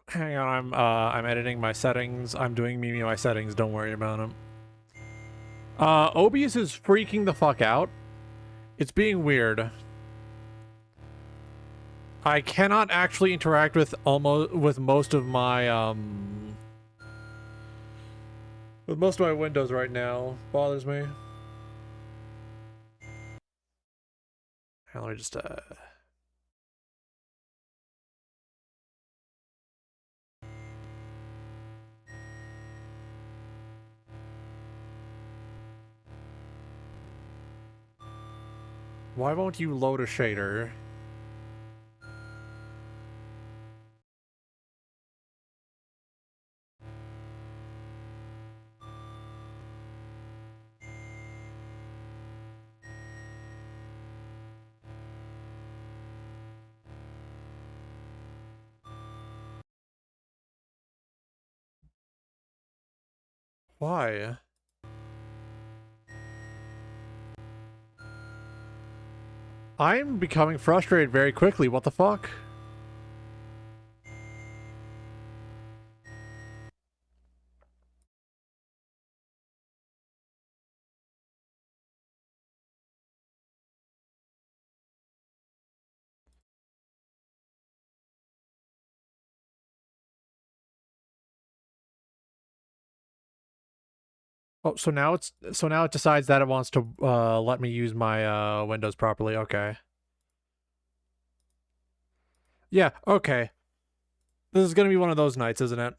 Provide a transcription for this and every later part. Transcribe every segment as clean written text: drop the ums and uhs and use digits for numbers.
Hang on, I'm editing my settings. I'm doing my settings. Don't worry about them. Obius is freaking the fuck out. It's being weird. I cannot actually interact with most of my windows right now. Bothers me. Let me just Why won't you load a shader? Why? I'm becoming frustrated very quickly. What the fuck? Oh, so now it decides that it wants to let me use my windows properly. Okay. Yeah, okay. This is gonna be one of those nights, isn't it?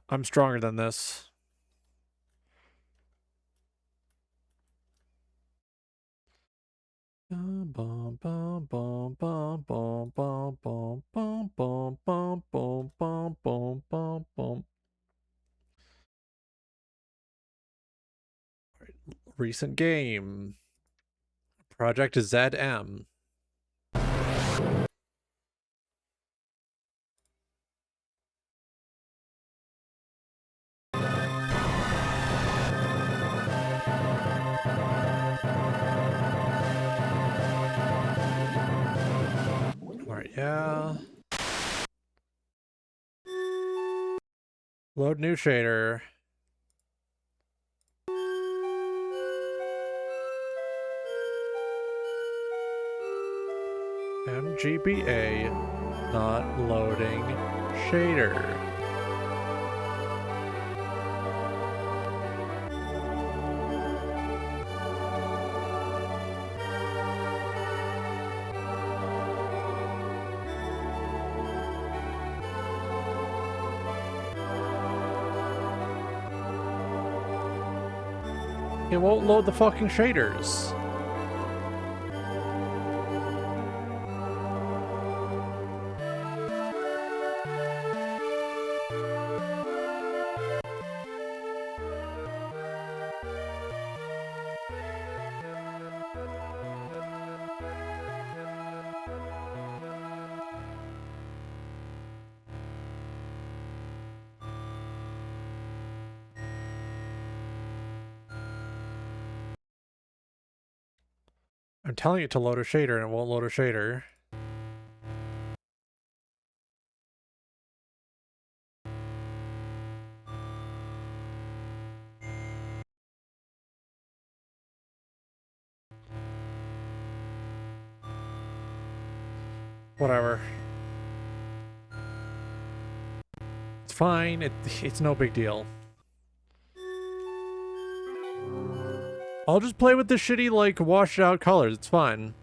I'm stronger than this. Recent game. Project ZM. Alright, yeah. Load new shader. MGBA not loading shader. It won't load the fucking shaders. I'm telling it to load a shader and it won't load a shader. Whatever. It's fine. It's no big deal. I'll just play with the shitty, like, washed out colors. It's fine.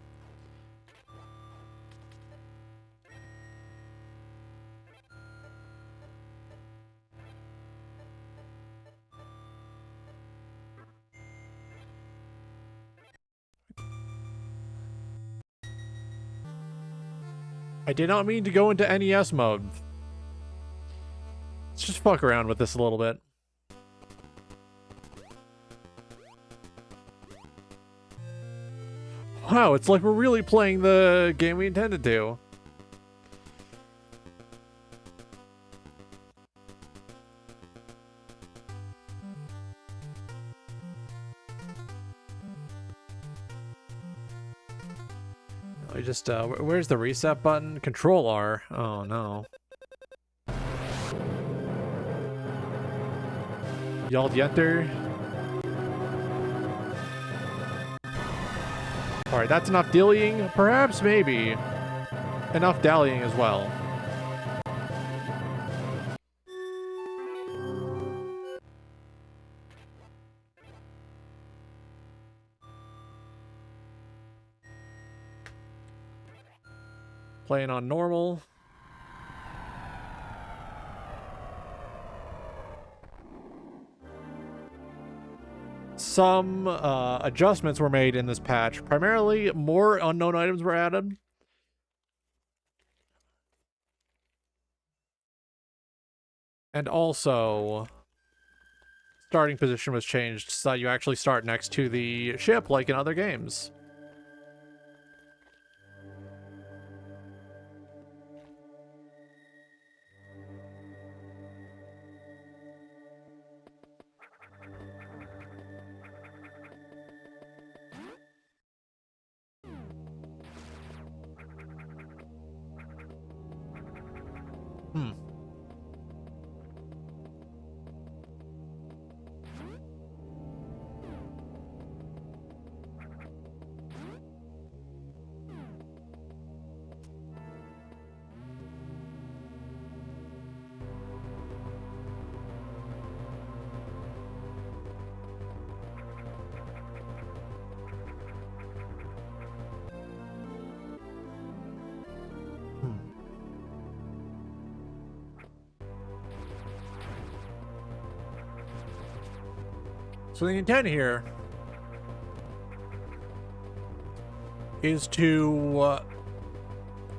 I did not mean to go into NES mode. Let's just fuck around with this a little bit. Wow, it's like we're really playing the game we intended to. I just, where's the reset button? Control R. Oh, no. Y'all dienter. Alright, that's enough dillying. Perhaps, maybe. Enough dallying as well. Playing on normal. Some adjustments were made in this patch. Primarily, more unknown items were added. And also, starting position was changed so that you actually start next to the ship like in other games. So the intent here is to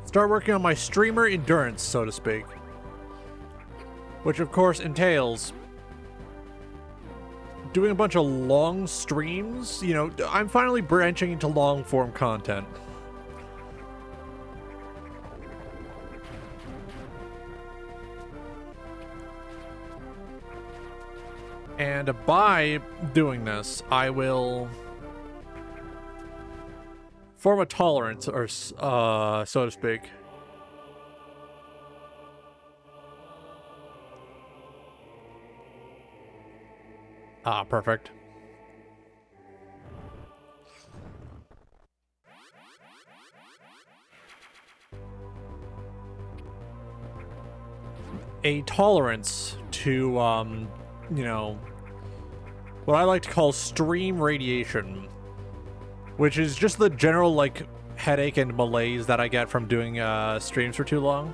start working on my streamer endurance, so to speak. Which of course entails doing a bunch of long streams. You know, I'm finally branching into long form content. And by doing this, I will form a tolerance, or so to speak. Ah, perfect. A tolerance to, you know, what I like to call stream radiation, which is just the general, like, headache and malaise that I get from doing streams for too long.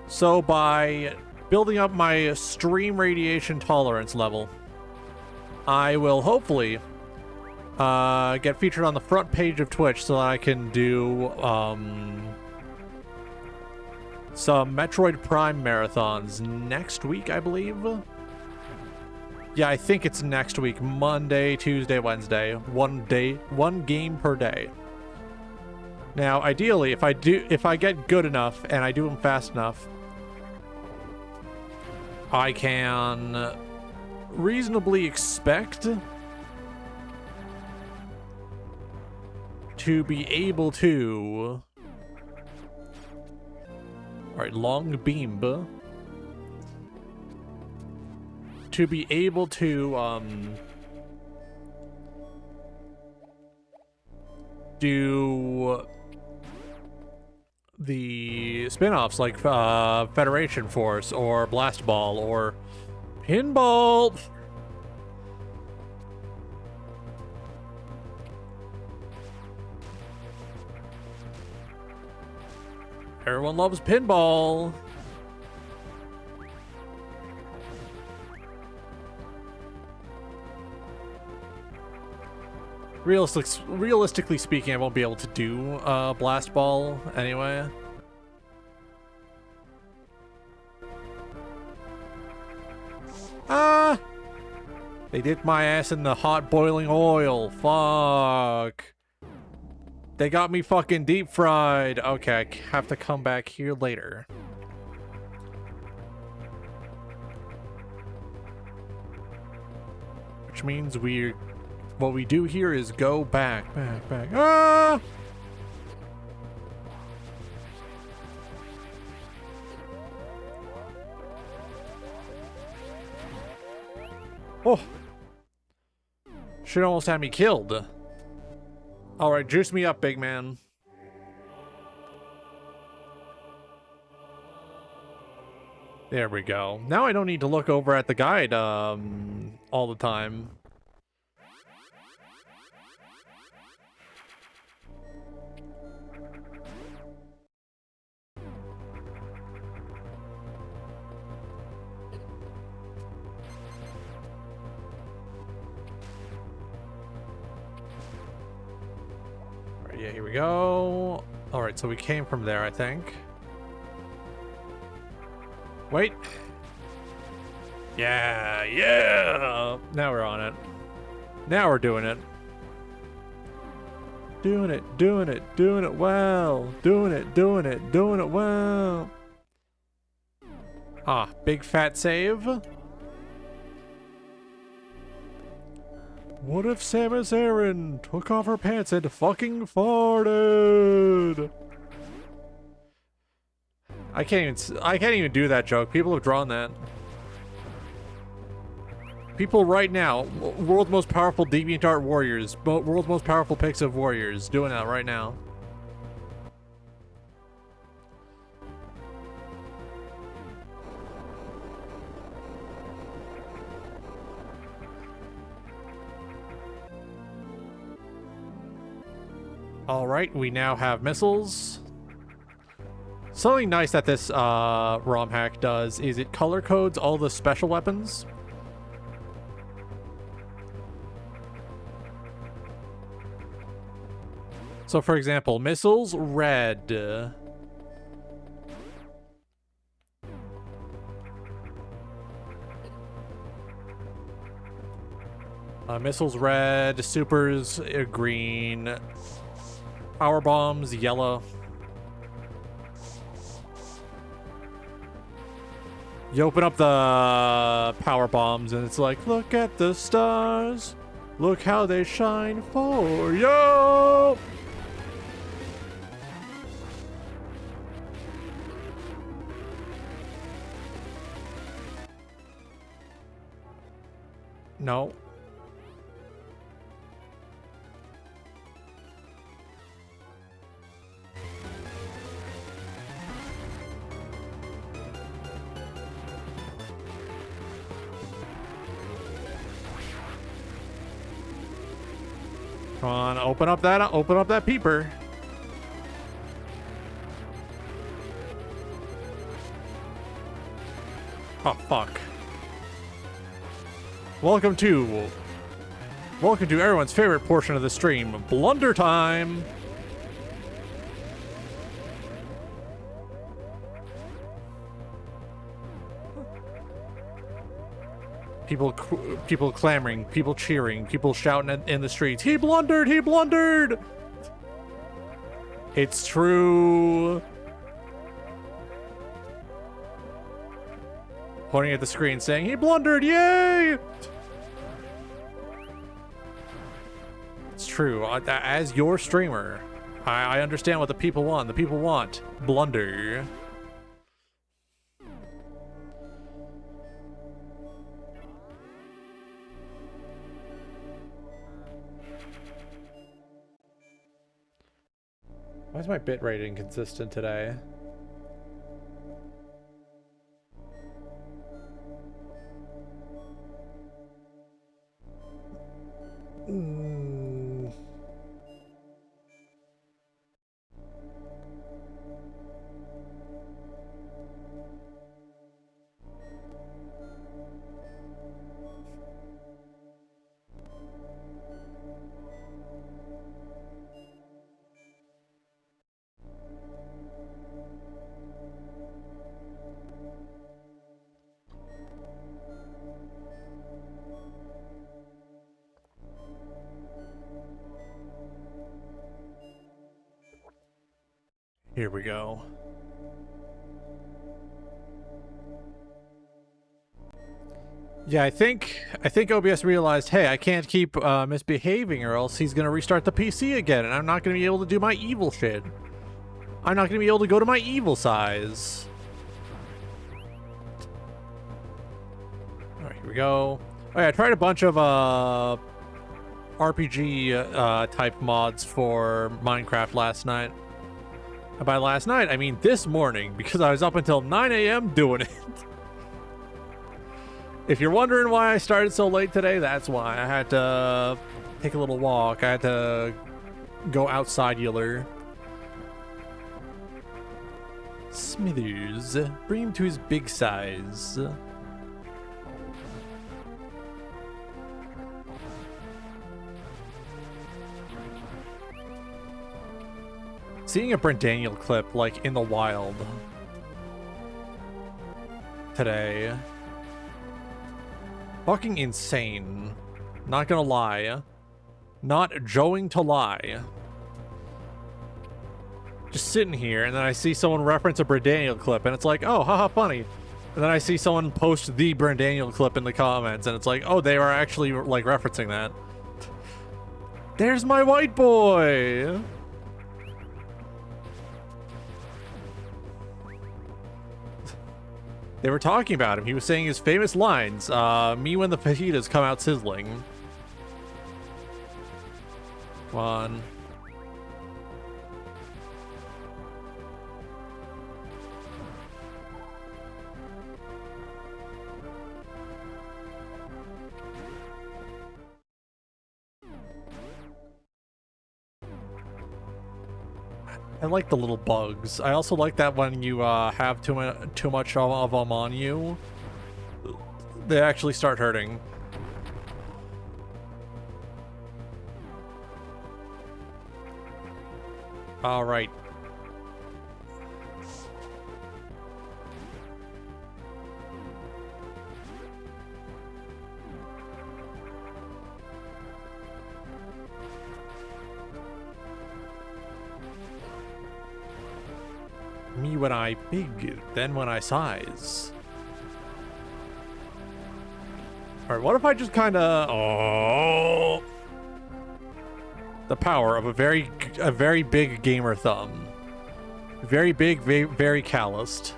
So by building up my stream radiation tolerance level, I will hopefully get featured on the front page of Twitch so that I can do some Metroid Prime marathons next week, I believe. Yeah, I think it's next week. Monday, Tuesday, Wednesday. One game per day. Now, ideally, if I get good enough and I do them fast enough, I can reasonably expect to be able to... Alright, long beam. To be able to, do the spin-offs like Federation Force or Blast Ball or Pinball. Everyone loves pinball. Realistically speaking, I won't be able to do Blast Ball anyway. Ah! They dipped my ass in the hot boiling oil. Fuck. They got me fucking deep fried. Okay, I have to come back here later. Which means we're What we do here is go back, back, back. Ah! Oh! Shit almost had me killed. Alright, juice me up, big man. There we go. Now I don't need to look over at the guide all the time. Alright, yeah, here we go. Alright, so we came from there, I think. Wait. Yeah, yeah. Now we're on it. Now we're doing it. Doing it, doing it, doing it well. Doing it, doing it, doing it well. Ah, big fat save. What if Samus Aran took off her pants and fucking farted? I can't even do that joke. People have drawn that. People right now, world's most powerful DeviantArt warriors, world's most powerful pics of warriors, doing that right now. All right, we now have missiles. Something nice that this ROM hack does is it color codes all the special weapons. So for example, missiles, red. Missiles, red. Supers, green. Power bombs, yellow. You open up the power bombs and it's like, look at the stars. Look how they shine for you. No. Come on, open up that peeper. Oh, fuck. Welcome to everyone's favorite portion of the stream, blunder time. People clamoring, people cheering, people shouting in the streets. He blundered! He blundered! It's true. Pointing at the screen saying, he blundered! Yay! It's true. As your streamer, I understand what the people want. The people want blunder. Why is my bitrate inconsistent today? Here we go. Yeah, I think OBS realized, hey, I can't keep misbehaving or else he's gonna restart the PC again, and I'm not gonna be able to do my evil shit. I'm not gonna be able to go to my evil size. All right, here we go. Oh yeah, I tried a bunch of RPG type mods for Minecraft last night. And by last night, I mean this morning, because I was up until 9 a.m. doing it. If you're wondering why I started so late today, that's why. I had to take a little walk. I had to go outside Yeller. Smithers, bring him to his big size. Seeing a Brent Daniel clip, like, in the wild today. Fucking insane. Not gonna lie. Not going to lie. Just sitting here, and then I see someone reference a Brent Daniel clip, and it's like, oh, haha, funny. And then I see someone post the Brent Daniel clip in the comments, and it's like, oh, they are actually, like, referencing that. There's my white boy! They were talking about him. He was saying his famous lines. Me when the fajitas come out sizzling. Come on. I like the little bugs. I also like that when you have too much of them on you, they actually start hurting. All right. Me when I big, then when I size. All right, what if I just kind of... Oh... The power of a very big gamer thumb. Very big, very calloused.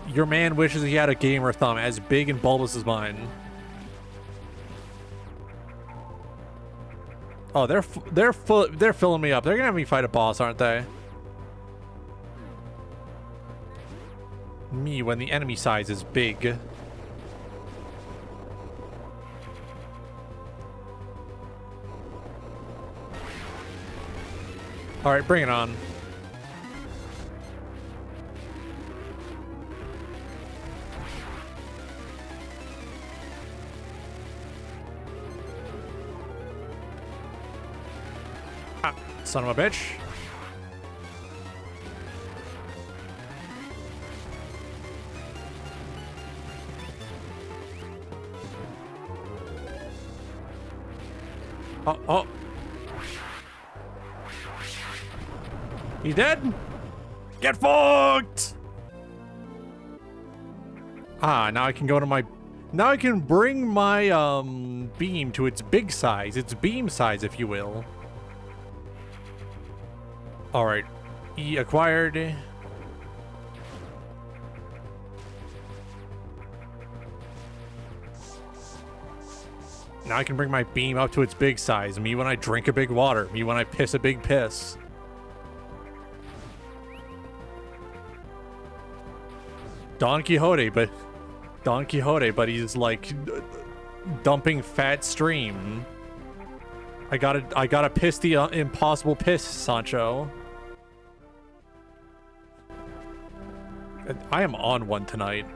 Your man wishes he had a gamer thumb as big and bulbous as mine. Oh, they're filling me up. They're gonna have me fight a boss, aren't they? Me when the enemy size is big. All right, bring it on. Ah, son of a bitch. Oh. He dead? Get fucked! Ah, now I can go to my... Now I can bring my, beam to its big size. Its beam size, if you will. Alright. E acquired. Now I can bring my beam up to its big size. Me when I drink a big water. Me when I piss a big piss. Don Quixote, but he's like dumping fat stream. I gotta piss the impossible piss, Sancho. I am on one tonight.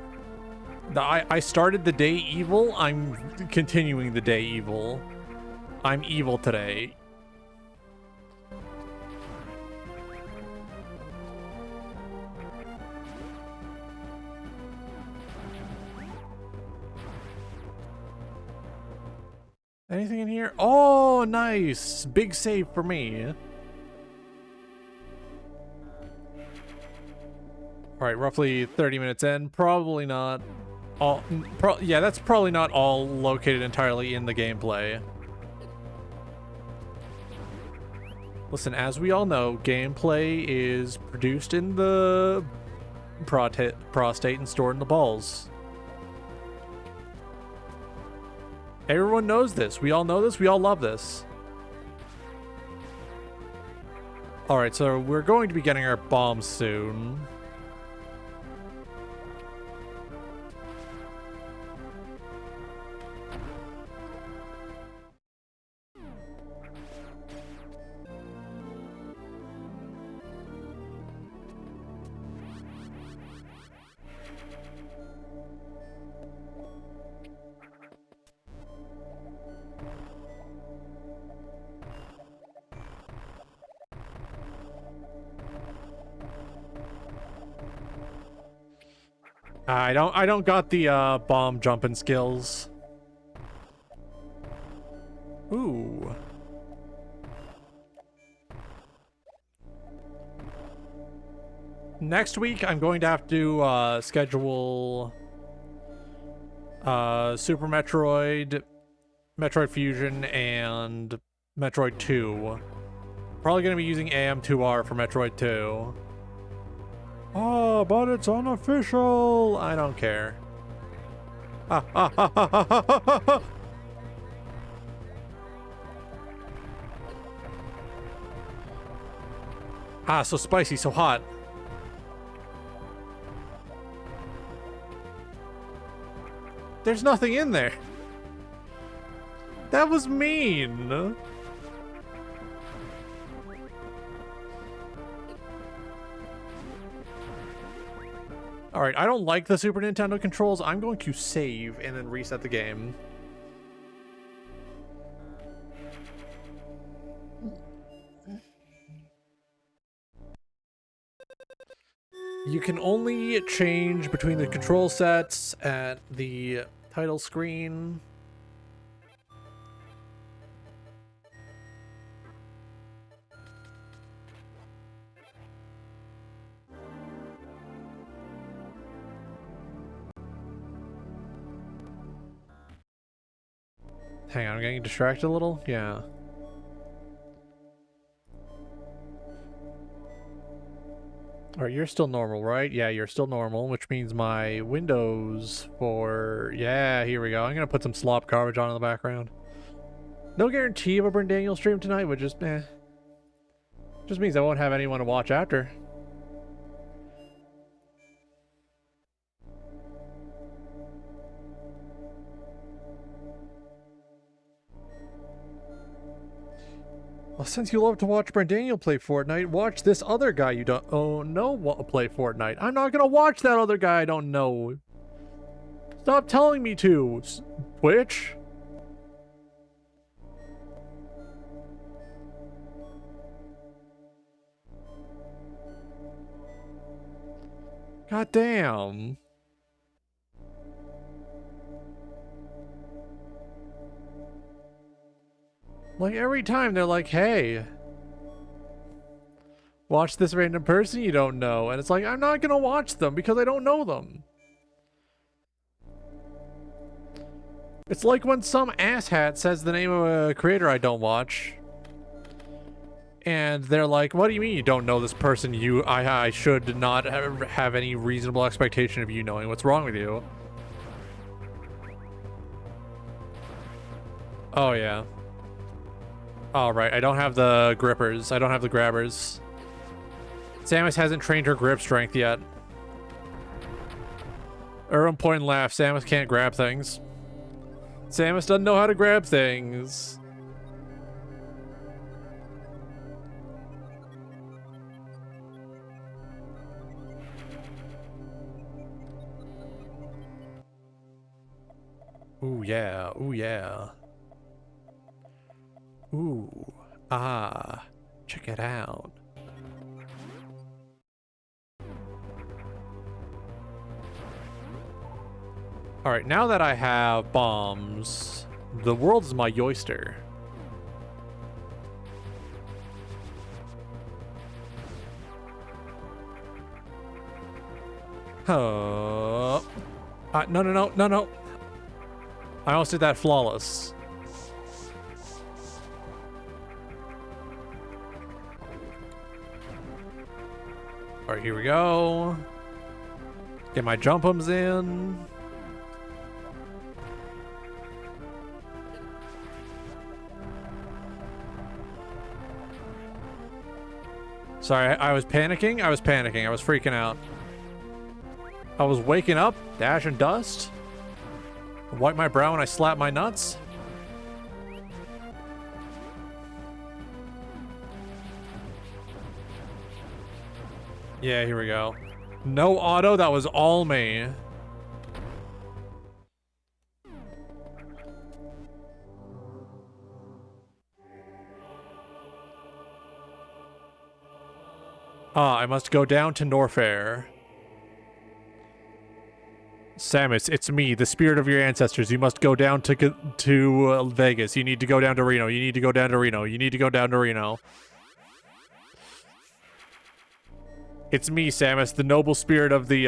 I started the day evil. I'm continuing the day evil. I'm evil today. Anything in here? Oh, nice. Big save for me. All right, roughly 30 minutes in. Probably not. Yeah, that's probably not all located entirely in the gameplay. Listen, as we all know, gameplay is produced in the prostate and stored in the balls. Everyone knows this. We all know this. We all love this. Alright, so we're going to be getting our bombs soon. I don't got the bomb jumping skills. Ooh. Next week I'm going to have to schedule Super Metroid, Metroid Fusion, and Metroid 2. Probably going to be using AM2R for Metroid 2. Oh, but it's unofficial. I don't care. Ah, so spicy, so hot. There's nothing in there. That was mean. Alright, I don't like the Super Nintendo controls. I'm going to save and then reset the game. You can only change between the control sets at the title screen. Hang on, I'm getting distracted a little? Yeah. Alright, you're still normal, right? Yeah, you're still normal, which means my windows for... Yeah, here we go. I'm gonna put some slop garbage on in the background. No guarantee of a Burn Daniel stream tonight, but just, just means I won't have anyone to watch after. Well, since you love to watch Brandaniel play Fortnite, watch this other guy you don't know play Fortnite. I'm not gonna watch that other guy I don't know. Stop telling me to, Twitch. God damn. Like, every time they're like, hey, watch this random person you don't know. And it's like, I'm not gonna watch them because I don't know them. It's like when some asshat says the name of a creator I don't watch. And they're like, what do you mean you don't know this person? I should not have any reasonable expectation of you knowing what's wrong with you. Oh, yeah. All right, I don't have the grippers. I don't have the grabbers. Samus hasn't trained her grip strength yet. Erwin point and laugh. Samus can't grab things. Samus doesn't know how to grab things. Ooh, yeah. Ooh, yeah. Ooh, ah, check it out. All right, now that I have bombs, the world is my oyster. Oh, No, no, no, no, no. I almost did that flawless. All right, here we go. Get my jump'ems in. Sorry, I was panicking. I was freaking out. I was waking up, dash and dust. Wipe my brow and I slap my nuts. Yeah, here we go. No auto, that was all me. Ah, I must go down to Norfair. Samus, it's me, the spirit of your ancestors. You must go down to Vegas. You need to go down to Reno. You need to go down to Reno. You need to go down to Reno. It's me, Samus, the noble spirit of the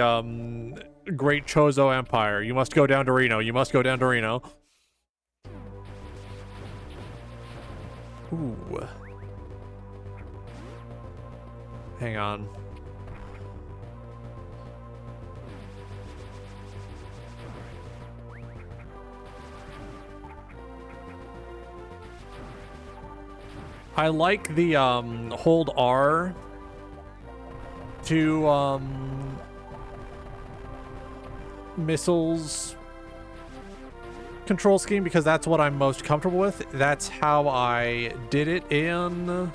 great Chozo Empire. You must go down to Reno. You must go down to Reno. Ooh. Hang on. I like the hold R to missiles control scheme because that's what I'm most comfortable with. That's how I did it in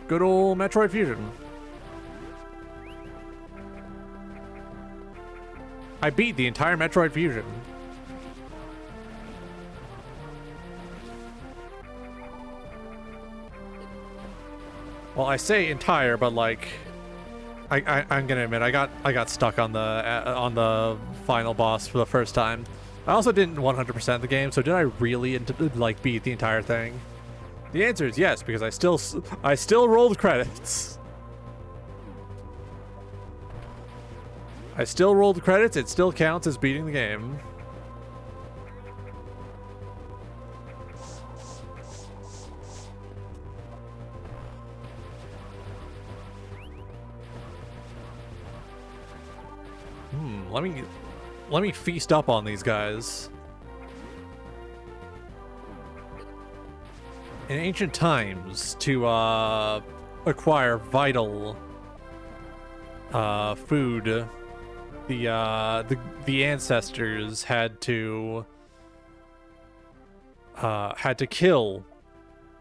good old Metroid Fusion. I beat the entire Metroid Fusion. Well, I say entire, but like, I'm gonna admit I got stuck on the final boss for the first time. I also didn't 100% the game, so did I really like beat the entire thing? The answer is yes, because I still rolled credits. I still rolled credits. It still counts as beating the game. Let me feast up on these guys. In ancient times, to acquire vital food, the ancestors had to kill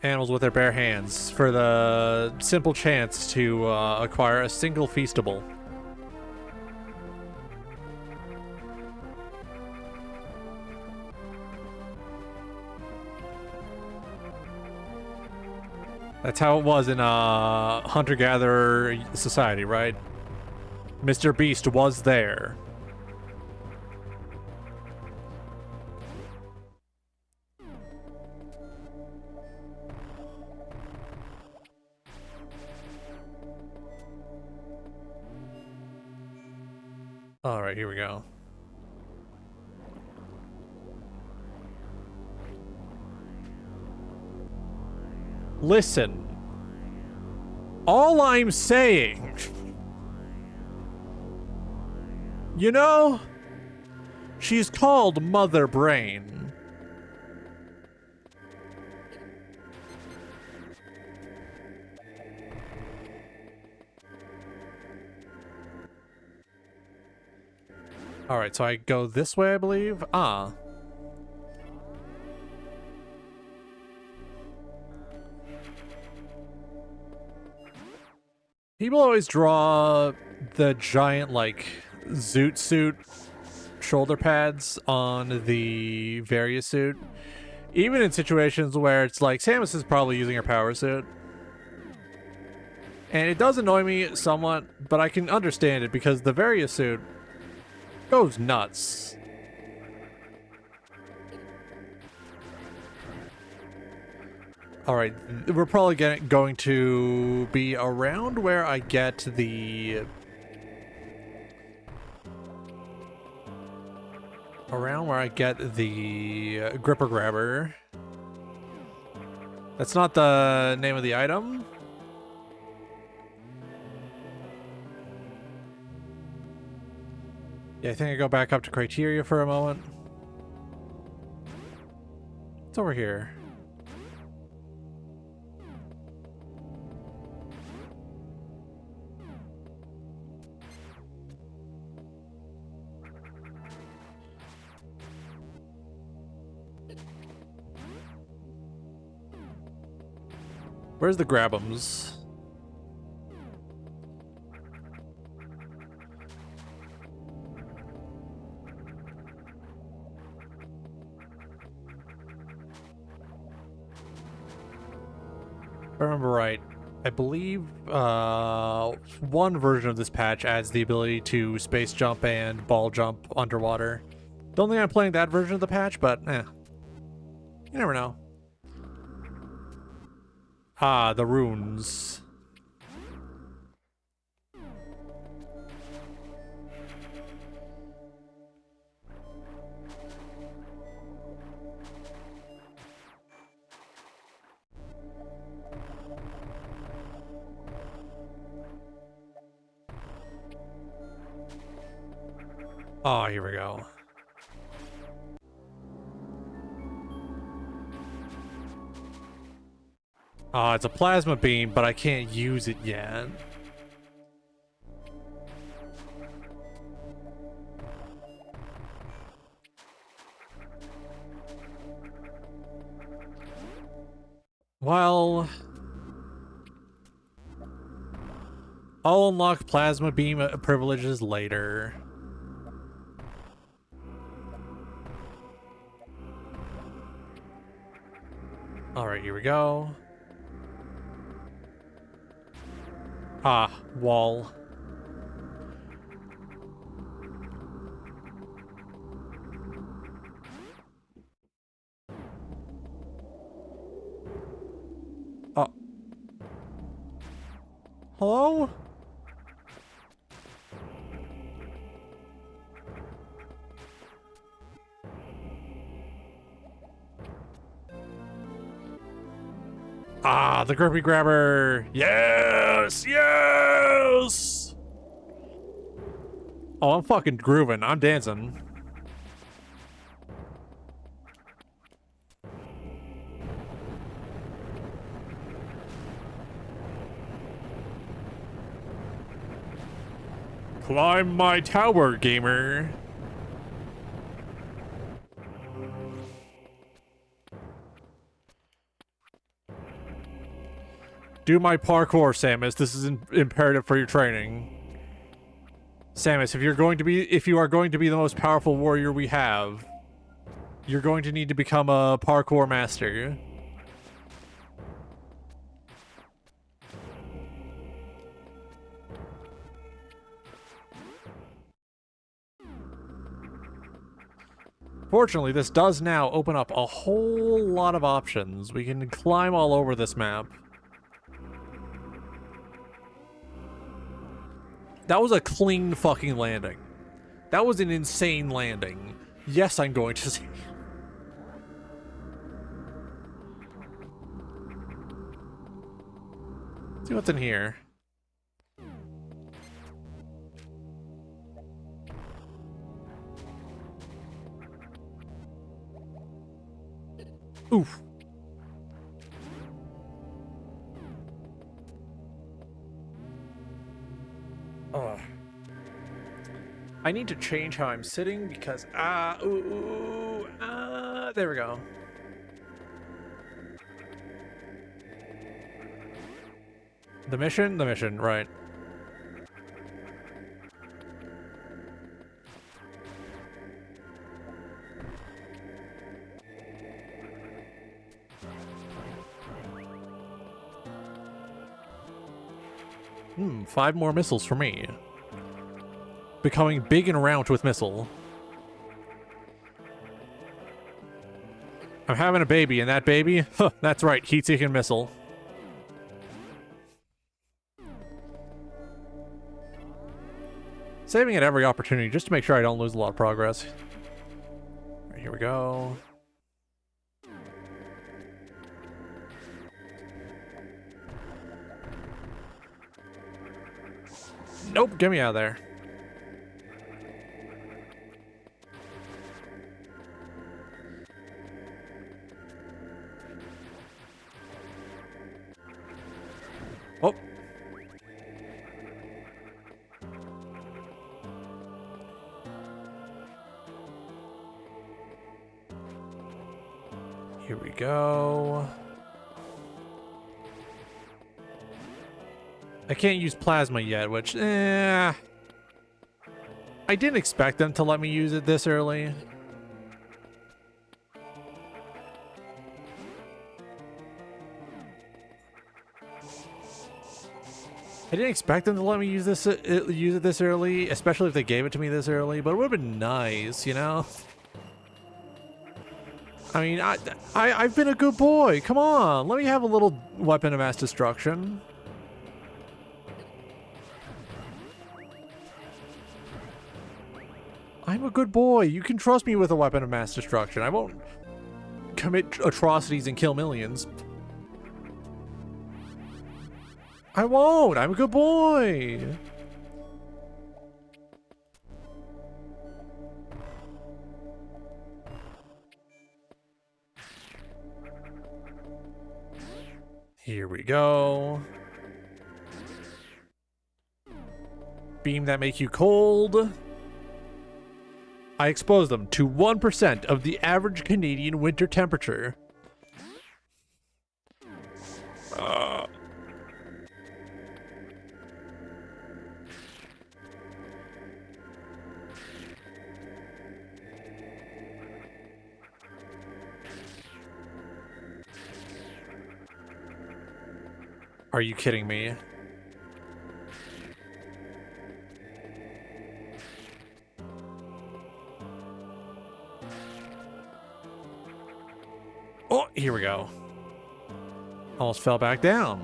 animals with their bare hands for the simple chance to acquire a single feastable. That's how it was in hunter-gatherer society, right? Mr. Beast was there. All right, here we go. Listen, all I'm saying, you know, she's called Mother Brain. All right, so I go this way, I believe. Ah. People always draw the giant, like, zoot suit shoulder pads on the Varia suit. Even in situations where it's like, Samus is probably using her power suit. And it does annoy me somewhat, but I can understand it because the Varia suit goes nuts. Alright, we're probably going to be around where I get the Around where I get the gripper grabber. That's not the name of the item. Yeah, I think I go back up to criteria for a moment. It's over here. Where's the grab'ems? If I remember right, I believe one version of this patch adds the ability to space jump and ball jump underwater. Don't think I'm playing that version of the patch, but you never know. Ah, the runes. Oh, here we go. It's a plasma beam, but I can't use it yet. Well, I'll unlock plasma beam privileges later. Alright, here we go. Ah, wall. Oh. Hello? Ah, the grippy grabber. Yes, yes. Oh, I'm fucking grooving. I'm dancing. Climb my tower, gamer. Do my parkour, Samus. This is imperative for your training. Samus, if you are going to be the most powerful warrior we have, you're going to need to become a parkour master. Fortunately, this does now open up a whole lot of options. We can climb all over this map. That was a clean fucking landing. That was an insane landing. Yes, I'm going to see. See what's in here. Oof. I need to change how I'm sitting because there we go. The mission, right. Five more missiles for me. Becoming big and round with missile. I'm having a baby, and that baby, that's right, heat-seeking missile. Saving at every opportunity just to make sure I don't lose a lot of progress. Here we go. Nope, get me out of there. Oh. Here we go. I can't use plasma yet, which, I didn't expect them to let me use it this early. I didn't expect them to let me use it this early, especially if they gave it to me this early, but it would have been nice, you know? I mean, I've been a good boy. Come on, let me have a little weapon of mass destruction. I'm a good boy. You can trust me with a weapon of mass destruction. I won't commit atrocities and kill millions. I won't. I'm a good boy. Here we go. Beam that make you cold. I expose them to 1% of the average Canadian winter temperature. Are you kidding me? Oh, here we go. Almost fell back down.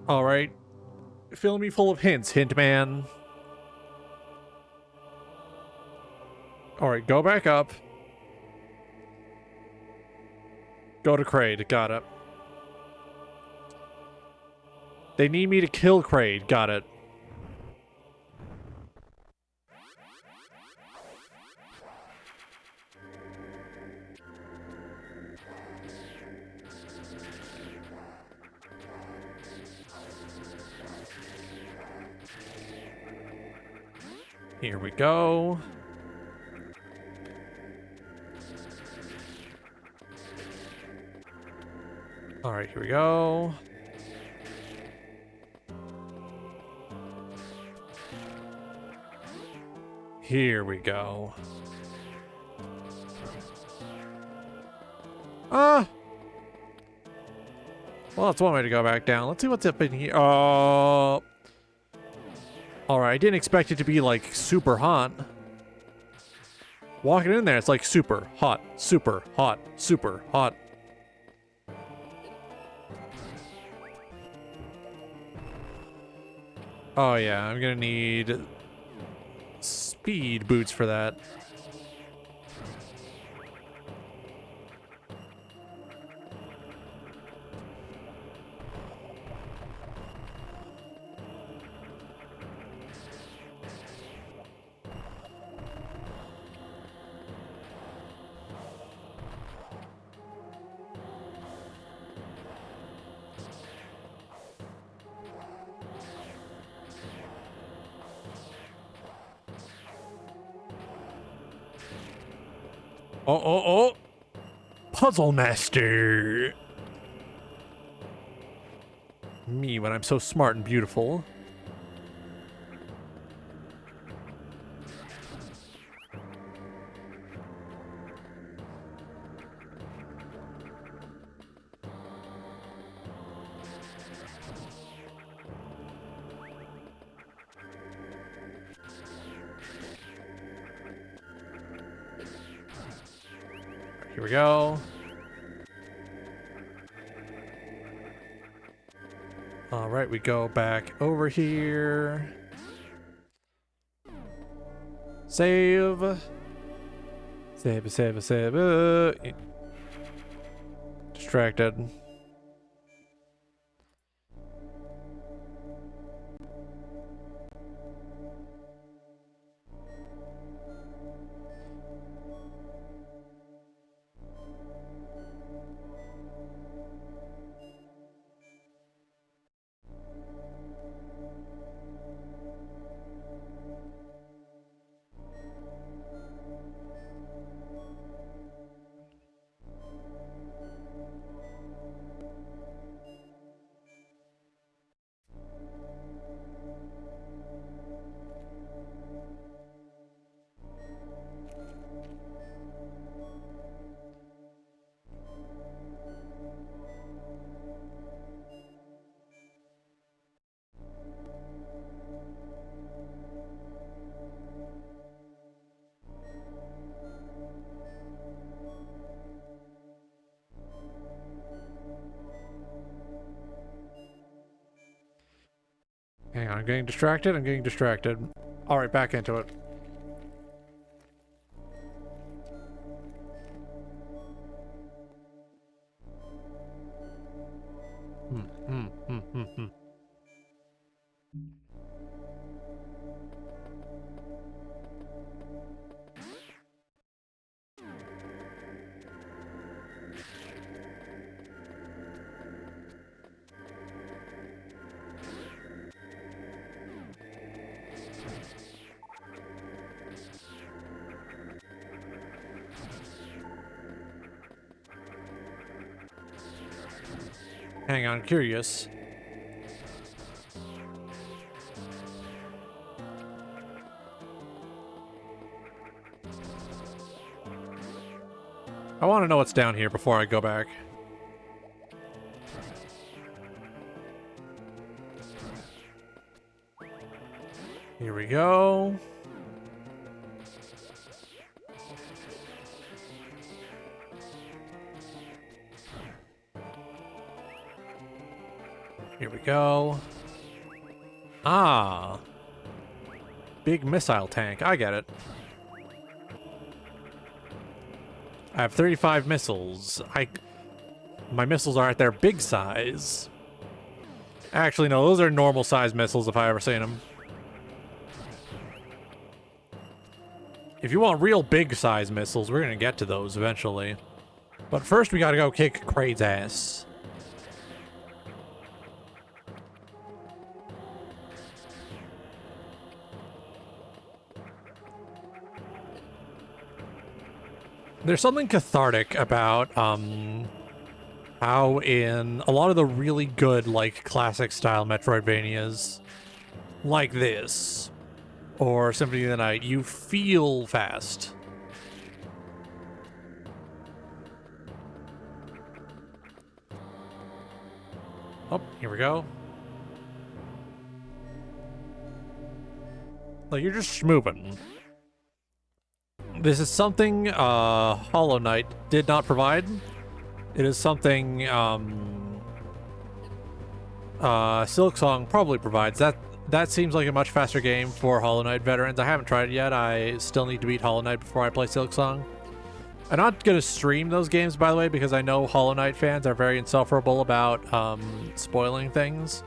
All right. Fill me full of hints, hint man. All right, go back up. Go to Kraid. Got it. They need me to kill Kraid. Got it. Here we go. All right, here we go. Here we go. Ah! Well, that's one way to go back down. Let's see what's up in here. Oh. Alright, I didn't expect it to be, like, super hot. Walking in there, it's like super hot, super hot, super hot. Oh yeah, I'm gonna need speed boots for that. Oh. Puzzle Master. Me when I'm so smart and beautiful. Here we go. All right, we go back over here. Save. Save. Distracted. Hang on, I'm getting distracted. All right, back into it. Hmm. Hang on, curious. I want to know what's down here before I go back. Here we go. Here we go. Ah. Big missile tank. I get it. I have 35 missiles. My missiles are at their big size. Actually, no, those are normal size missiles if I ever seen them. If you want real big size missiles, we're gonna get to those eventually. But first we gotta go kick Kraid's ass. There's something cathartic about, how in a lot of the really good, like, classic-style Metroidvanias, like this, or Symphony of the Night, you feel fast. Oh, here we go. Like, you're just schmooping. This is something Hollow Knight did not provide. It is something Silksong probably provides. That seems like a much faster game for Hollow Knight veterans. I haven't tried it yet. I still need to beat Hollow Knight before I play Silksong. I'm not going to stream those games, by the way, because I know Hollow Knight fans are very insufferable about spoiling things.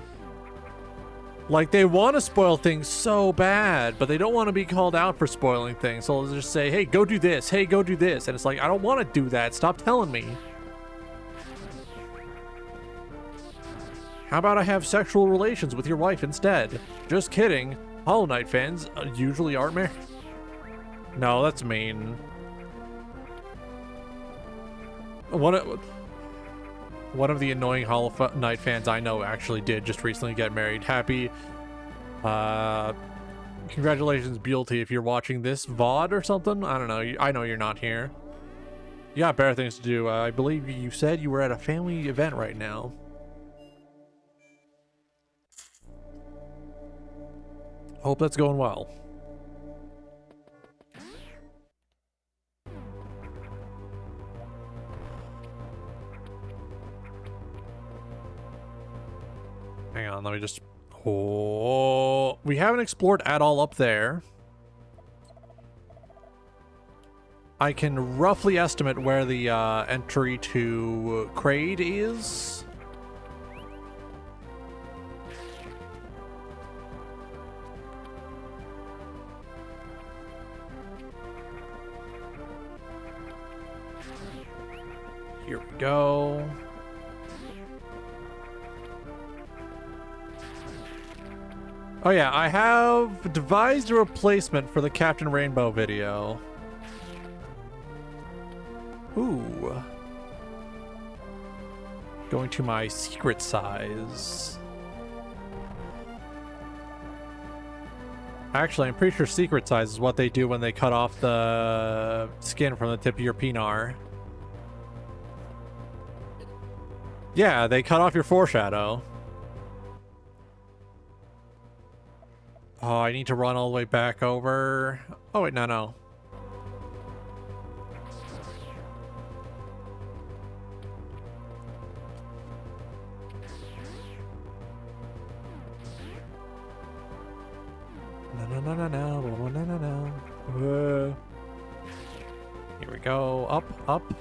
Like, they want to spoil things so bad, but they don't want to be called out for spoiling things. So they'll just say, hey, go do this. Hey, go do this. And it's like, I don't want to do that. Stop telling me. How about I have sexual relations with your wife instead? Just kidding. Hollow Knight fans usually aren't married. No, that's mean. One of the annoying Hollow Knight fans I know actually did just recently get married. Happy, congratulations, Buelty, if you're watching this VOD or something. I don't know. I know you're not here. You got better things to do. I believe you said you were at a family event right now. Hope that's going well. Hang on, let me just... Oh, we haven't explored at all up there. I can roughly estimate where the entry to Kraid is. Here we go. Oh yeah, I have devised a replacement for the Captain Rainbow video. Ooh. Going to my secret size. Actually, I'm pretty sure secret size is what they do when they cut off the skin from the tip of your penar. Yeah, they cut off your foreshadow. Oh, I need to run all the way back over. Oh, wait, no. No. Here we go. Up.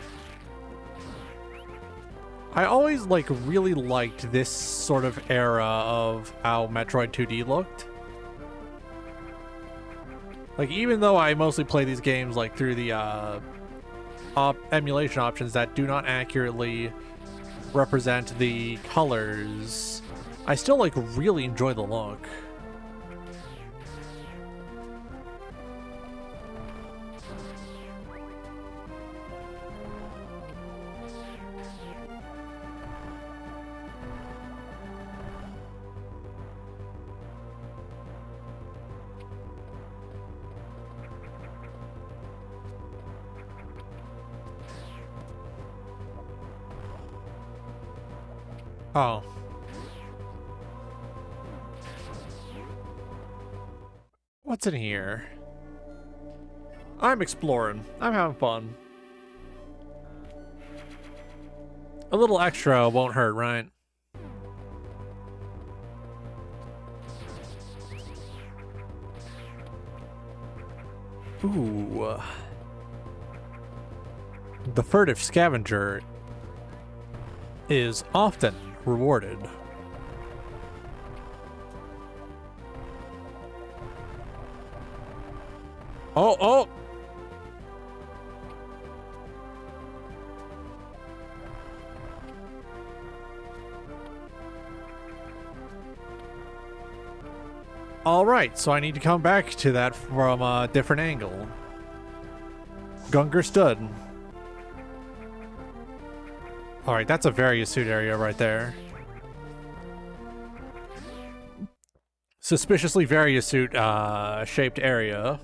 I always, like, really liked this sort of era of how Metroid 2D looked. Like, even though I mostly play these games, like, through the, emulation options that do not accurately represent the colors, I still, like, really enjoy the look. Oh. What's in here? I'm exploring. I'm having fun. A little extra won't hurt, right? Ooh. The furtive scavenger is often rewarded. Oh! Alright, so I need to come back to that from a different angle. Gunger stood. Alright, that's a various suit area right there. Suspiciously various suit shaped area.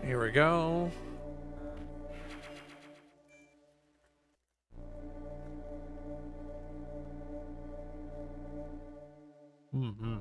Here we go. Hmm.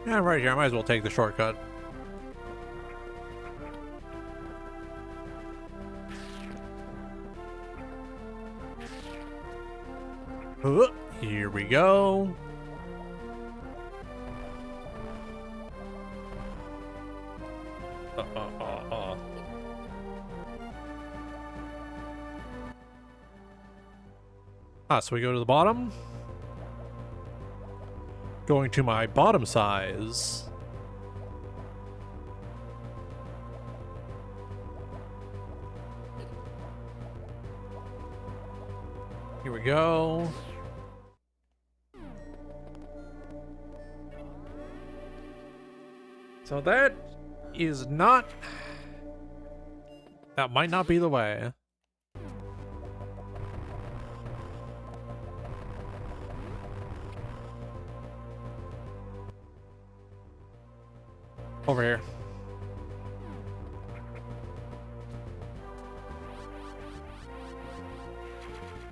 Yeah, right here. I might as well take the shortcut. Here we go. So we go to the bottom. Going to my bottom size. Here we go. So that is not That might not be the way. Over here.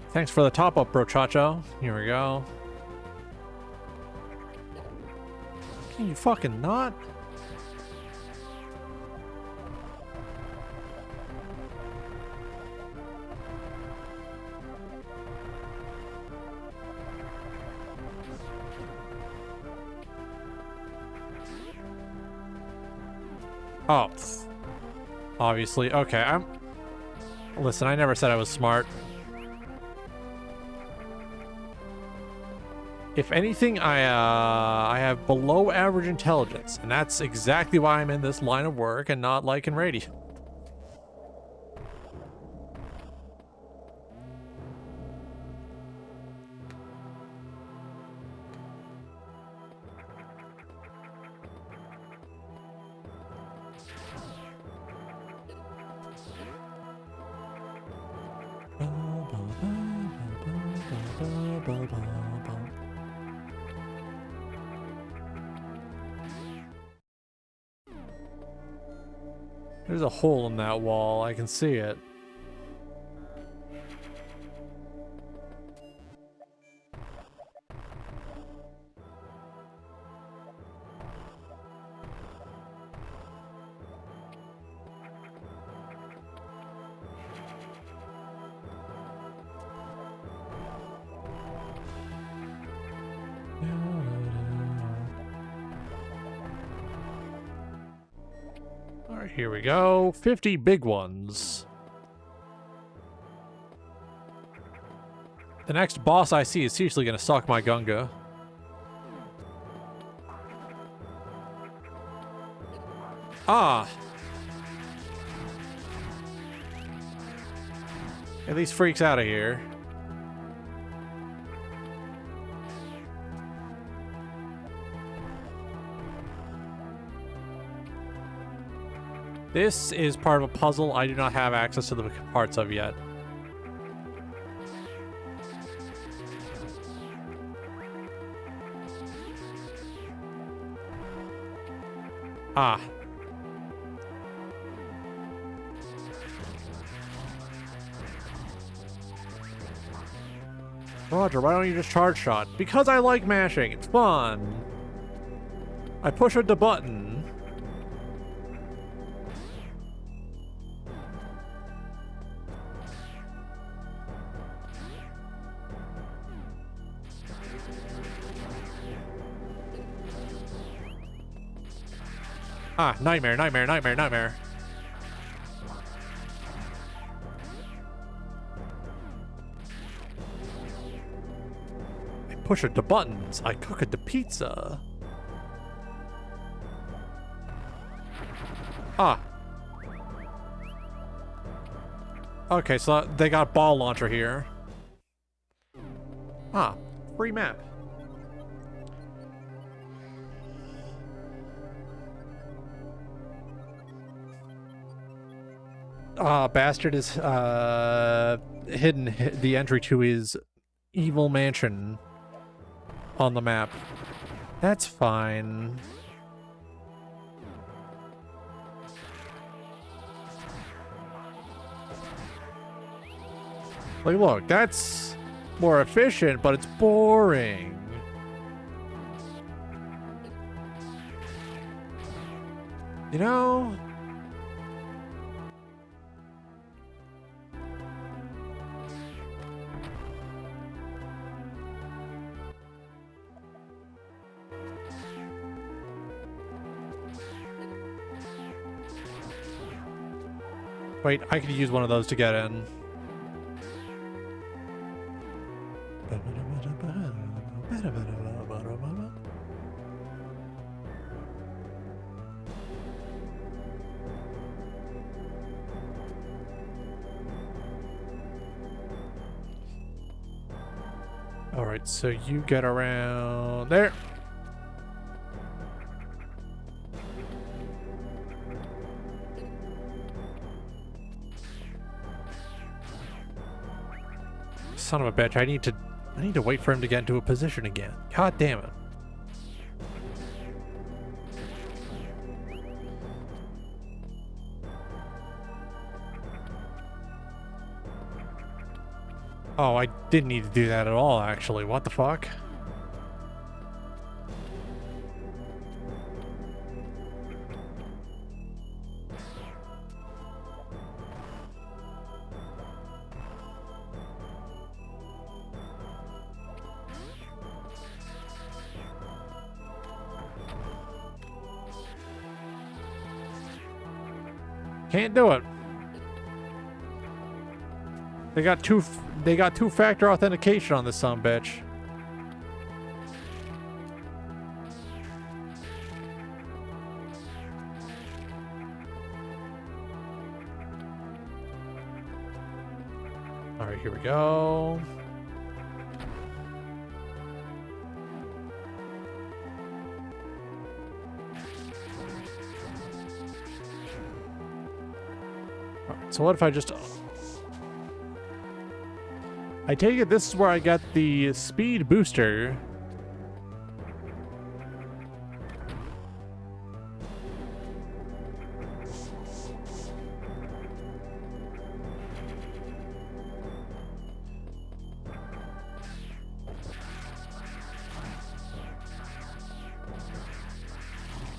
Thanks for the top up, bro Chacho. Here we go. Can you fucking not? Oh. Obviously. Okay, Listen, I never said I was smart. If anything, I have below average intelligence, and that's exactly why I'm in this line of work and not like in radio. There's a hole in that wall. I can see it. Alright, here we go. 50 big ones. The next boss I see is seriously gonna suck my Gunga. Ah! Get these freaks out of here. This is part of a puzzle I do not have access to the parts of yet. Ah. Roger, why don't you just charge shot? Because I like mashing. It's fun. I push the button. Ah, nightmare, nightmare, nightmare, nightmare. I push the buttons. I cook the pizza. Ah. Okay, so they got ball launcher here. Ah, free map. Ah, Bastard is hidden the entry to his evil mansion on the map. That's fine. Like, look, that's more efficient, but it's boring. You know? Wait, I could use one of those to get in. All right, so you get around there. Son of a bitch, I need to wait for him to get into a position again. God damn it. Oh, I didn't need to do that at all, actually. What the fuck? Can't do it. They got two-factor authentication on this sumbitch. All right, here we go. All right, so what if I just... I take it this is where I got the speed booster.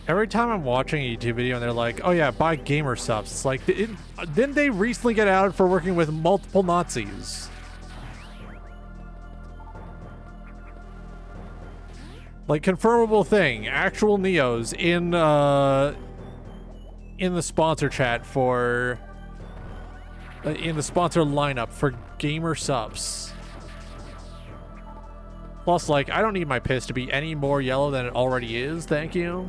Every time I'm watching a YouTube video and they're like, oh yeah, buy gamer subs. It's like, didn't they recently get outed for working with multiple Nazis? Like, confirmable thing, actual Neos in the sponsor chat for, in the sponsor lineup for gamer subs. Plus, like, I don't need my piss to be any more yellow than it already is, thank you.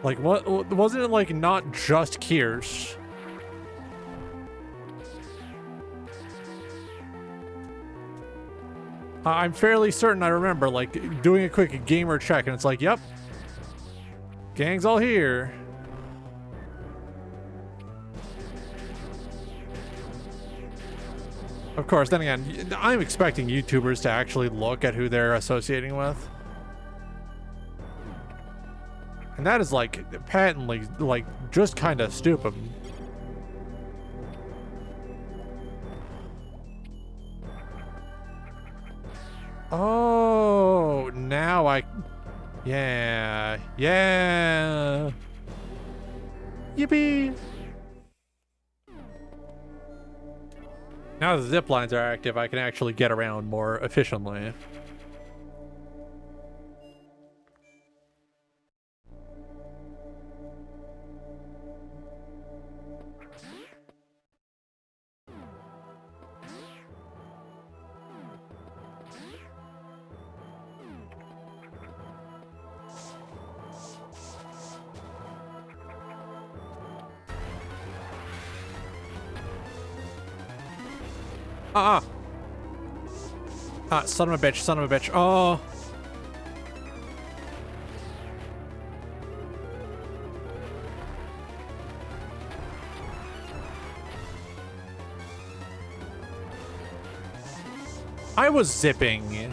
Like, what? Wasn't it, like, not just Kirsch? I'm fairly certain I remember, like, doing a quick gamer check, and it's like, yep. Gang's all here. Of course, then again, I'm expecting YouTubers to actually look at who they're associating with. And that is, like, patently, like, just kind of stupid. Oh, now I... Yeah. Yeah. Yippee. Now the zip lines are active, I can actually get around more efficiently. Son of a bitch, son of a bitch. Oh. I was zipping.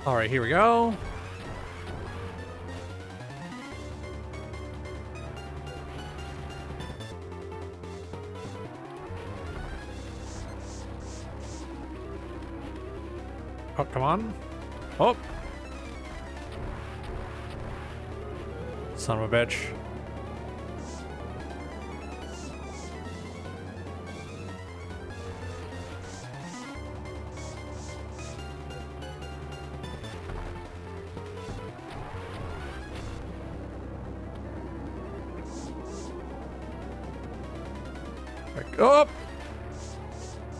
All right, here we go. Oh, come on. Oh. Son of a bitch. Oh!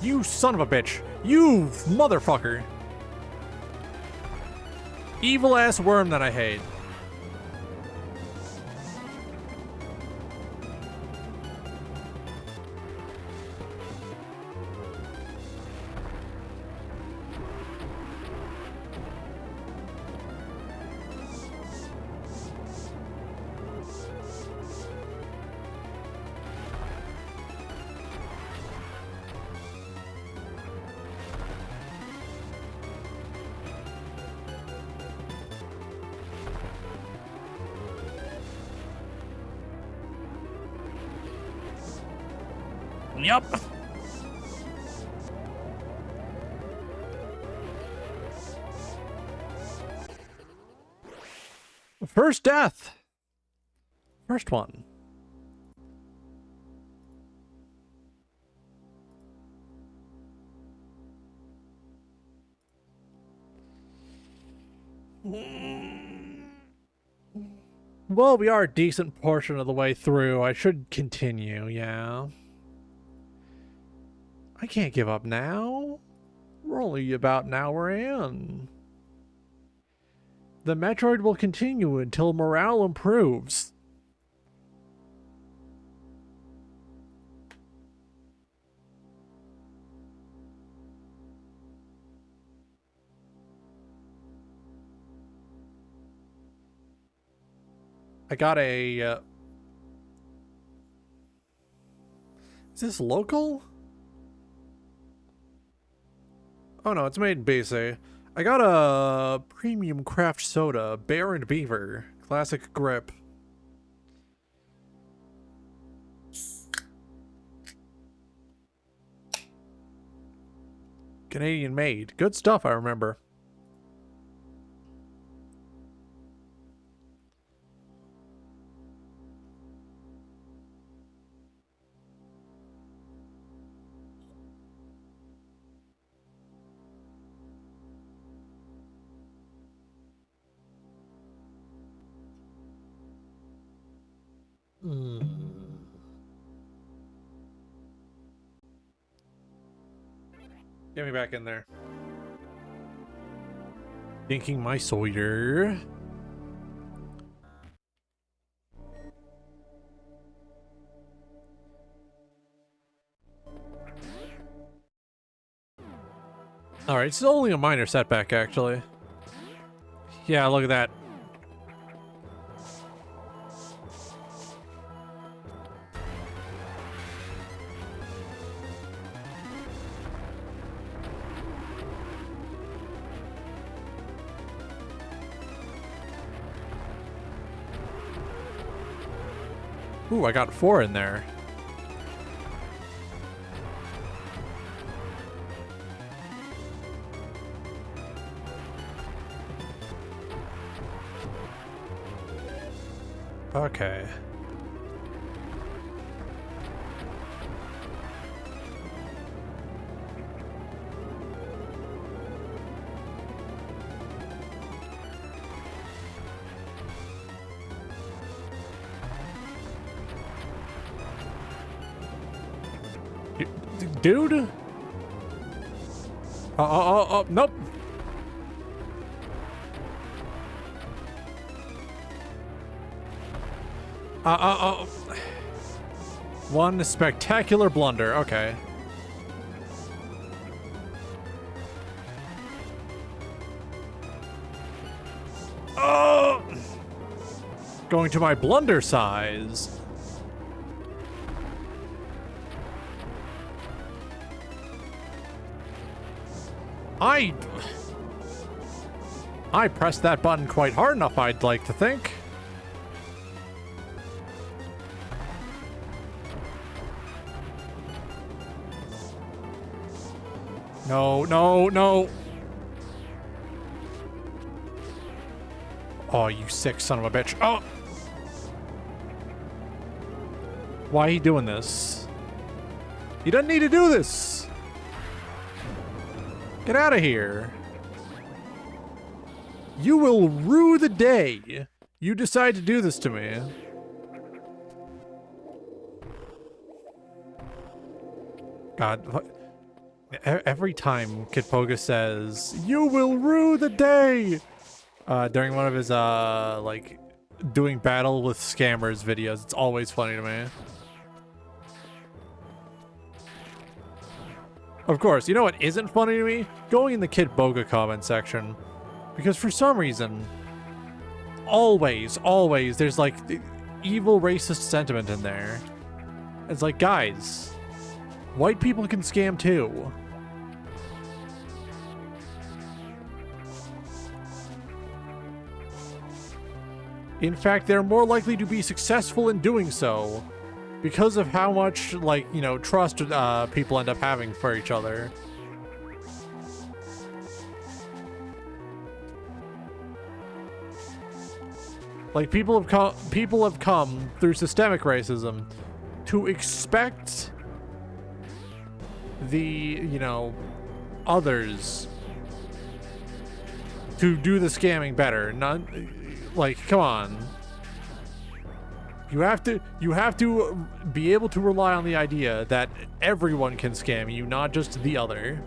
You son of a bitch. You motherfucker. Evil ass worm that I hate. Yup. First death. First one. Well, we are a decent portion of the way through. I should continue, yeah. I can't give up now. We're only about an hour in. The Metroid will continue until morale improves. I got a... Is this local? Oh no, it's made in BC. I got a premium craft soda, Bear and Beaver, classic grip. Canadian made. Good stuff, I remember. Get me back in there. Thinking my Sawyer. Alright, it's only a minor setback, actually. Yeah, look at that. Ooh, I got 4 in there. Okay. Dude? Oh, nope. One spectacular blunder. Okay. Oh! Going to my blunder size. I pressed that button quite hard enough, I'd like to think. No, no, no. Oh, you sick son of a bitch. Oh! Why are you doing this? You don't need to do this! Get out of here. You will rue the day you decide to do this to me. God, every time Kid Poga says, "You will rue the day," during one of his, like, doing battle with scammers videos, it's always funny to me. Of course, you know what isn't funny to me? Going in the Kid Poga comment section. Because for some reason, always, there's like the evil racist sentiment in there. It's like, guys, white people can scam too. In fact, they're more likely to be successful in doing so because of how much, like, you know, trust people end up having for each other. Like, people have come through systemic racism to expect the, you know, others to do the scamming better. Not like, come on. You have to be able to rely on the idea that everyone can scam you, not just the other.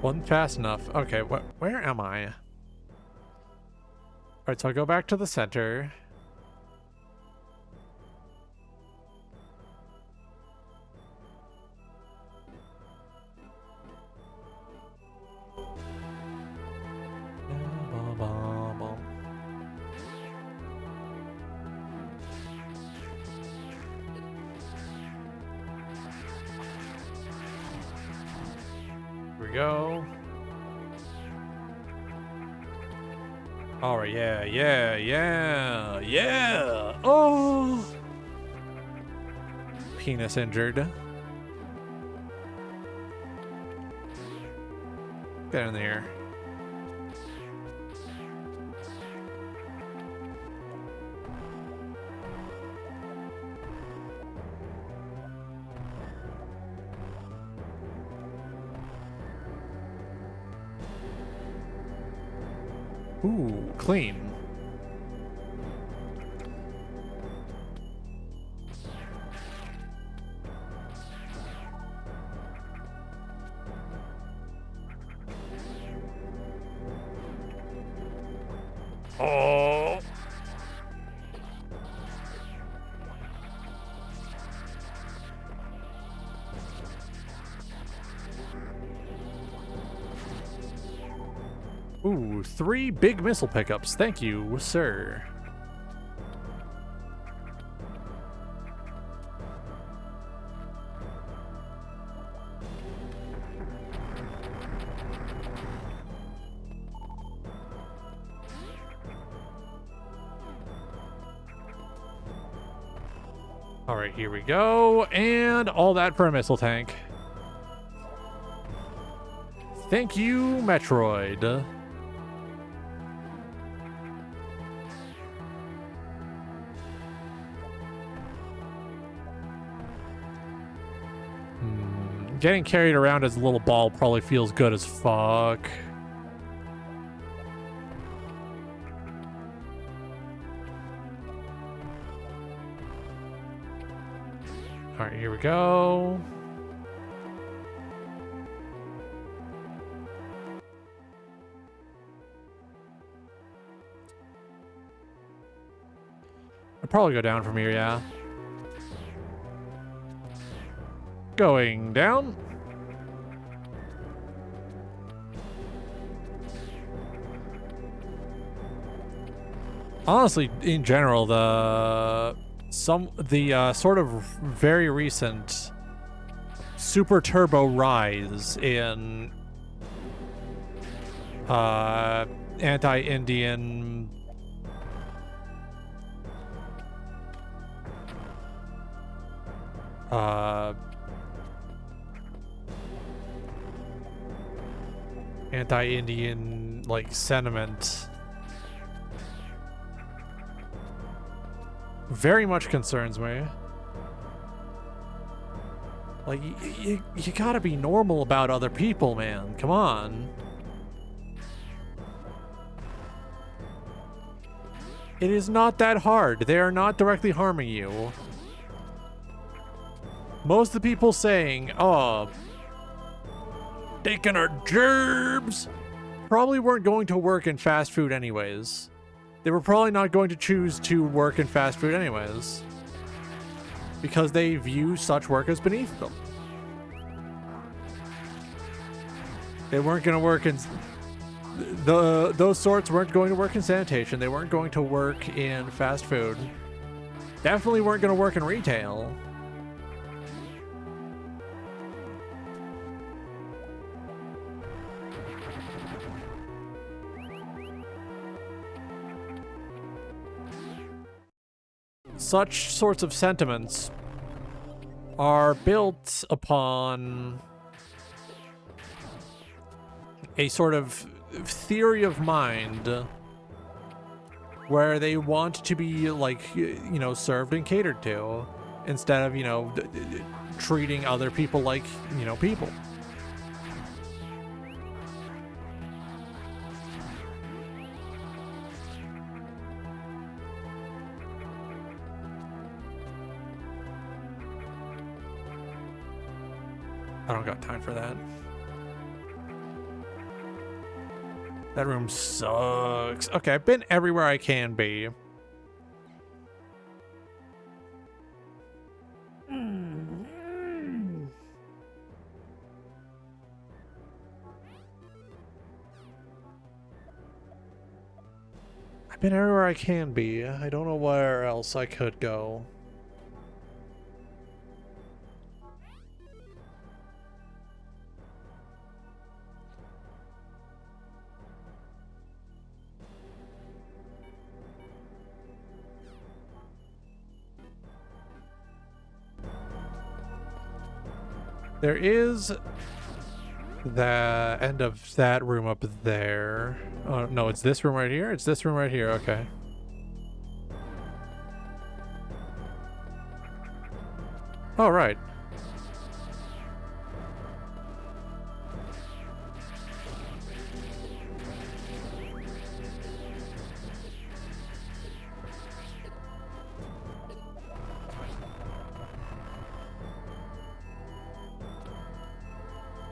Wasn't fast enough. Okay, where am I? Alright, so I'll go back to the center. Go. All right, yeah. Oh, penis injured. Get in there. Ooh, clean. Oh. Ooh, 3 big missile pickups. Thank you, sir. All right, here we go. And all that for a missile tank. Thank you, Metroid. Getting carried around as a little ball probably feels good as fuck. All right, here we go. I'll probably go down from here, yeah. Going down. Honestly, in general, the the sort of very recent super turbo rise in anti-Indian anti-Indian like sentiment very much concerns me. Like, you gotta be normal about other people, man. Come on. It is not that hard. They are not directly harming you. Most of the people saying, oh, taking our gerbs, probably weren't going to work in fast food anyways. They were probably not going to choose to work in fast food anyways, because they view such work as beneath them. They weren't going to work in those sorts weren't going to work in sanitation. They weren't going to work in fast food. Definitely weren't going to work in retail. Such sorts of sentiments are built upon a sort of theory of mind where they want to be, like, you know, served and catered to instead of, you know, treating other people like, you know, people. I don't got time for that. That room sucks. Okay, I've been everywhere I can be. I've been everywhere I can be. I don't know where else I could go. There is the end of that room up there. Oh, no, it's this room right here? It's this room right here, okay. Oh, right.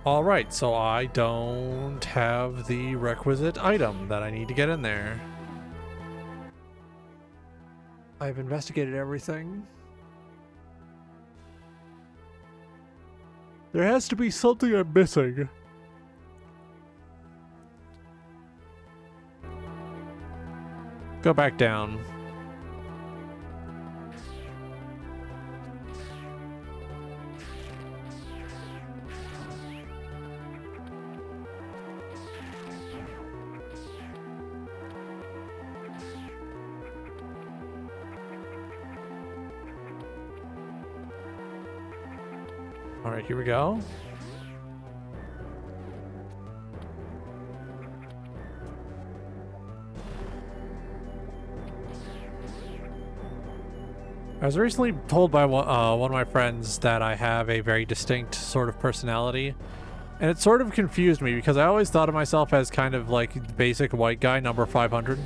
Alright, so I don't have the requisite item that I need to get in there. I've investigated everything. There has to be something I'm missing. Go back down. All right, here we go. I was recently told by one of my friends that I have a very distinct sort of personality, and it sort of confused me because I always thought of myself as kind of like basic white guy, number 500.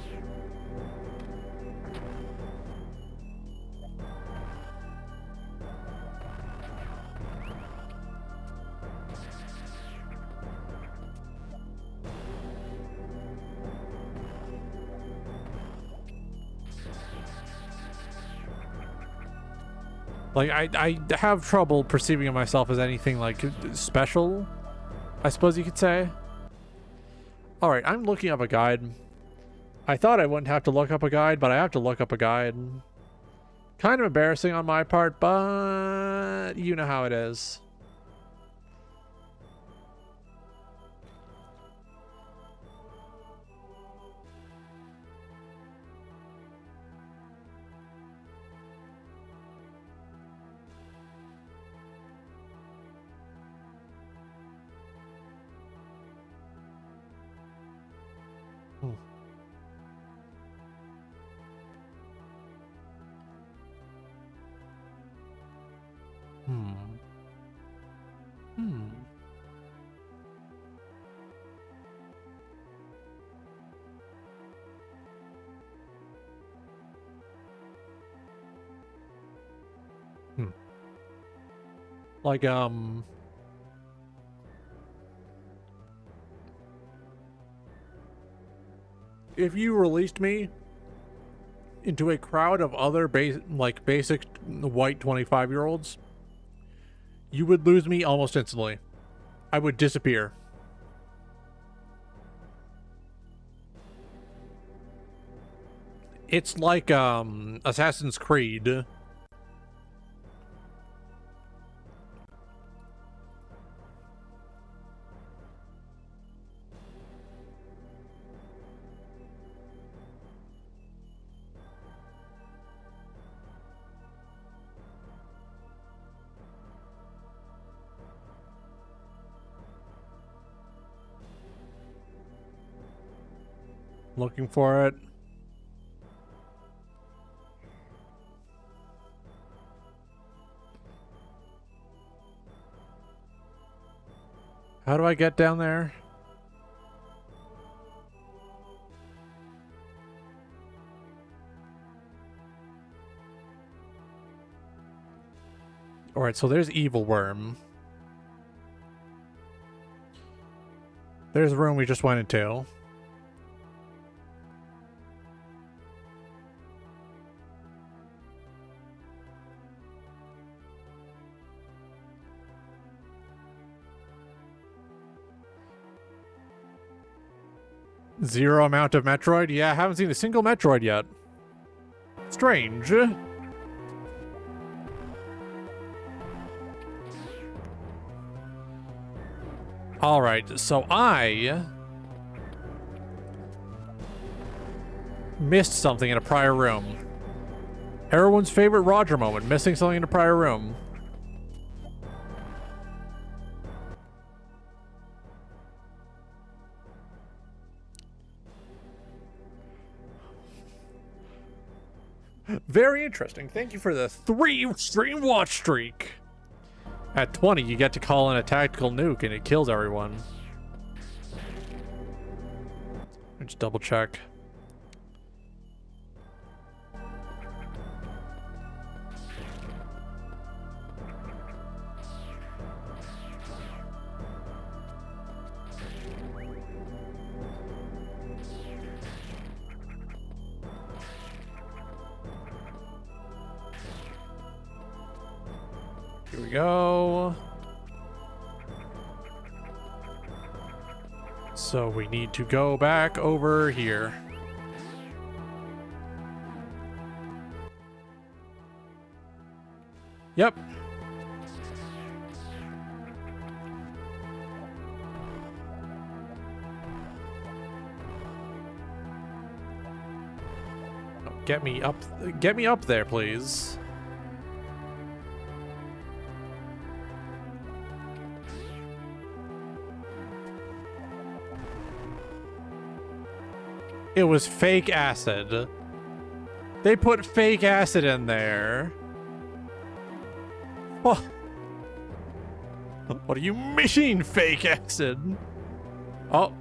Like, I have trouble perceiving myself as anything, like, special, I suppose you could say. Alright, I'm looking up a guide. I thought I wouldn't have to look up a guide, but I have to look up a guide. Kind of embarrassing on my part, but you know how it is. Like, if you released me into a crowd of other basic white 25-year-olds, you would lose me almost instantly. I would disappear. It's like Assassin's Creed. Looking for it. How do I get down there? Alright, so there's Evil Worm. There's the room we just went into. Zero amount of Metroid? Yeah, I haven't seen a single Metroid yet. Strange. Alright, so I missed something in a prior room. Everyone's favorite Roger moment, missing something in a prior room. Very interesting. Thank you for the 3 stream watch streak. At 20, you get to call in a tactical nuke and it kills everyone. Let's double check. Here we go. So we need to go back over here. Yep. Get me up there, please. It was fake acid. They put fake acid in there. Oh. What do you mean, fake acid? Oh.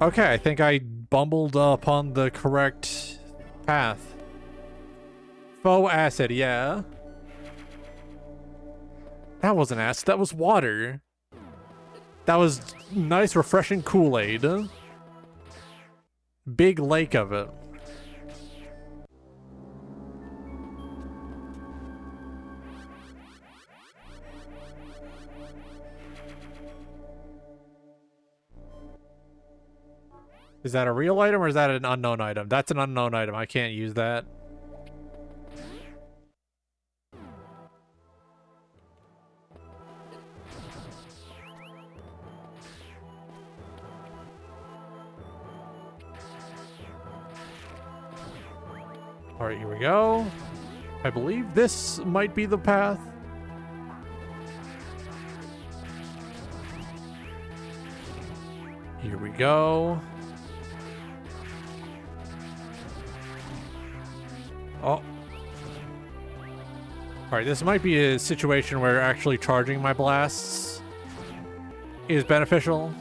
Okay, I think I bumbled upon the correct path. Faux acid, yeah. That wasn't acid, that was water. That was nice, refreshing Kool-Aid. Big lake of it. Is that a real item or is that an unknown item? That's an unknown item. I can't use that. All right, here we go. I believe this might be the path. Here we go. Oh. All right, this might be a situation where actually charging my blasts is beneficial.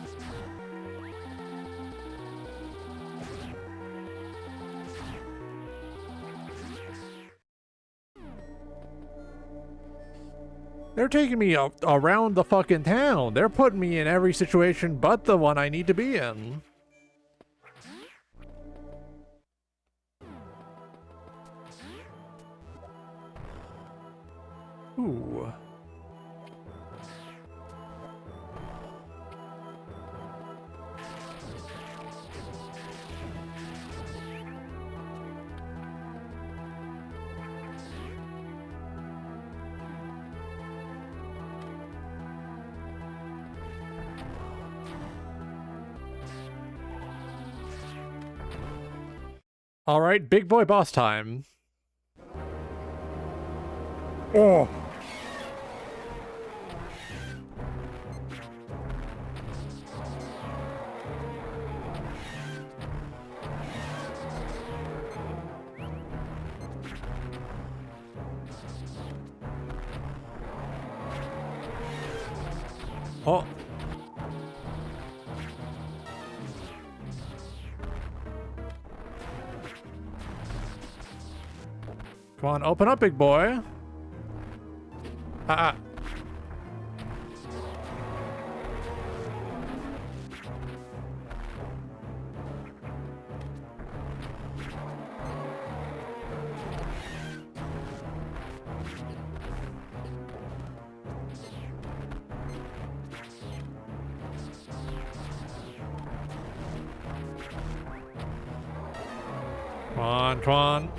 They're taking me around the fucking town. They're putting me in every situation but the one I need to be in. Ooh. All right, big boy boss time. Oh. Oh. Come on, open up, big boy. Ah. Come on, come on.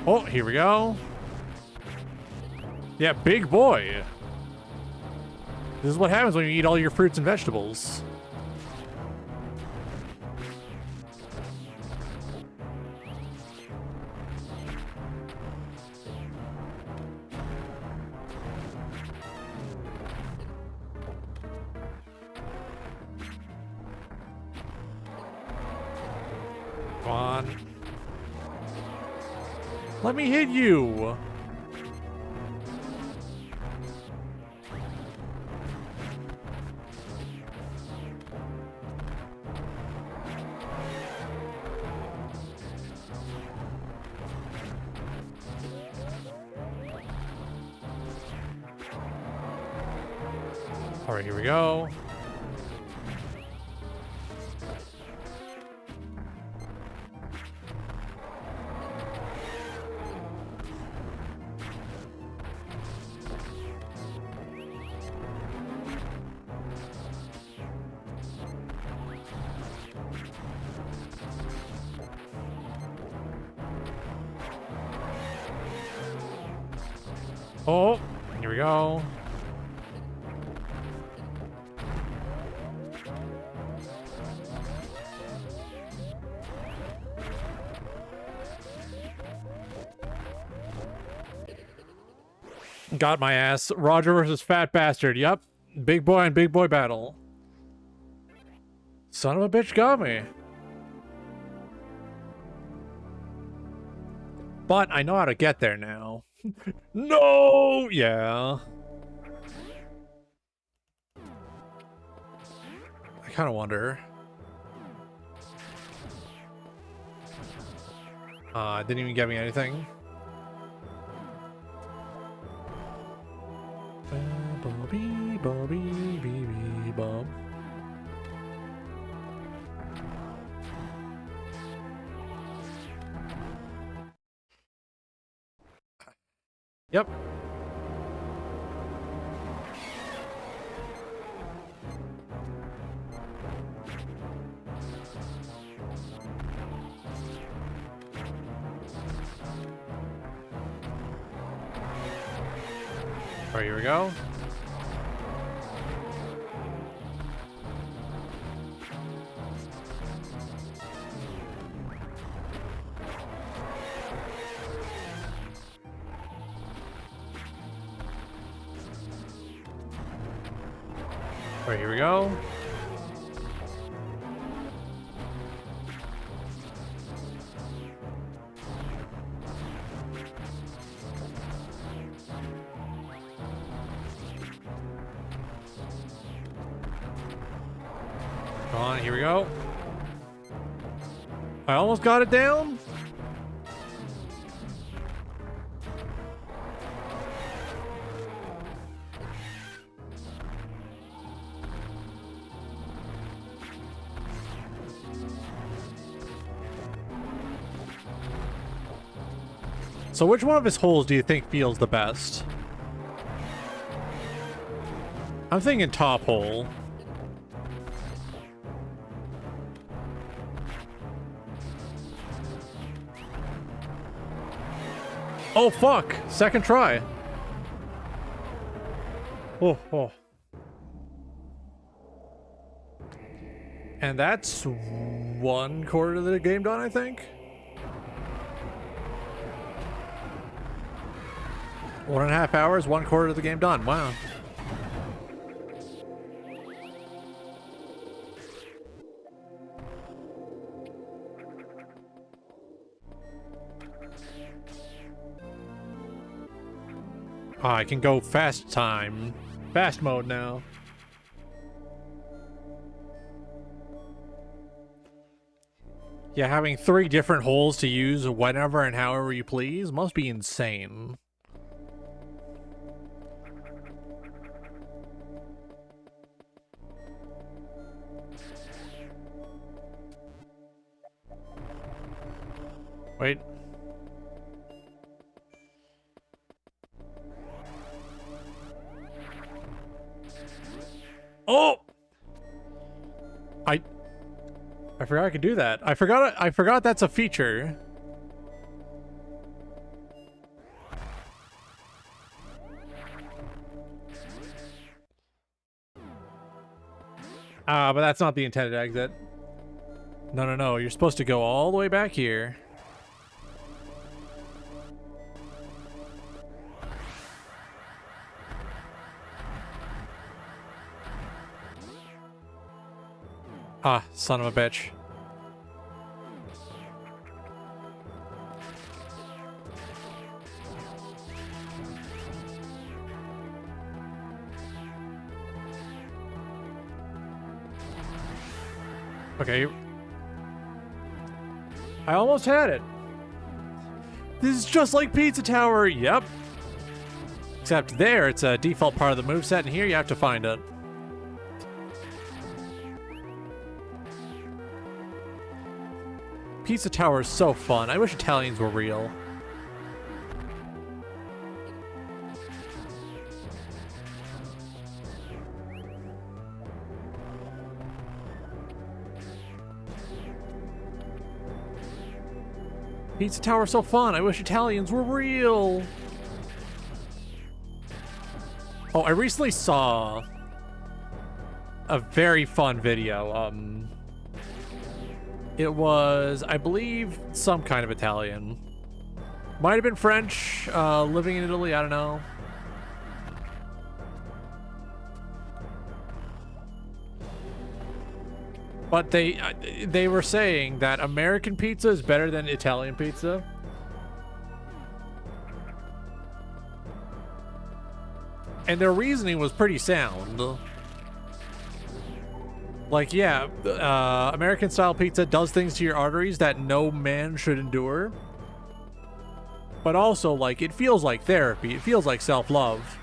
Oh, here we go. Yeah, big boy. This is what happens when you eat all your fruits and vegetables. Come on. Let me hit you. All right, here we go. Oh, here we go. Got my ass. Roger versus Fat Bastard. Yep. Big boy and big boy battle. Son of a bitch got me. But I know how to get there now. No! Yeah. I kind of wonder. Didn't even get me anything. Bobby, Bobby, Bobby, Bob. Yep. All right, here we go. All right, here we go. Come on, here we go. I almost got it down. So which one of his holes do you think feels the best? I'm thinking top hole. Oh, fuck. Second try. Oh, oh. And that's 1/4 of the game done, I think. 1.5 hours, 1/4 of the game done. Wow. I can go fast time. Fast mode now. Yeah, having 3 different holes to use whenever and however you please must be insane. Wait. Oh! I forgot I could do that. I forgot that's a feature. But that's not the intended exit. No, no, no. You're supposed to go all the way back here. Ah, son of a bitch. Okay. I almost had it. This is just like Pizza Tower. Yep. Except there, it's a default part of the moveset, and here you have to find it. Pizza Tower is so fun. I wish Italians were real. Pizza Tower is so fun. I wish Italians were real. Oh, I recently saw a very fun video. It was, I believe, some kind of Italian. Might have been French, living in Italy, I don't know. But they were saying that American pizza is better than Italian pizza. And their reasoning was pretty sound. Like, yeah, American-style pizza does things to your arteries that no man should endure. But also, like, it feels like therapy. It feels like self-love.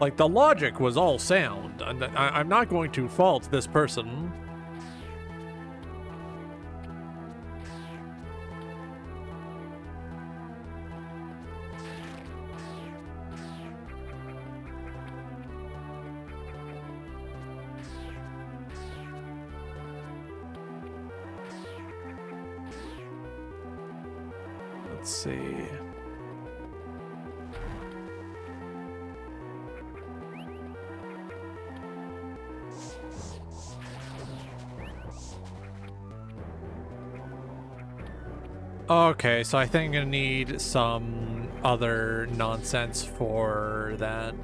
Like, the logic was all sound. I'm not going to fault this person. Let's see. Okay, so I think I'm gonna need some other nonsense for that.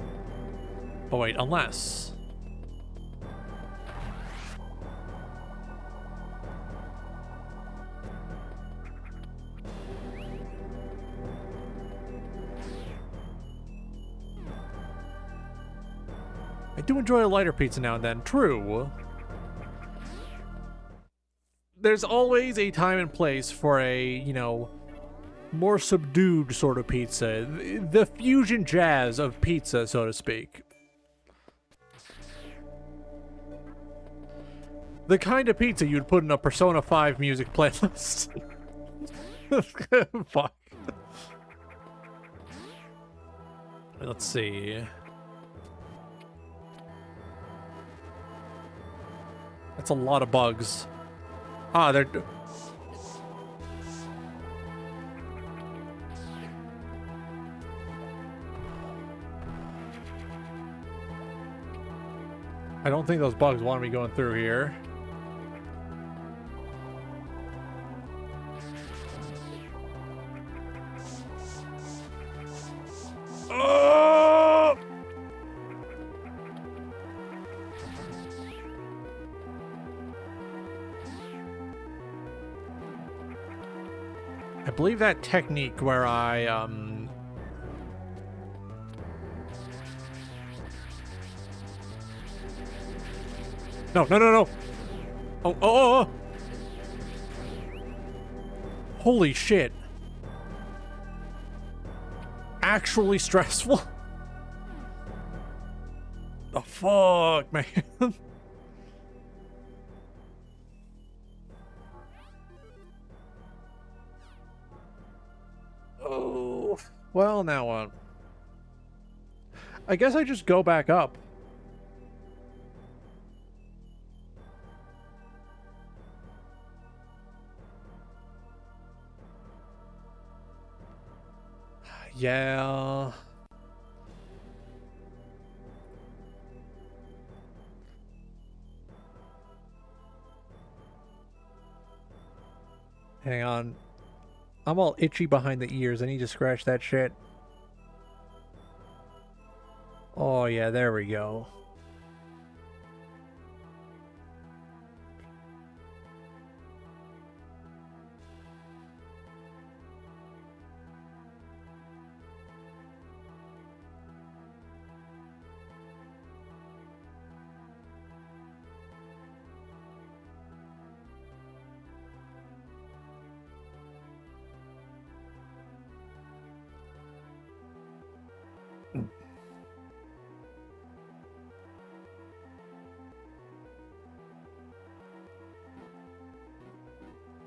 Oh wait, unless... I do enjoy a lighter pizza now and then, true. There's always a time and place for a, you know, more subdued sort of pizza. The fusion jazz of pizza, so to speak. The kind of pizza you'd put in a Persona 5 music playlist. Fuck. Let's see. That's a lot of bugs. Ah, they're... I don't think those bugs want me going through here. Oh! I believe that technique where I, No, no, no, no! Oh, oh, oh, oh! Holy shit. Actually stressful? The fuck, man? Oh, well, now what? I guess I just go back up. Yeah. Hang on. I'm all itchy behind the ears. I need to scratch that shit. Oh, yeah, there we go.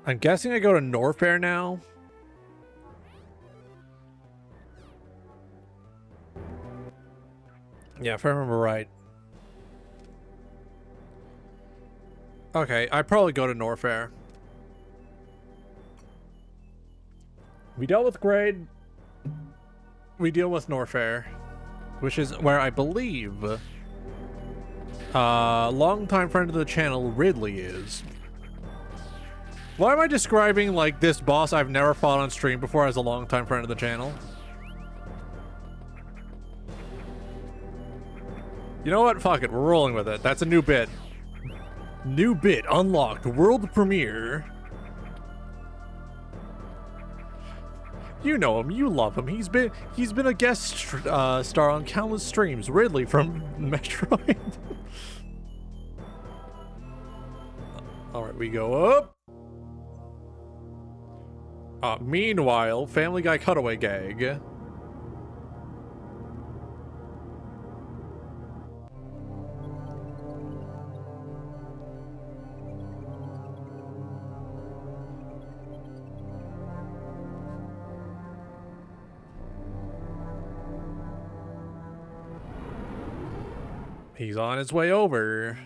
I'm guessing I go to Norfair now. Yeah, if I remember right. Okay, I probably go to Norfair. We dealt with Grade. We deal with Norfair, which is where I believe longtime friend of the channel Ridley is. Why am I describing, like, this boss I've never fought on stream before as a longtime friend of the channel? You know what? Fuck it. We're rolling with it. That's a new bit. New bit unlocked. World premiere. You know him. You love him. He's been a guest star on countless streams. Ridley from Metroid. All right, we go up. Meanwhile, Family Guy cutaway gag. He's on his way over.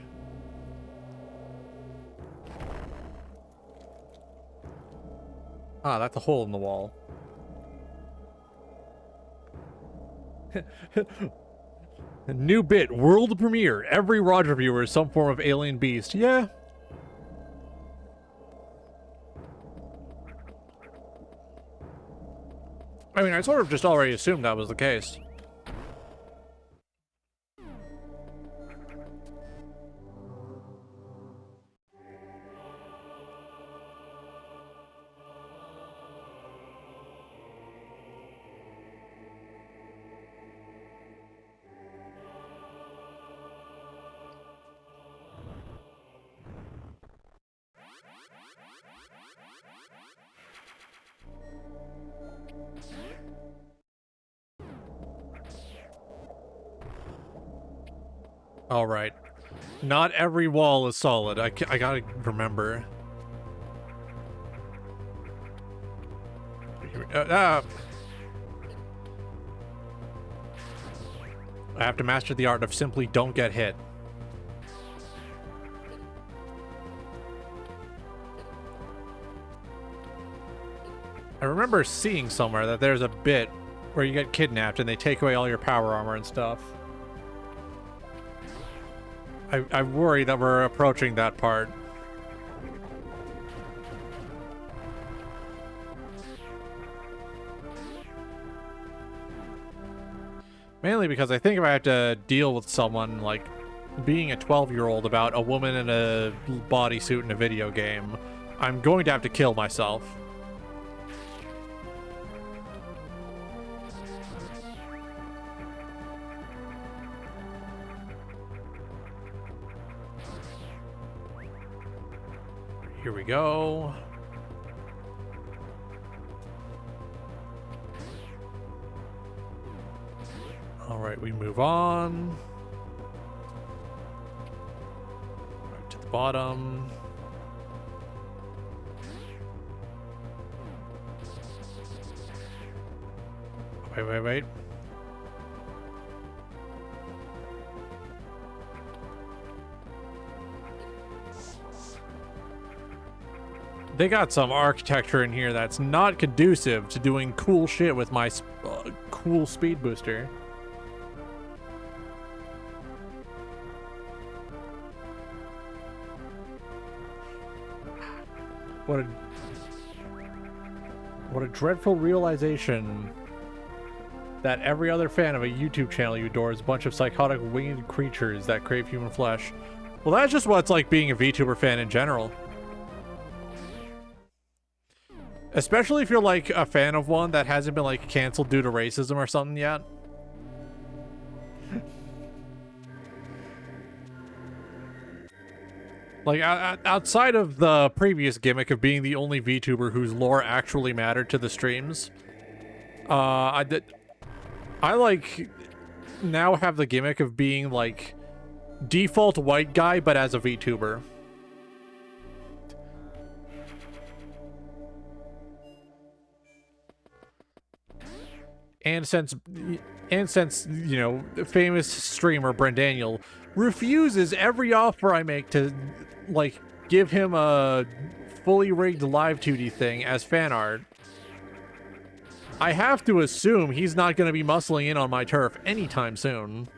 Ah, that's a hole in the wall. New bit, world premiere. Every Roger viewer is some form of alien beast. Yeah. I mean, I sort of just already assumed that was the case. All right. Not every wall is solid. I gotta remember. I have to master the art of simply don't get hit. I remember seeing somewhere that there's a bit where you get kidnapped and they take away all your power armor and stuff. I worry that we're approaching that part. Mainly because I think if I have to deal with someone, like, being a 12-year-old about a woman in a bodysuit in a video game, I'm going to have to kill myself. Here we go. All right, we move on. Right to the bottom. Wait. They got some architecture in here that's not conducive to doing cool shit with my cool speed booster. What a dreadful realization that every other fan of a YouTube channel you adore is a bunch of psychotic winged creatures that crave human flesh. Well, that's just what it's like being a VTuber fan in general. Especially if you're like a fan of one that hasn't been like canceled due to racism or something yet. Like outside of the previous gimmick of being the only VTuber whose lore actually mattered to the streams, I like now have the gimmick of being like default white guy but as a VTuber. And since you know, famous streamer Brent Daniel refuses every offer I make to like give him a fully rigged live 2D thing as fan art, I have to assume he's not going to be muscling in on my turf anytime soon.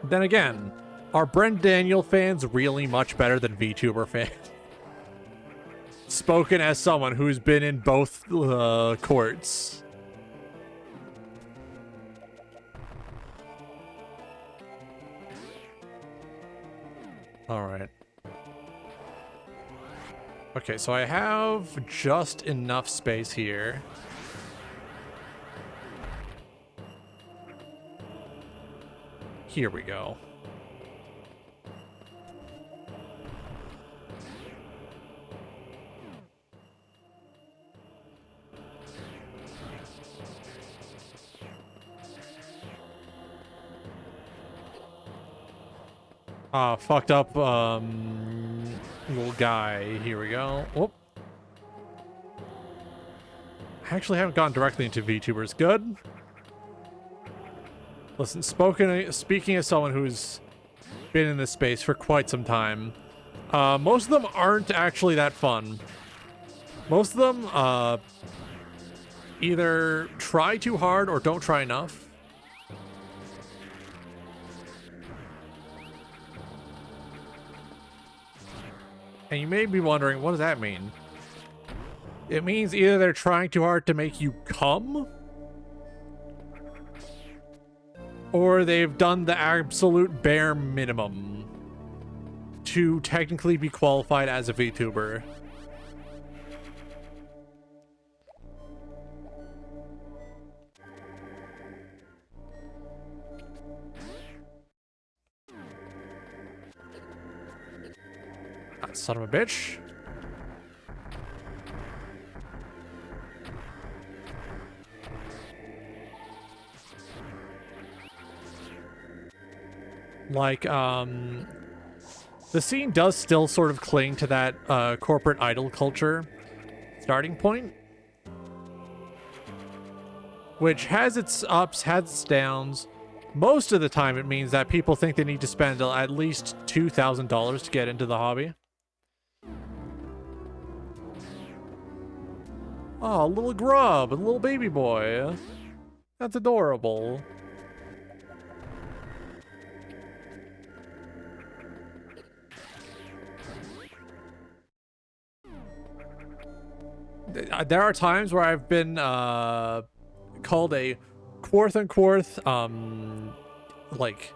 Then again, are Brent Daniel fans really much better than VTuber fans? Spoken as someone who's been in both courts. All right. Okay, so I have just enough space here. Here we go. Fucked up, little guy. Here we go. Whoop. I actually haven't gone directly into VTubers. Good. Listen, speaking as someone who's been in this space for quite some time, most of them aren't actually that fun. Most of them, either try too hard or don't try enough. And you may be wondering, what does that mean? It means either they're trying too hard to make you come, or they've done the absolute bare minimum to technically be qualified as a VTuber. That son of a bitch. Like, the scene does still sort of cling to that corporate idol culture starting point, which has its ups, has its downs. Most of the time it means that people think they need to spend at least $2,000 to get into the hobby. Oh, a little grub, a little baby boy. That's adorable. There are times where I've been called a quote-unquote like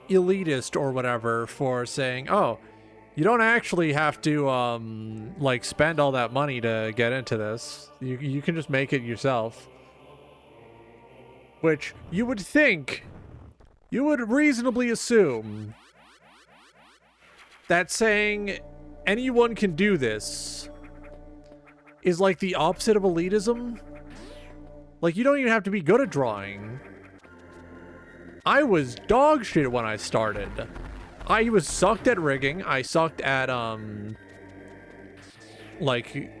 elitist or whatever for saying, oh, you don't actually have to like spend all that money to get into this. You can just make it yourself. Which you would think, you would reasonably assume that saying anyone can do this is like the opposite of elitism. Like, you don't even have to be good at drawing. I was dog shit when I started. I was sucked at rigging. I sucked at, like,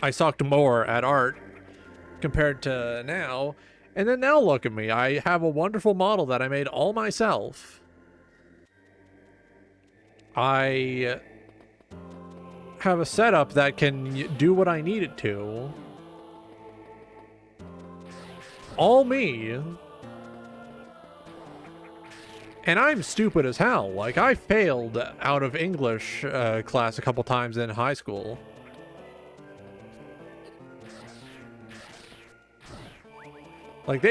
I sucked more at art compared to now. And then now look at me. I have a wonderful model that I made all myself. I have a setup that can do what I need it to. All me. And I'm stupid as hell. Like, I failed out of English class a couple times in high school. Like,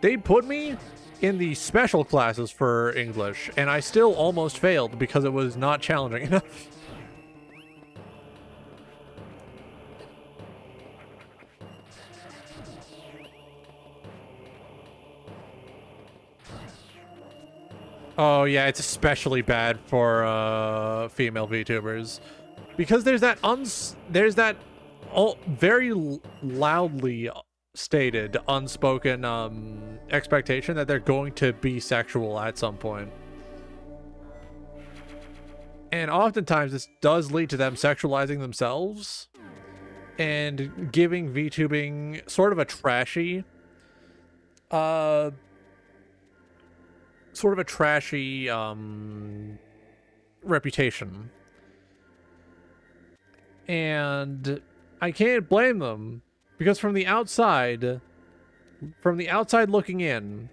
they put me in the special classes for English, and I still almost failed because it was not challenging enough. Oh yeah, it's especially bad for female VTubers, because there's that very loudly stated unspoken expectation that they're going to be sexual at some point. And oftentimes this does lead to them sexualizing themselves and giving VTubing sort of a trashy reputation. And I can't blame them, because from the outside looking in,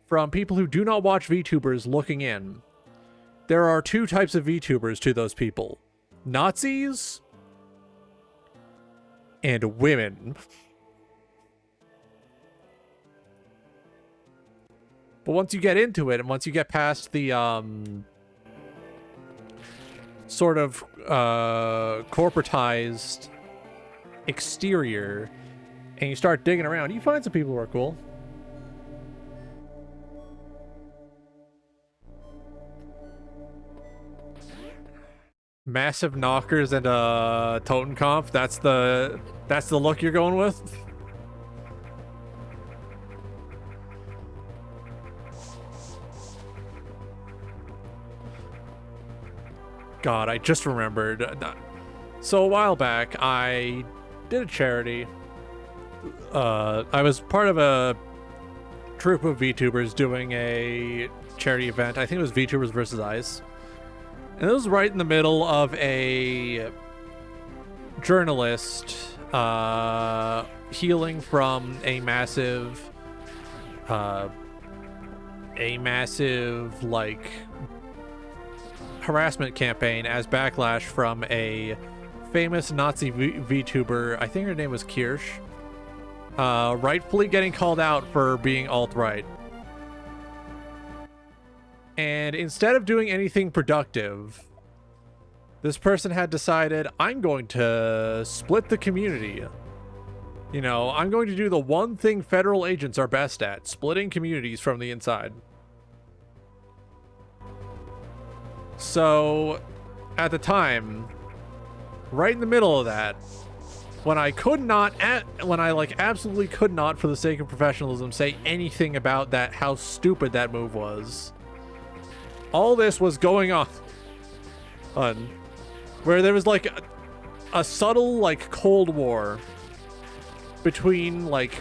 from people who do not watch VTubers looking in, there are two types of VTubers to those people: Nazis and women. But once you get into it, and once you get past the sort of corporatized exterior, and you start digging around, you find some people who are cool. Massive knockers and a Totenkopf. That's the look you're going with? God, I just remembered. So a while back, I did a charity. I was part of a troop of VTubers doing a charity event. I think it was VTubers versus Ice. And it was right in the middle of a journalist healing from a massive like harassment campaign as backlash from a famous Nazi VTuber. I think her name was Kirsch. Rightfully getting called out for being alt-right. And instead of doing anything productive, this person had decided, I'm going to split the community. You know, I'm going to do the one thing federal agents are best at, splitting communities from the inside. So, at the time, right in the middle of that, when I could not, when I like absolutely could not, for the sake of professionalism, say anything about that, how stupid that move was. All this was going on, where there was like a subtle like Cold War between like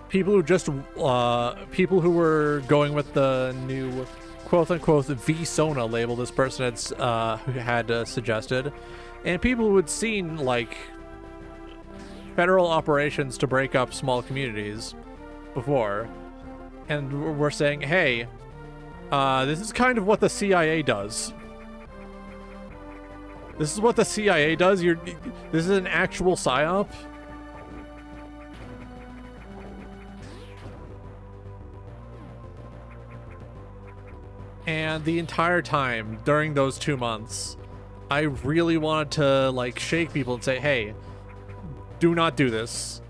people who just people who were going with the new quote-unquote V-Sona label this person had suggested, and people who had seen like federal operations to break up small communities before, and we're saying, hey, this is kind of what the CIA does. This is what the CIA does. This is an actual psyop. And the entire time during those 2 months, I really wanted to like shake people and say, hey, do not do this.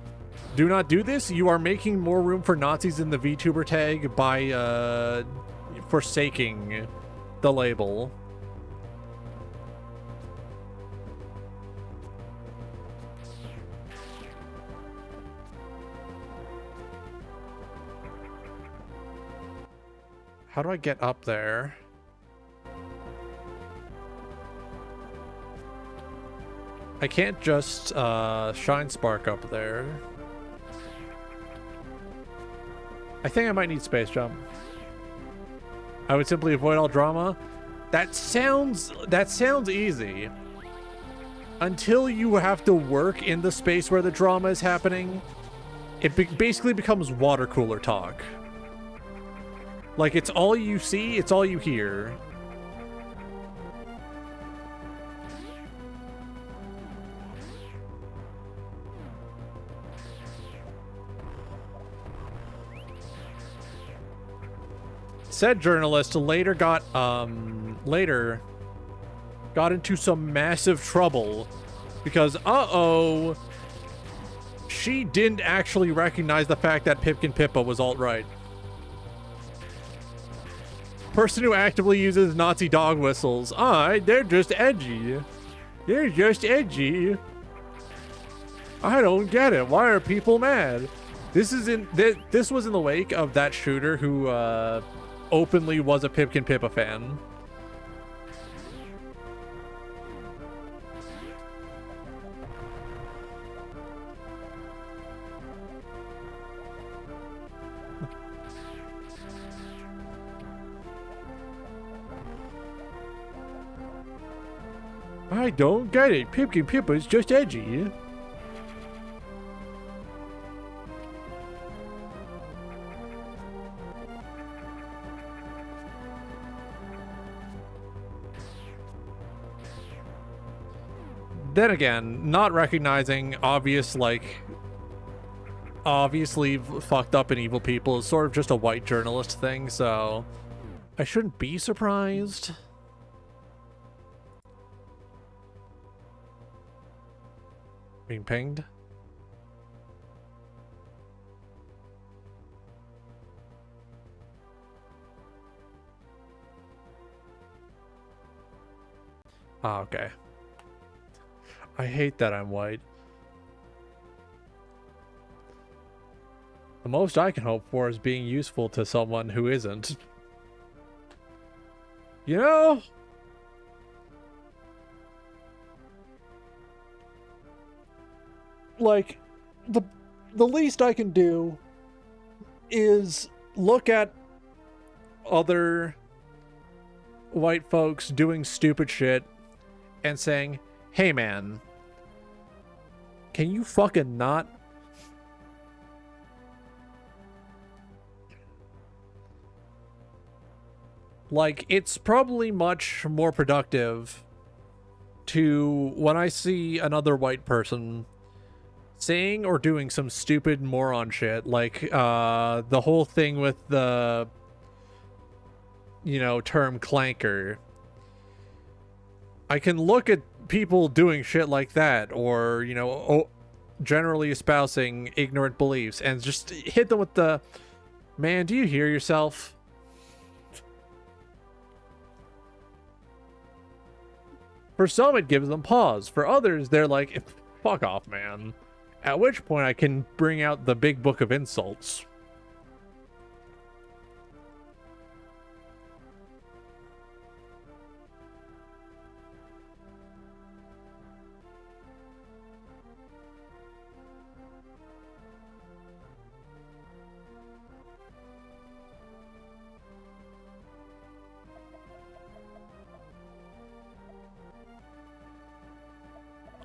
Do not do this. You are making more room for Nazis in the VTuber tag by forsaking the label. How do I get up there? I can't just shine spark up there. I think I might need space jump. I would simply avoid all drama. That sounds easy. Until you have to work in the space where the drama is happening, it basically becomes water cooler talk. Like, it's all you see, it's all you hear. Said journalist later got into some massive trouble because she didn't actually recognize the fact that Pipkin Pippa was alt-right. Person who actively uses Nazi dog whistles. They're just edgy. They're just edgy. I don't get it. Why are people mad? This was in the wake of that shooter who openly was a Pipkin Pippa fan. I don't get it. Pipkin Pippa is just edgy. Then again, not recognizing obviously fucked up and evil people is sort of just a white journalist thing, so I shouldn't be surprised. Being pinged. Okay. I hate that I'm white. The most I can hope for is being useful to someone who isn't. You know? like, the least I can do is look at other white folks doing stupid shit and saying, hey man, can you fucking not? Like, it's probably much more productive to, when I see another white person saying or doing some stupid moron shit, like the whole thing with the, you know, term clanker. I can look at people doing shit like that, or, you know, generally espousing ignorant beliefs, and just hit them with the, man, do you hear yourself? For some, it gives them pause. For others, they're like, fuck off, man. At which point, I can bring out the big book of insults.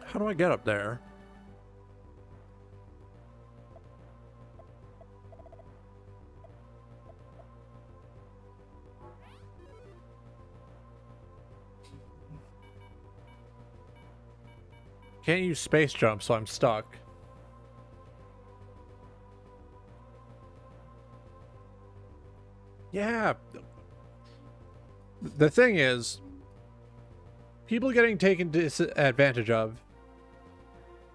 How do I get up there? Can't use space jump, so I'm stuck. Yeah. The thing is, people getting taken disadvantage of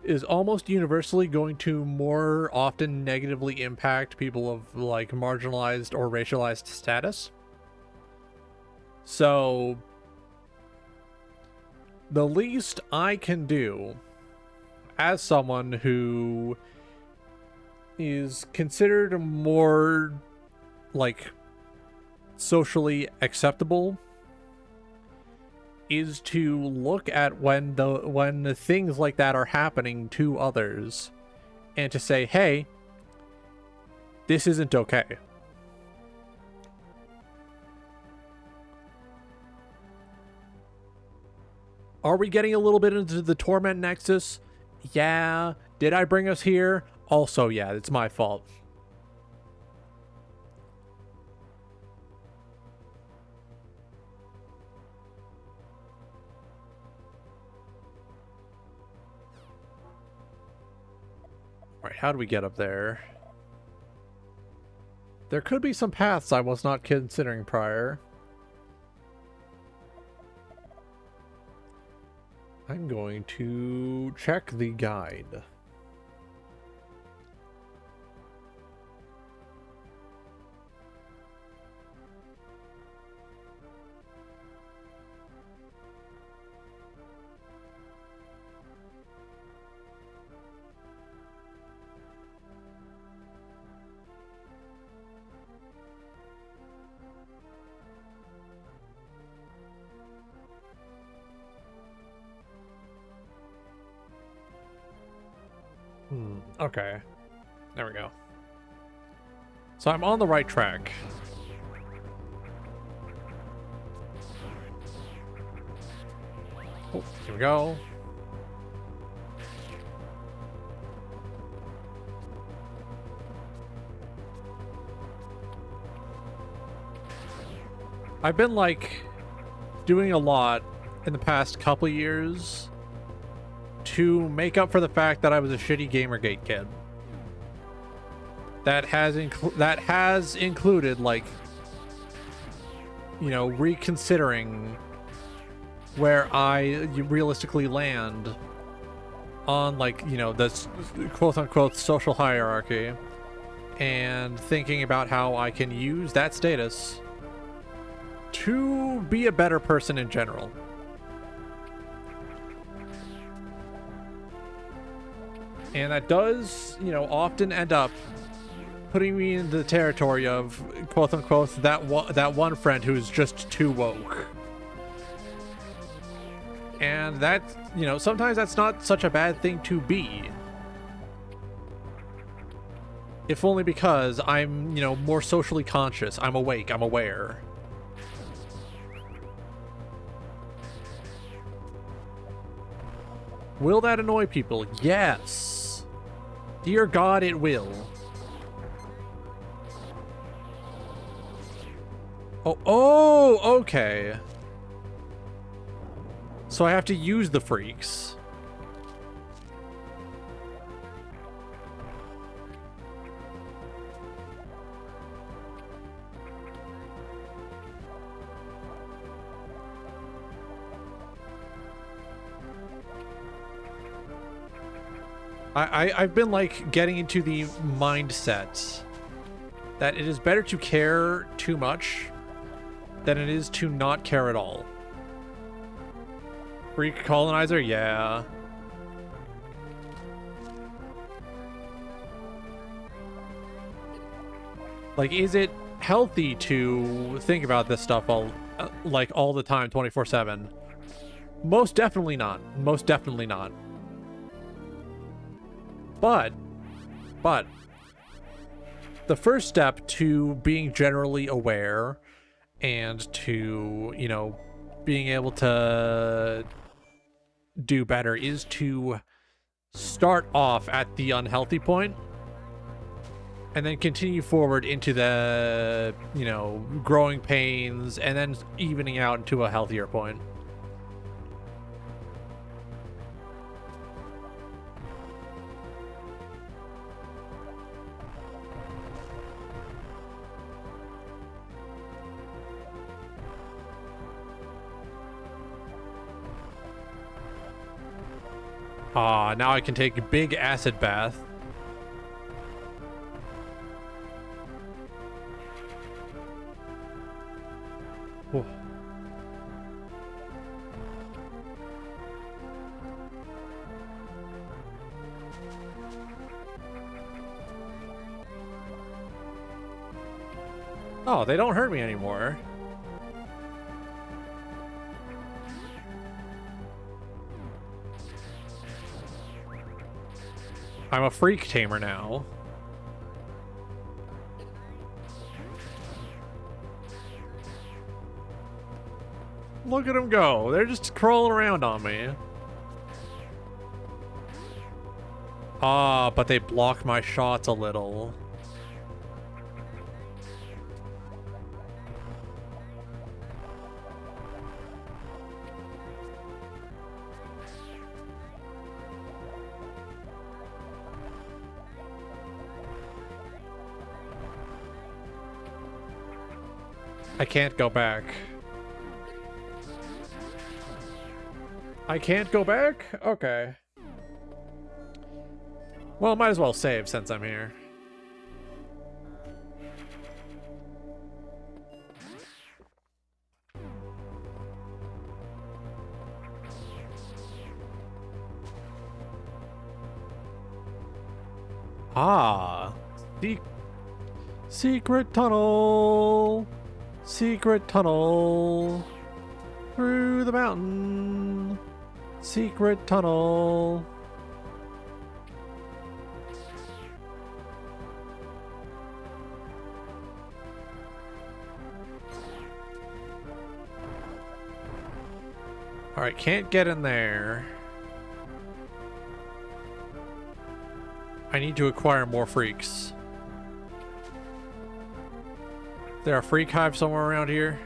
is almost universally going to more often negatively impact people of, like, marginalized or racialized status. So the least I can do as someone who is considered more, like, socially acceptable is to look at when things like that are happening to others and to say, hey, this isn't okay. Are we getting a little bit into the torment nexus? Yeah. Did I bring us here? Also, yeah, it's my fault. Alright, how do we get up there? There could be some paths I was not considering prior. I'm going to check the guide. Okay. There we go. So I'm on the right track. Oh, here we go. I've been, like, doing a lot in the past couple years to make up for the fact that I was a shitty Gamergate kid. That has included, like, you know, reconsidering where I realistically land on, like, you know, this quote-unquote social hierarchy, and thinking about how I can use that status to be a better person in general. And that does, you know, often end up putting me in the territory of, quote-unquote, that one friend who's just too woke. And that, you know, sometimes that's not such a bad thing to be. If only because I'm, you know, more socially conscious. I'm awake. I'm aware. Will that annoy people? Yes. Dear God, it will. Oh, okay. So I have to use the freaks. I've been like getting into the mindset that it is better to care too much than it is to not care at all. Freak colonizer? Yeah. Like, is it healthy to think about this stuff all the time, 24/7? Most definitely not. Most definitely not. But the first step to being generally aware and to, you know, being able to do better is to start off at the unhealthy point and then continue forward into the, you know, growing pains and then evening out into a healthier point. Ah, now I can take a big acid bath. Whew. Oh, they don't hurt me anymore. I'm a freak tamer now. Look at them go. They're just crawling around on me. Ah, but they block my shots a little. I can't go back. I can't go back? Okay. Well, might as well save since I'm here. Ah. Secret tunnel. Secret tunnel. Through the mountain. Secret tunnel. Alright, can't get in there. I need to acquire more freaks. Is there a freak hive somewhere around here?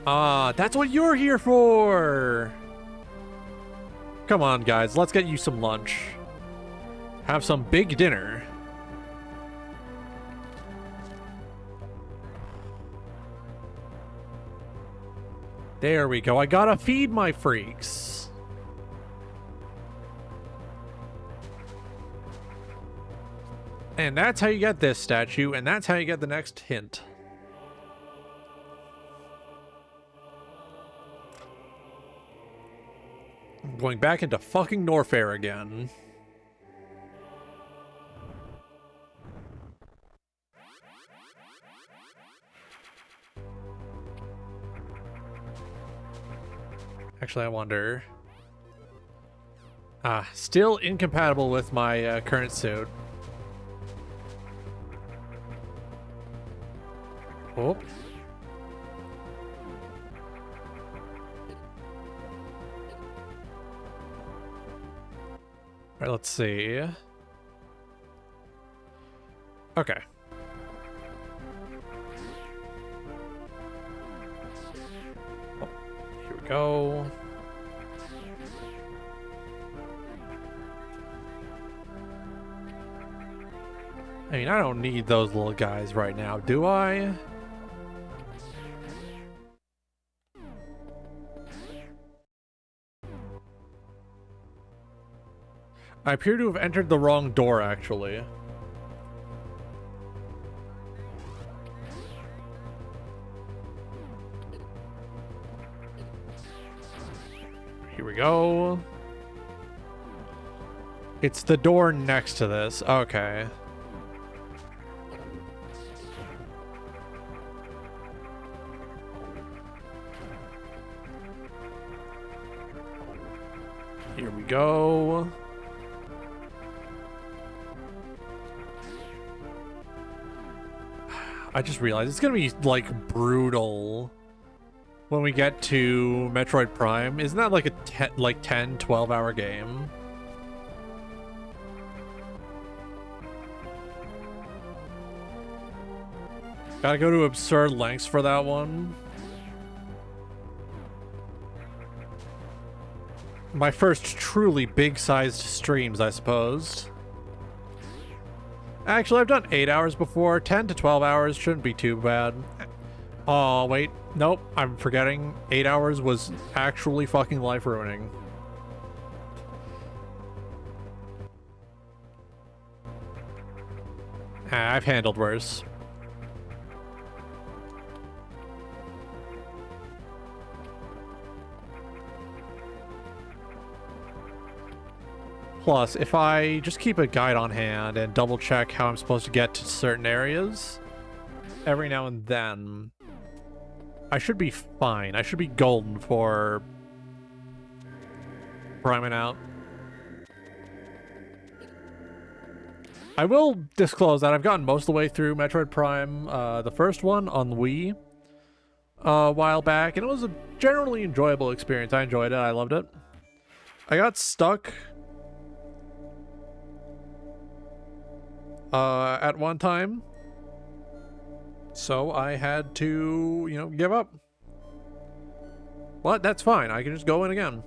Ah, that's what you're here for! Come on, guys, let's get you some lunch. Have some big dinner. There we go. I gotta feed my freaks. And that's how you get this statue, and that's how you get the next hint. I'm going back into fucking Norfair again. Actually, I wonder. Still incompatible with my current suit. Oh. All right, let's see. Okay. Oh, here we go. I mean, I don't need those little guys right now, do I? I appear to have entered the wrong door, actually. Here we go. It's the door next to this. Okay. Here we go. I just realized it's gonna be like brutal when we get to Metroid Prime. Isn't that like a 10, 12-hour game? Gotta go to absurd lengths for that one. My first truly big-sized streams, I suppose. Actually, I've done 8 hours before. 10 to 12 hours shouldn't be too bad. Oh, wait. Nope, I'm forgetting. 8 hours was actually fucking life-ruining. I've handled worse. Plus, if I just keep a guide on hand and double check how I'm supposed to get to certain areas every now and then, I should be fine. I should be golden for priming out. I will disclose that I've gotten most of the way through Metroid Prime, the first one on Wii, a while back, and it was a generally enjoyable experience. I enjoyed it. I loved it. I got stuck at one time, so I had to, you know, give up. But that's fine. I can just go in again.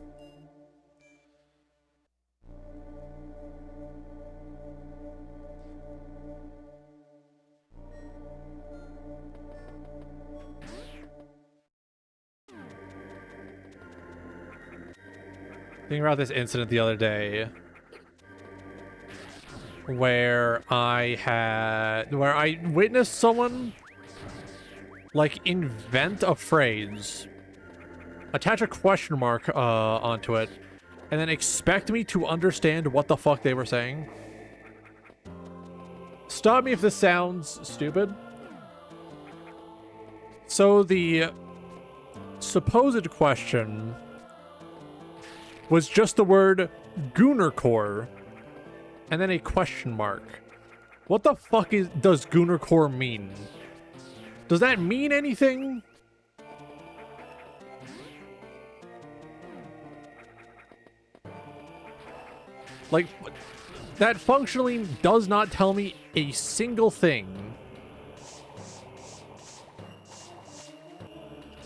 Thinking about this incident the other day where I witnessed someone like invent a phrase, attach a question mark onto it, and then expect me to understand what the fuck they were saying. Stop me if this sounds stupid. So the supposed question was just the word Gunnercore and then a question mark. What the fuck does Gunnercore mean? Does that mean anything? Like, that functionally does not tell me a single thing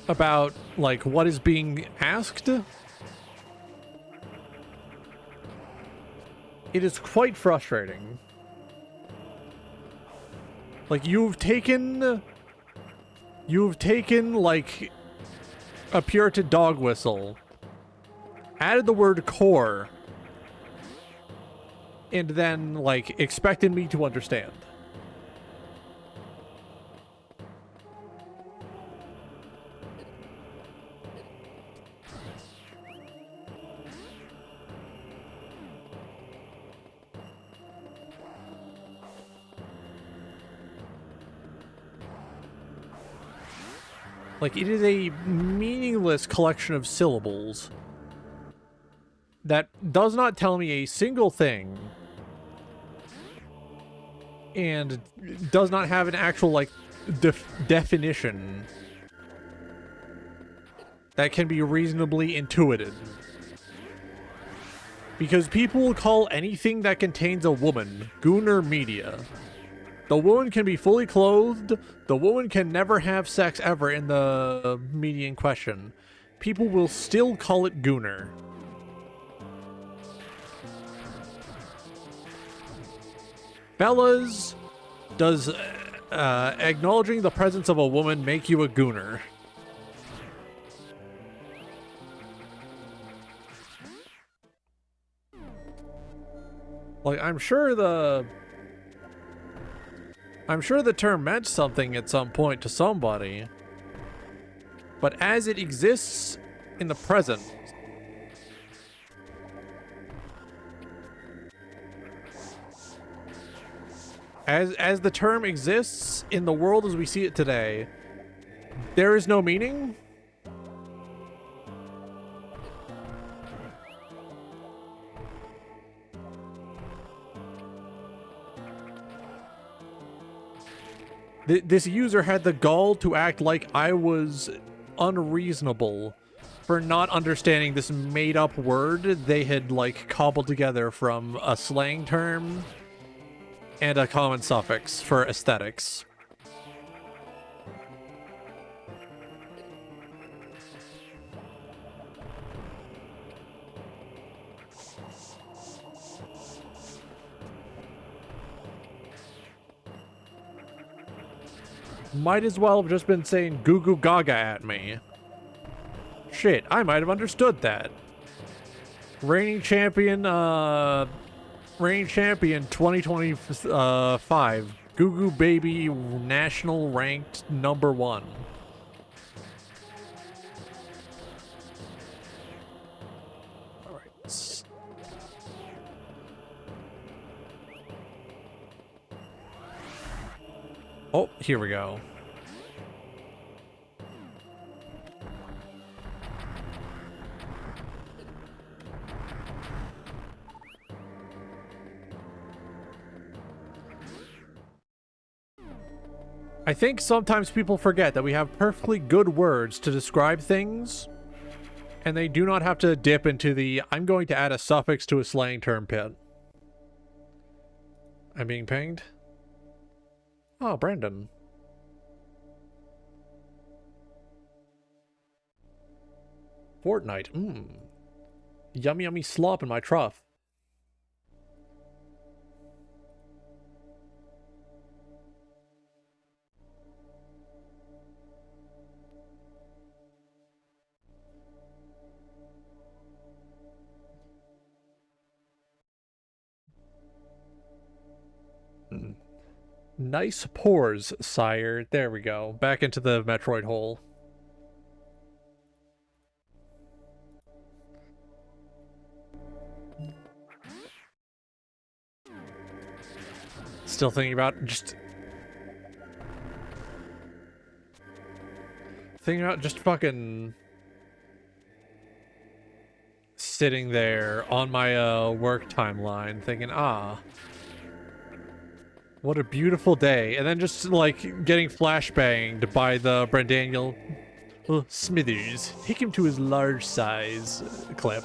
about, like, what is being asked. It is quite frustrating. Like, you've taken like a Puritan dog whistle, added the word core, and then like expected me to understand. Like, it is a meaningless collection of syllables that does not tell me a single thing and does not have an actual, like, definition that can be reasonably intuited. Because people will call anything that contains a woman Gooner media. The woman can be fully clothed. The woman can never have sex ever in the media in question. People will still call it Gooner. Fellas, does acknowledging the presence of a woman make you a Gooner? Like, I'm sure the term meant something at some point to somebody, but as it exists in the present, as the term exists in the world as we see it today, there is no meaning. This user had the gall to act like I was unreasonable for not understanding this made-up word they had, like, cobbled together from a slang term and a common suffix for aesthetics. Might as well have just been saying goo goo gaga at me. Shit, I might have understood that. Reigning champion 2025. Goo Goo Baby national ranked #1. Alright. Oh, here we go. I think sometimes people forget that we have perfectly good words to describe things, and they do not have to dip into the I'm going to add a suffix to a slang term pit. I'm being pinged. Oh, Brandon. Fortnite. Yummy, yummy slop in my trough. Nice pores, sire. There we go. Back into the Metroid hole. Still thinking about just fucking sitting there on my work timeline thinking, what a beautiful day. And then just, like, getting flashbanged by the Brandaniel Smithers. Take him to his large size clip.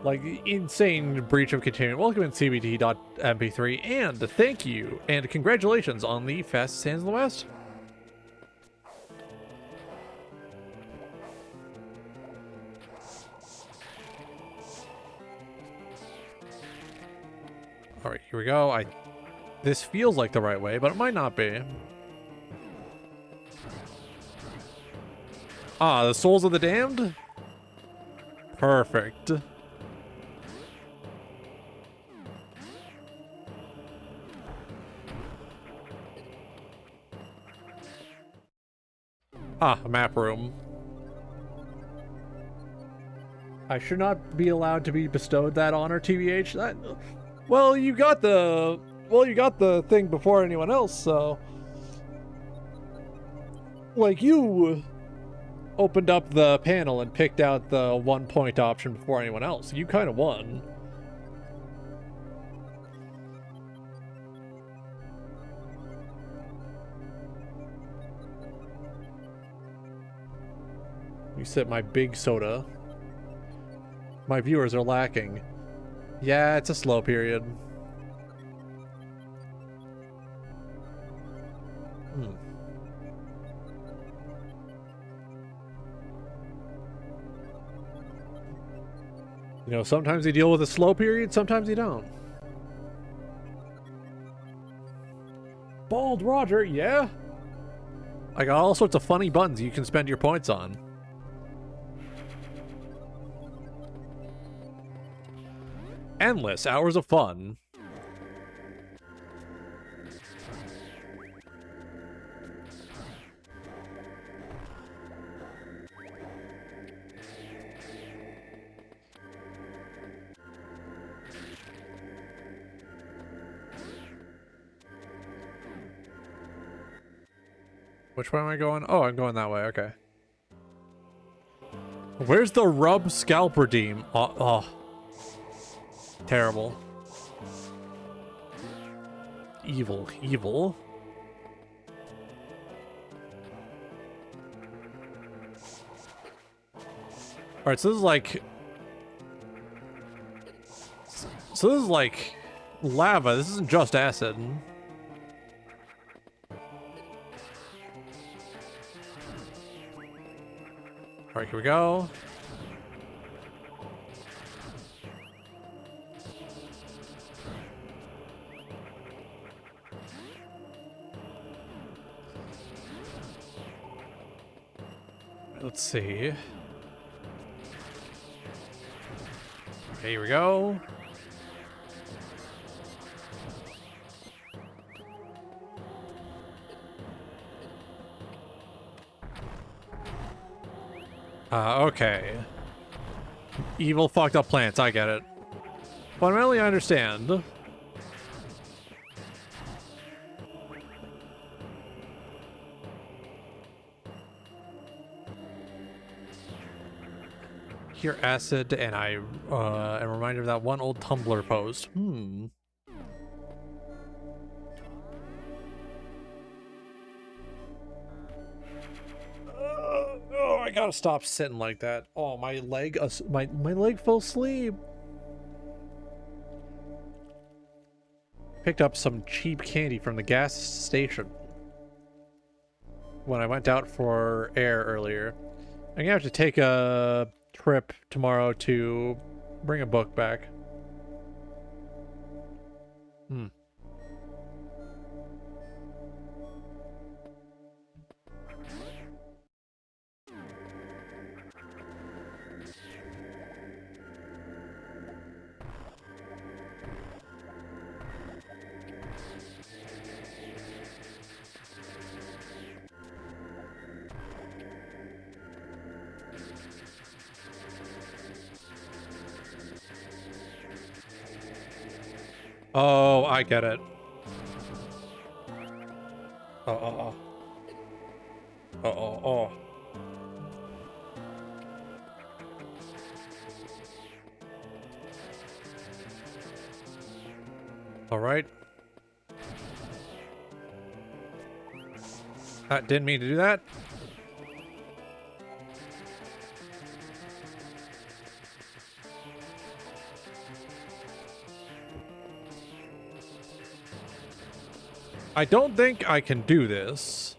Like, insane breach of containment. Welcome in CBT.mp3, and thank you, and congratulations on the fastest hands in the West. Alright, here we go. This feels like the right way, but it might not be. The souls of the damned? Perfect. A map room. I should not be allowed to be bestowed that honor, TBH. Well, you got the thing before anyone else, so like, you opened up the panel and picked out the 1 point option before anyone else. You kind of won. You sip my big soda. My viewers are lacking. Yeah, it's a slow period. You know, sometimes you deal with a slow period, sometimes you don't. Bald Roger, yeah? I got all sorts of funny buttons you can spend your points on. Endless hours of fun. Which way am I going? Oh, I'm going that way. Okay. Where's the rub scalp redeem? Oh. Terrible. Evil. Evil. Alright, so this is like... So this is like lava. This isn't just acid. Alright, here we go. Let's see. Okay, here we go. Okay. Evil fucked up plants, I get it. Fundamentally, I understand. Hear acid, and I am reminded of that one old Tumblr post. Oh, I gotta stop sitting like that. Oh, my leg, my leg fell asleep. Picked up some cheap candy from the gas station when I went out for air earlier. I'm gonna have to take a trip tomorrow to bring a book back. Oh, I get it. Oh. All right. Didn't mean to do that. I don't think I can do this.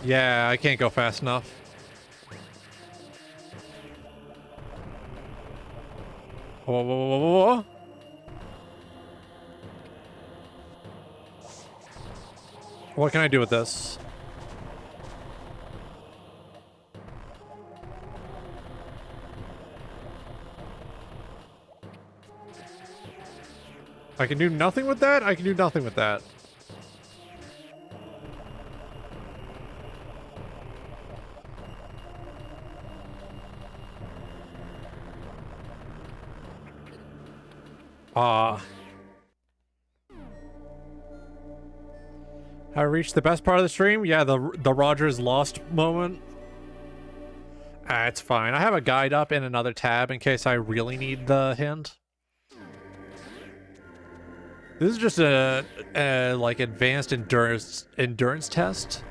Yeah, I can't go fast enough. Whoa. What can I do with this? I can do nothing with that? I can do nothing with that. I reached the best part of the stream? Yeah, the Rogers lost moment. It's fine. I have a guide up in another tab in case I really need the hint. This is just a like advanced endurance test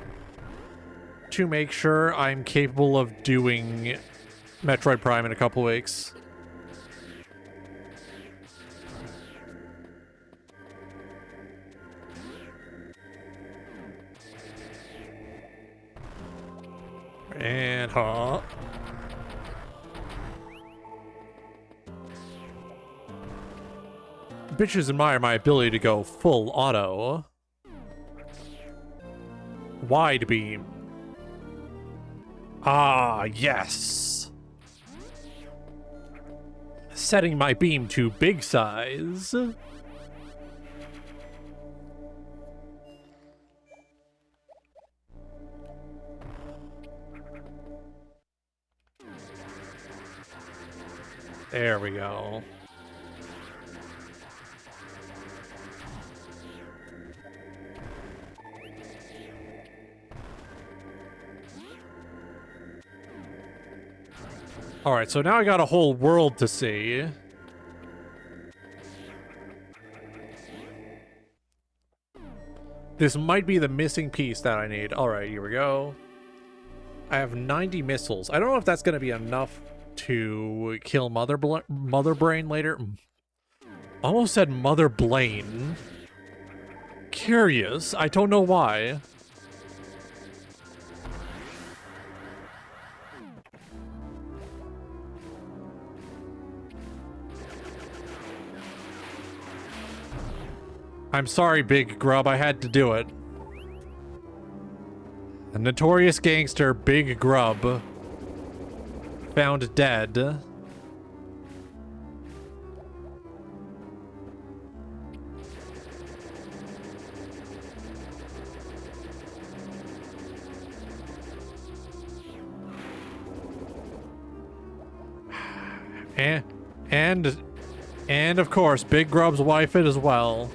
to make sure I'm capable of doing Metroid Prime in a couple weeks. And bitches admire my ability to go full auto. Wide beam. Ah, yes. Setting my beam to big size. There we go. Alright, so now I got a whole world to see. This might be the missing piece that I need. Alright, here we go. I have 90 missiles. I don't know if that's going to be enough to kill Mother Brain later. Almost said Mother Blaine. Curious. I don't know why. I'm sorry, Big Grub. I had to do it. A notorious gangster, Big Grub, found dead. And of course, Big Grub's wife it as well.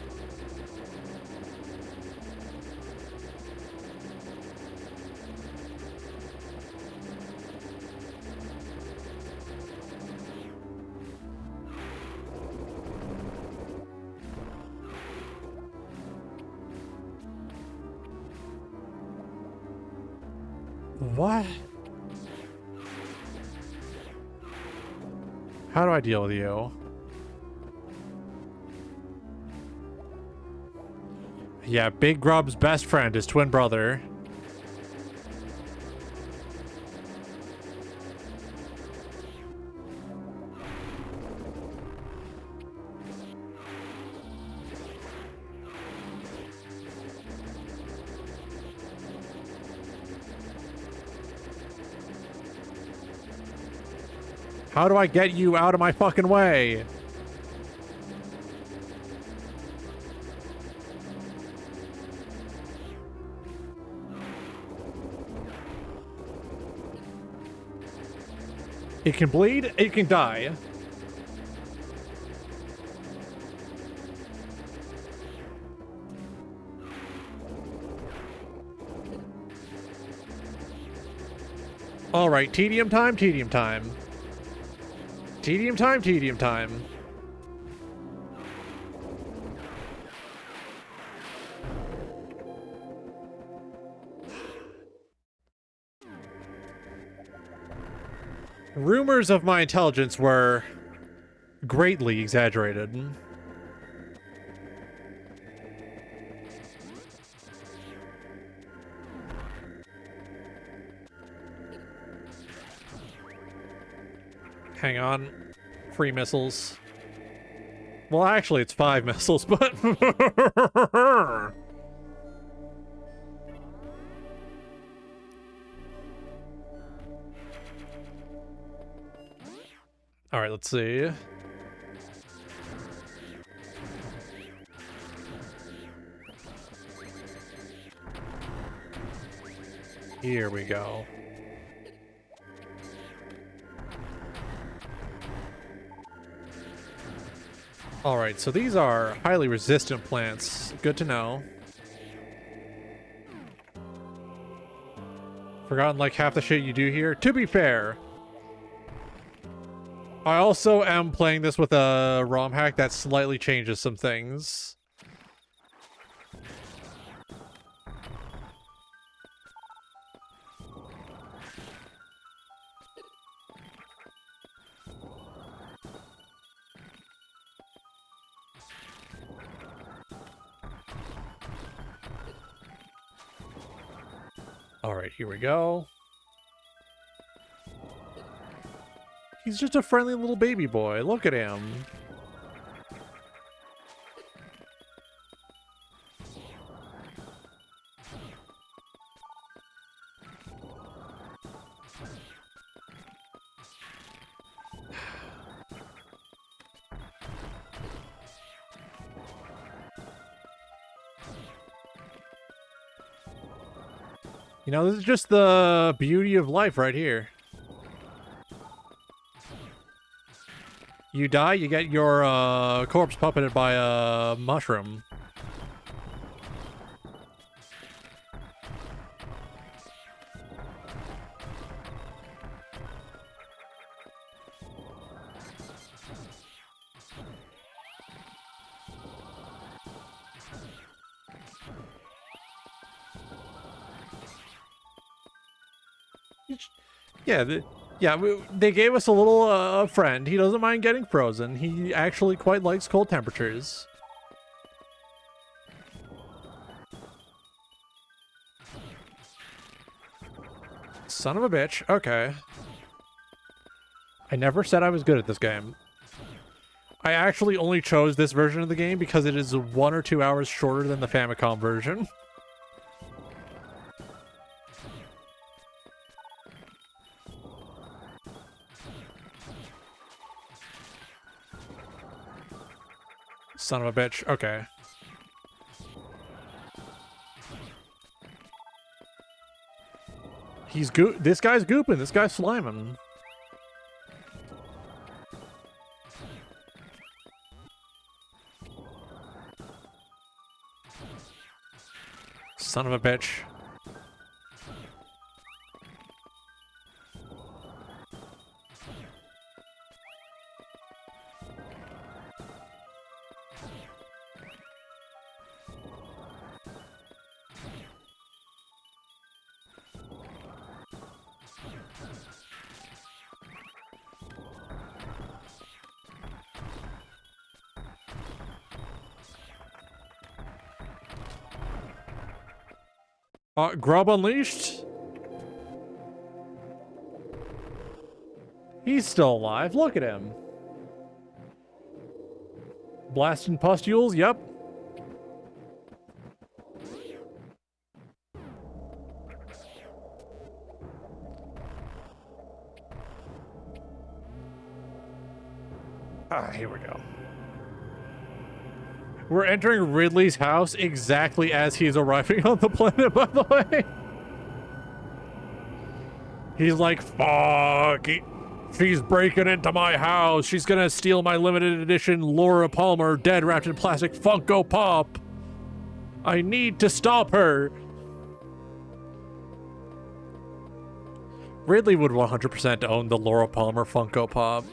What? How do I deal with you? Yeah, Big Grub's best friend, his twin brother. How do I get you out of my fucking way? It can bleed, it can die. Alright, tedium time, tedium time. Tedium time, tedium time. Rumors of my intelligence were greatly exaggerated. Hang on. Free missiles. Well, actually, it's 5 missiles, but... Alright, let's see. Here we go. Alright, so these are highly resistant plants. Good to know. Forgotten like half the shit you do here. To be fair, I also am playing this with a ROM hack that slightly changes some things. All right, here we go. He's just a friendly little baby boy. Look at him. You know, this is just the beauty of life right here. You die, you get your corpse puppeted by a mushroom. Yeah, they gave us a little friend. He doesn't mind getting frozen. He actually quite likes cold temperatures. Son of a bitch. Okay. I never said I was good at this game. I actually only chose this version of the game because it is 1 or 2 hours shorter than the Famicom version. Son of a bitch. Okay. This guy's gooping. This guy's sliming. Son of a bitch. Grub Unleashed? He's still alive. Look at him. Blasting pustules? Yep. Here we go. We're entering Ridley's house exactly as he's arriving on the planet, by the way. He's like, fuck. She's breaking into my house. She's gonna steal my limited edition Laura Palmer dead wrapped in plastic Funko Pop. I need to stop her. Ridley would 100% own the Laura Palmer Funko Pop.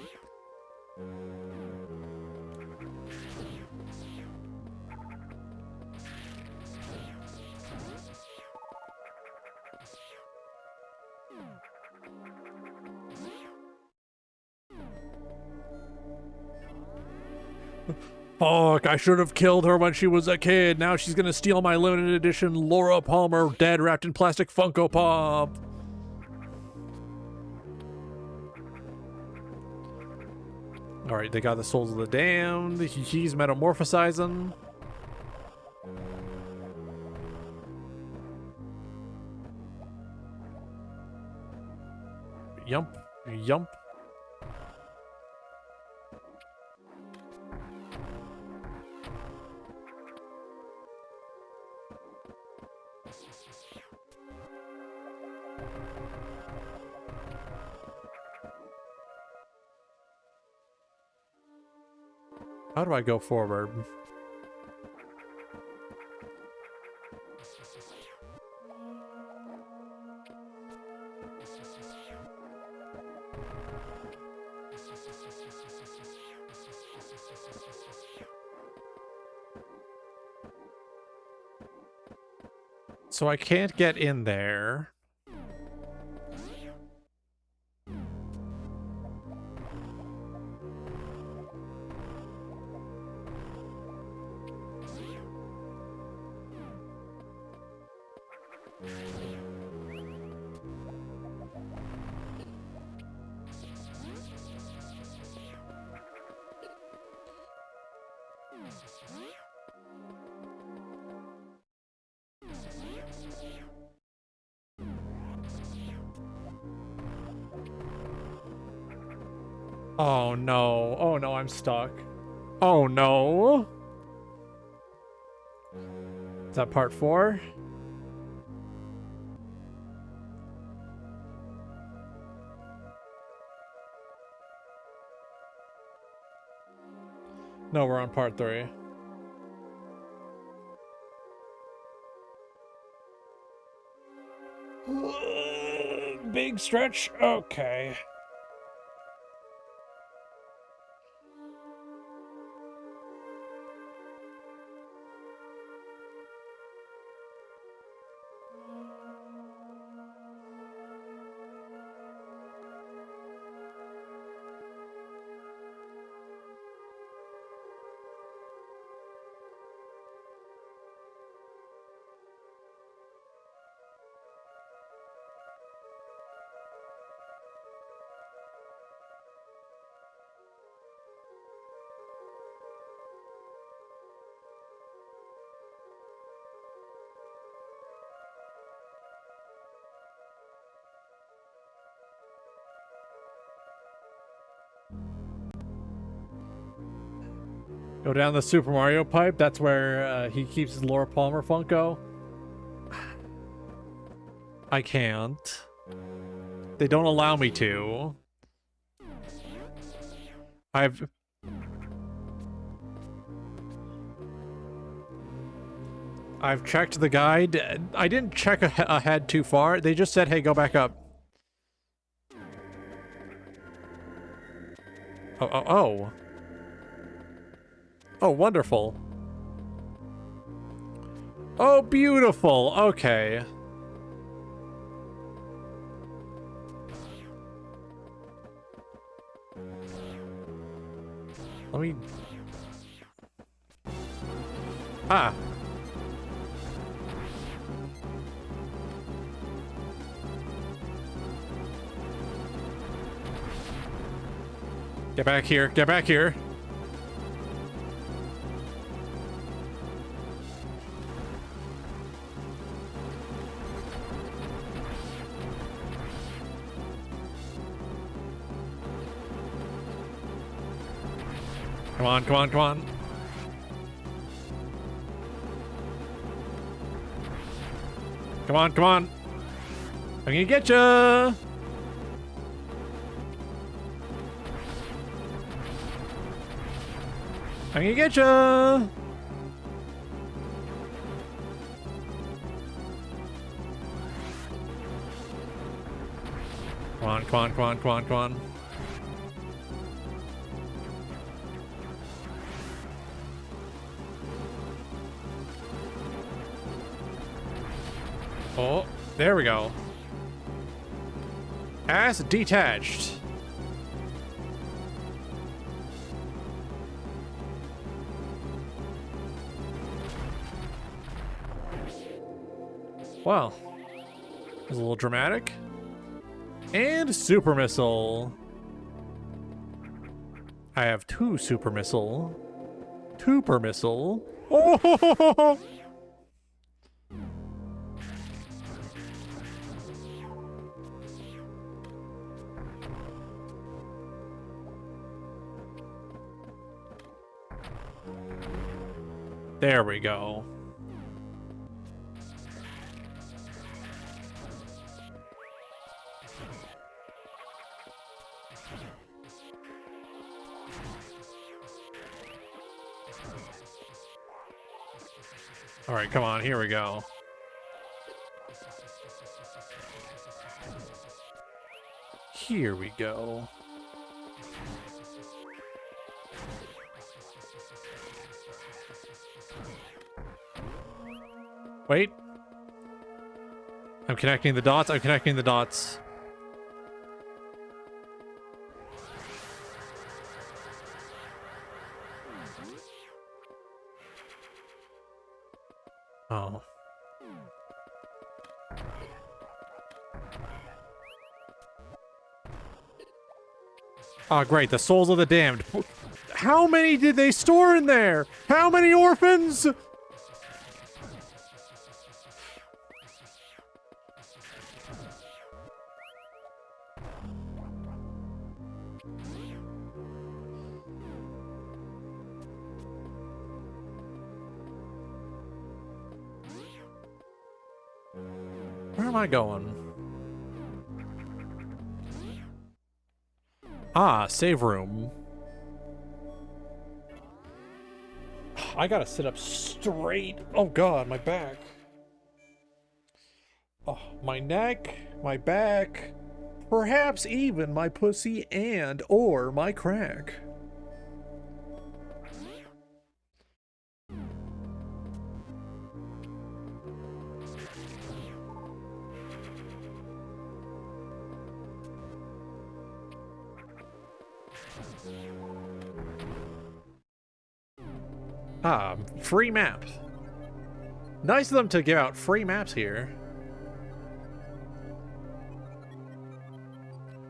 Fuck, I should have killed her when she was a kid. Now she's gonna steal my limited edition Laura Palmer dead wrapped in plastic Funko Pop. Alright, they got the souls of the damned. He's metamorphosizing. Yump. Yump. How do I go forward? So I can't get in there. Oh no. Oh no, I'm stuck. Oh no. Is that part 4? No, we're on part 3. Big stretch? Okay. Go down the Super Mario pipe. That's where he keeps his Laura Palmer Funko. I can't. They don't allow me to. I've checked the guide. I didn't check ahead too far. They just said, hey, go back up. Oh. Oh, wonderful. Oh, beautiful. Okay. Let me... Ah. Get back here. Get back here. Come on, come on, come on. Come on, come on. I'm gonna get ya. I'm gonna get ya. Come on, come on, come on, come on, come on. Oh, there we go. Ass detached. Wow. It was a little dramatic. And super missile. I have 2 super missile. 2 per missile. Oh! There we go. All right, come on, here we go. Here we go. Wait. I'm connecting the dots. I'm connecting the dots. Oh. Oh, great. The souls of the damned. How many did they store in there? How many orphans? am I going? Ah, save room. I gotta sit up straight. Oh god, my back. Oh, my neck, my back, perhaps even my pussy and or my crack. Ah, free map. Nice of them to give out free maps here.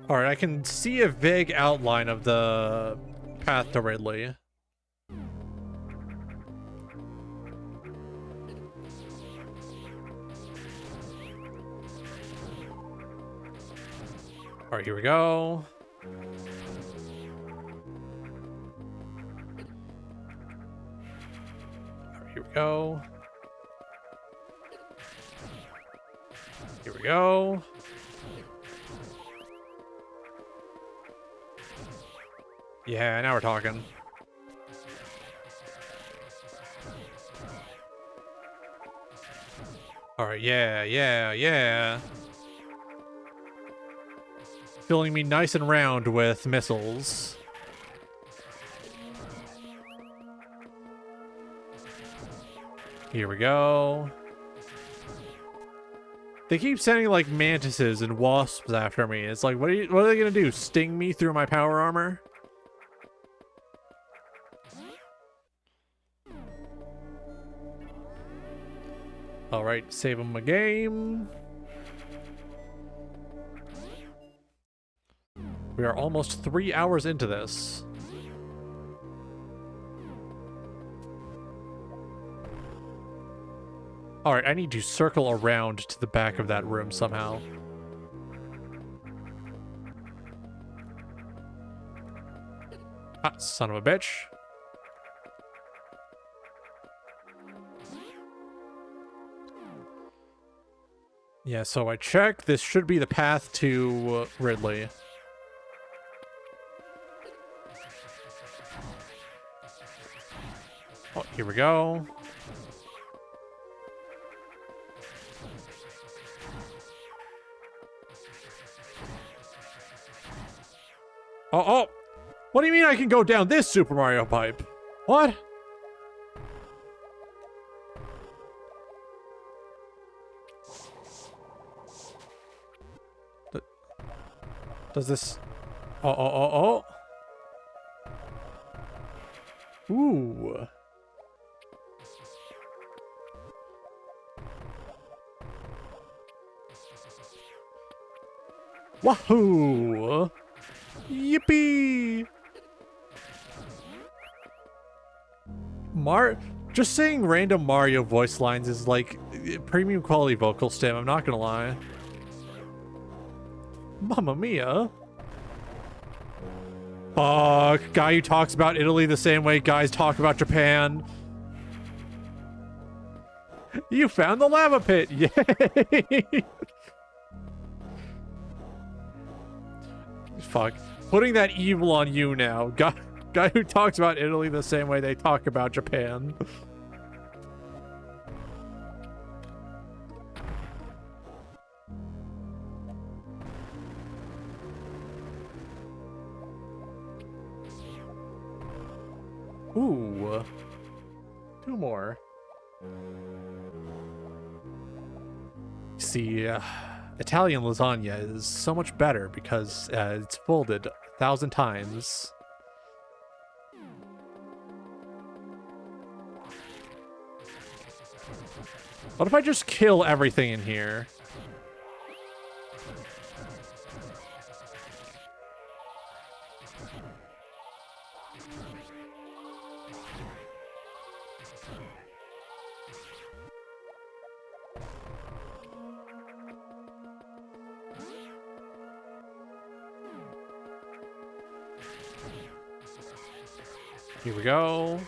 Alright, I can see a vague outline of the path to Ridley. Alright, here we go. Here we go. Here we go. Yeah, now we're talking. Alright, yeah. Filling me nice and round with missiles. Here we go. They keep sending like mantises and wasps after me. It's like, what are they gonna do? Sting me through my power armor? Alright, save him a game. We are almost 3 hours into this. Alright, I need to circle around to the back of that room somehow. Ah, son of a bitch. Yeah, so I checked. This should be the path to Ridley. Oh, here we go. Oh! What do you mean I can go down this Super Mario pipe? What? Does this... Oh. Ooh. Wahoo! Yippee! Just saying random Mario voice lines is like premium quality vocal stim, I'm not gonna lie. Mamma mia. Fuck, guy who talks about Italy the same way guys talk about Japan. You found the lava pit, yay! Fuck. Putting that evil on you now. Guy who talks about Italy the same way they talk about Japan. Ooh. 2 more. See, Italian lasagna is so much better because it's folded 1,000 times. What if I just kill everything in here? Here we go.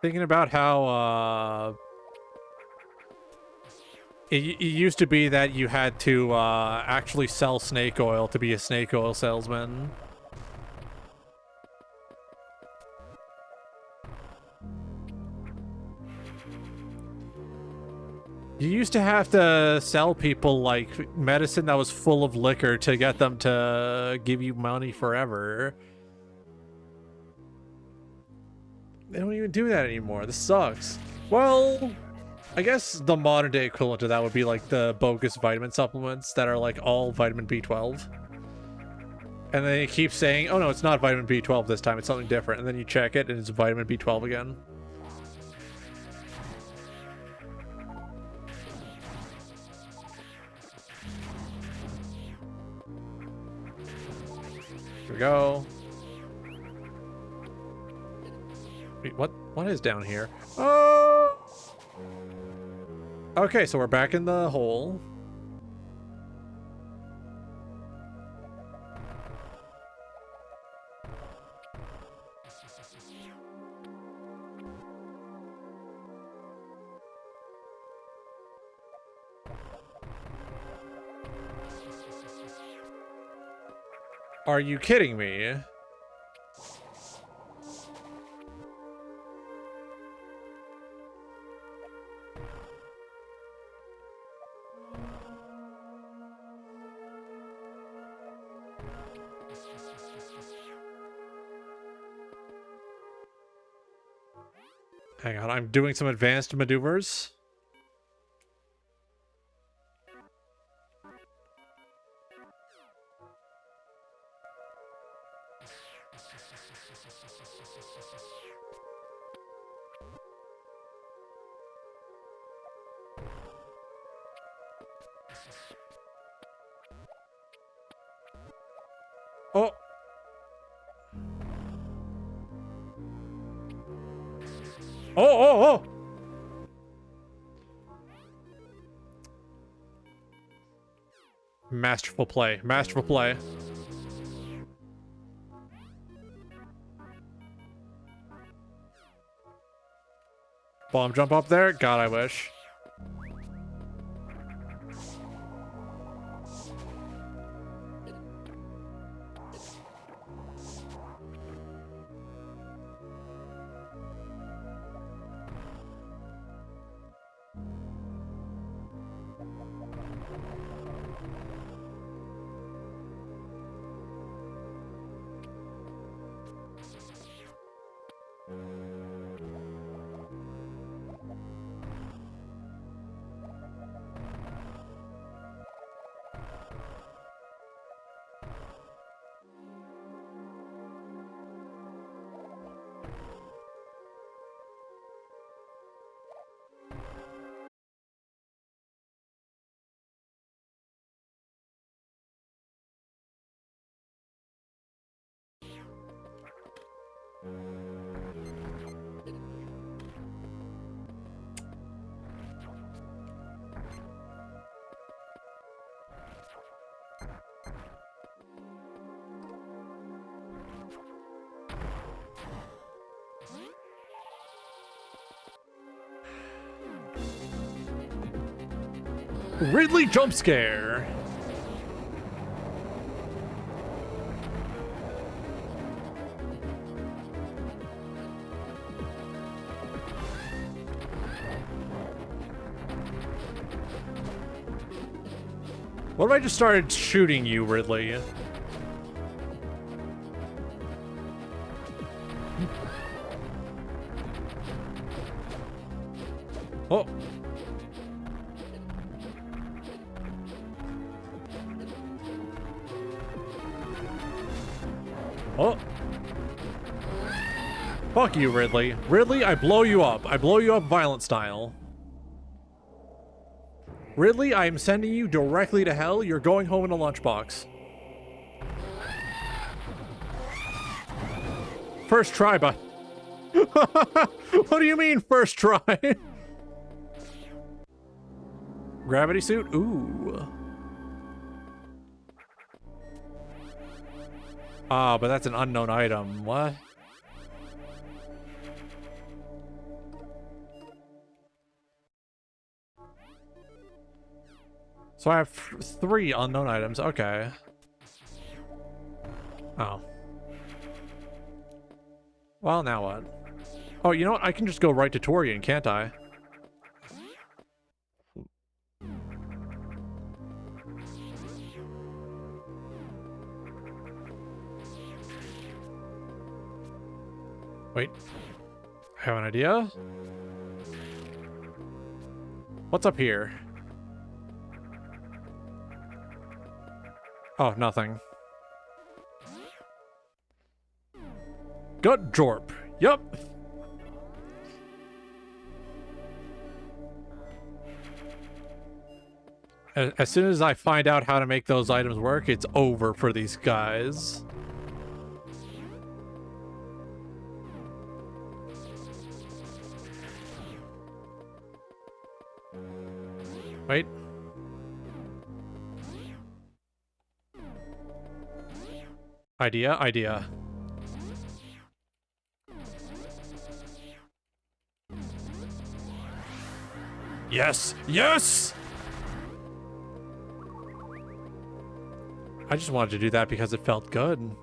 Thinking about how, it used to be that you had to, actually sell snake oil to be a snake oil salesman. You used to have to sell people, like, medicine that was full of liquor to get them to give you money forever. They don't even do that anymore. This sucks. Well, I guess the modern day equivalent to that would be, like, the bogus vitamin supplements that are, like, all vitamin B12. And then you keep saying, oh no, it's not vitamin B12 this time, it's something different. And then you check it and it's vitamin B12 again. Here we go. Wait, what is down here? Oh! Okay, so we're back in the hole. Are you kidding me? Hang on, I'm doing some advanced maneuvers. Oh! Oh! Masterful play. Masterful play. Bomb jump up there? God, I wish. Ridley jump scare. What if I just started shooting you, Ridley? Oh. Oh. Fuck you, Ridley. Ridley, I blow you up. I blow you up violent style. Ridley, I am sending you directly to hell. You're going home in a lunchbox. First try, but... What do you mean, first try? Gravity suit? Ooh. Ah, but that's an unknown item. What? So I have 3 unknown items. Okay. Oh. Well, now what? Oh, you know what? I can just go right to Torian, can't I? Wait. I have an idea. What's up here? Oh, nothing. Gut Jorp. Yup. As soon as I find out how to make those items work, it's over for these guys. Wait. Idea. Yes! Yes! I just wanted to do that because it felt good.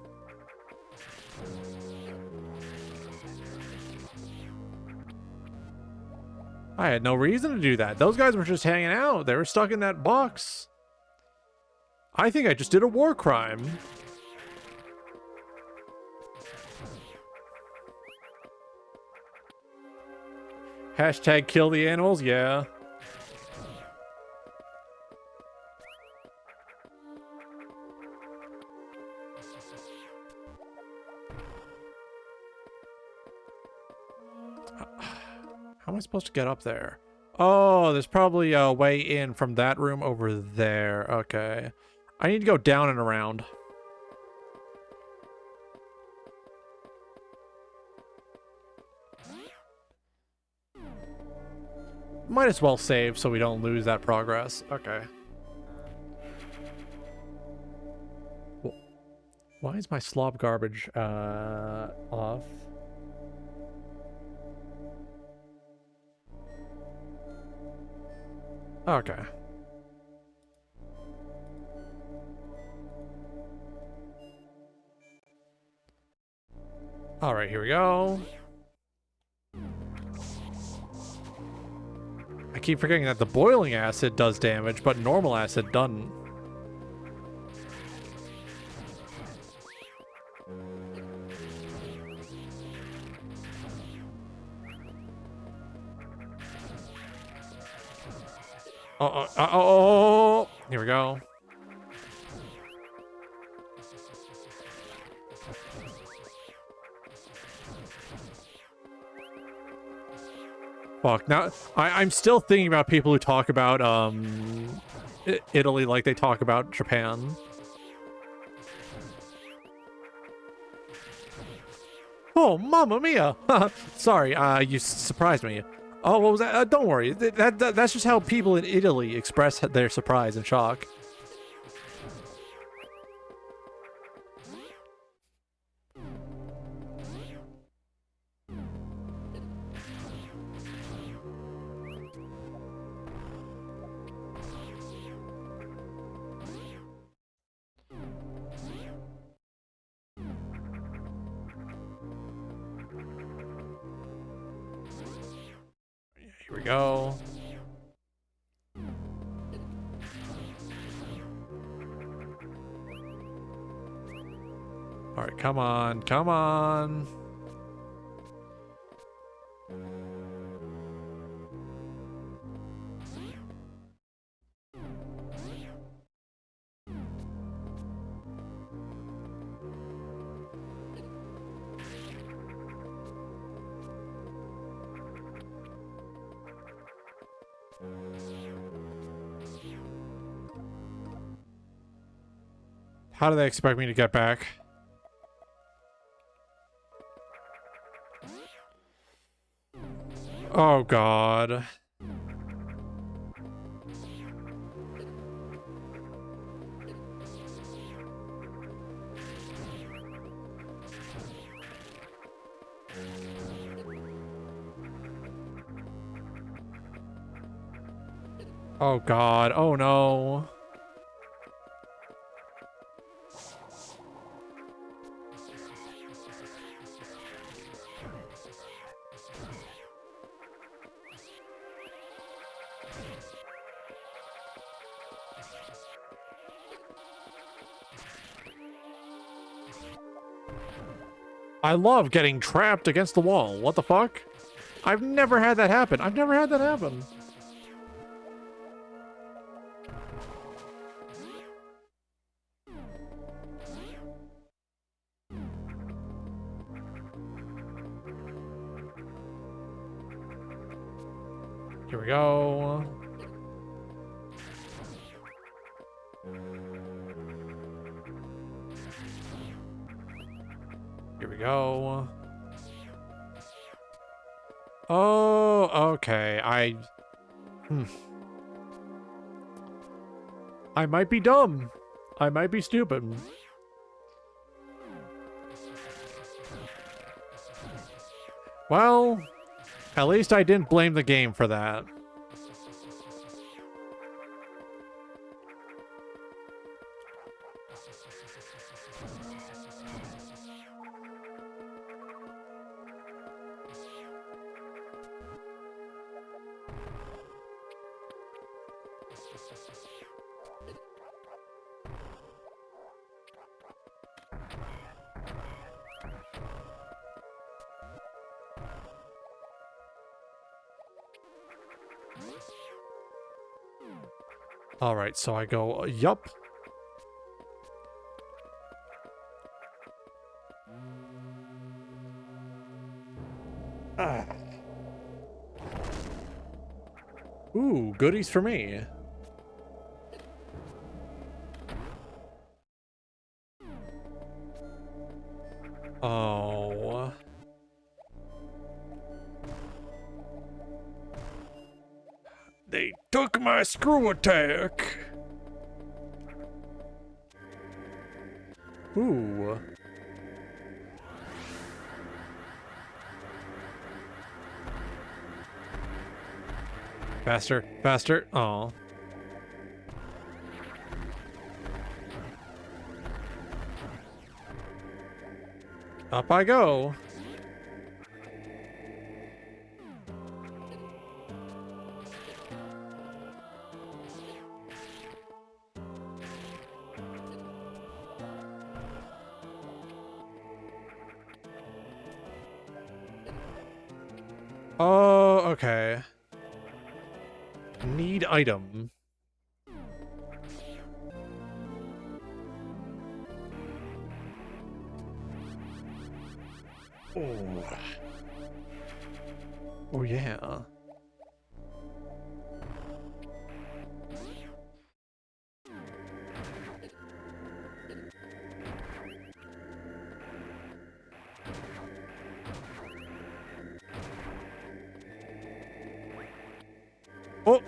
I had no reason to do that. Those guys were just hanging out. They were stuck in that box. I think I just did a war crime. Hashtag kill the animals, yeah. How am I supposed to get up there? Oh, there's probably a way in from that room over there. Okay. I need to go down and around. Might as well save so we don't lose that progress. Okay. Why is my slob garbage off? Okay. All right, here we go. I keep forgetting that the boiling acid does damage, but normal acid doesn't. Oh, here we go. Fuck, now I'm still thinking about people who talk about Italy like they talk about Japan. Oh, mamma mia! Sorry, you surprised me. Oh, what was that? Don't worry. That's just how people in Italy express their surprise and shock. Here we go. All right, come on, come on. How do they expect me to get back? Oh, God. Oh god, oh no. I love getting trapped against the wall. What the fuck? I've never had that happen. I've never had that happen. Here we go. Here we go. Oh, okay. I might be dumb. I might be stupid. Well, at least I didn't blame the game for that. All right, so I go, yup. Ooh, goodies for me. Oh. They took my screw attack. Ooh. Faster, faster. Oh. Up I go. Oh, okay. Need item. Oh. Oh, yeah. Oh.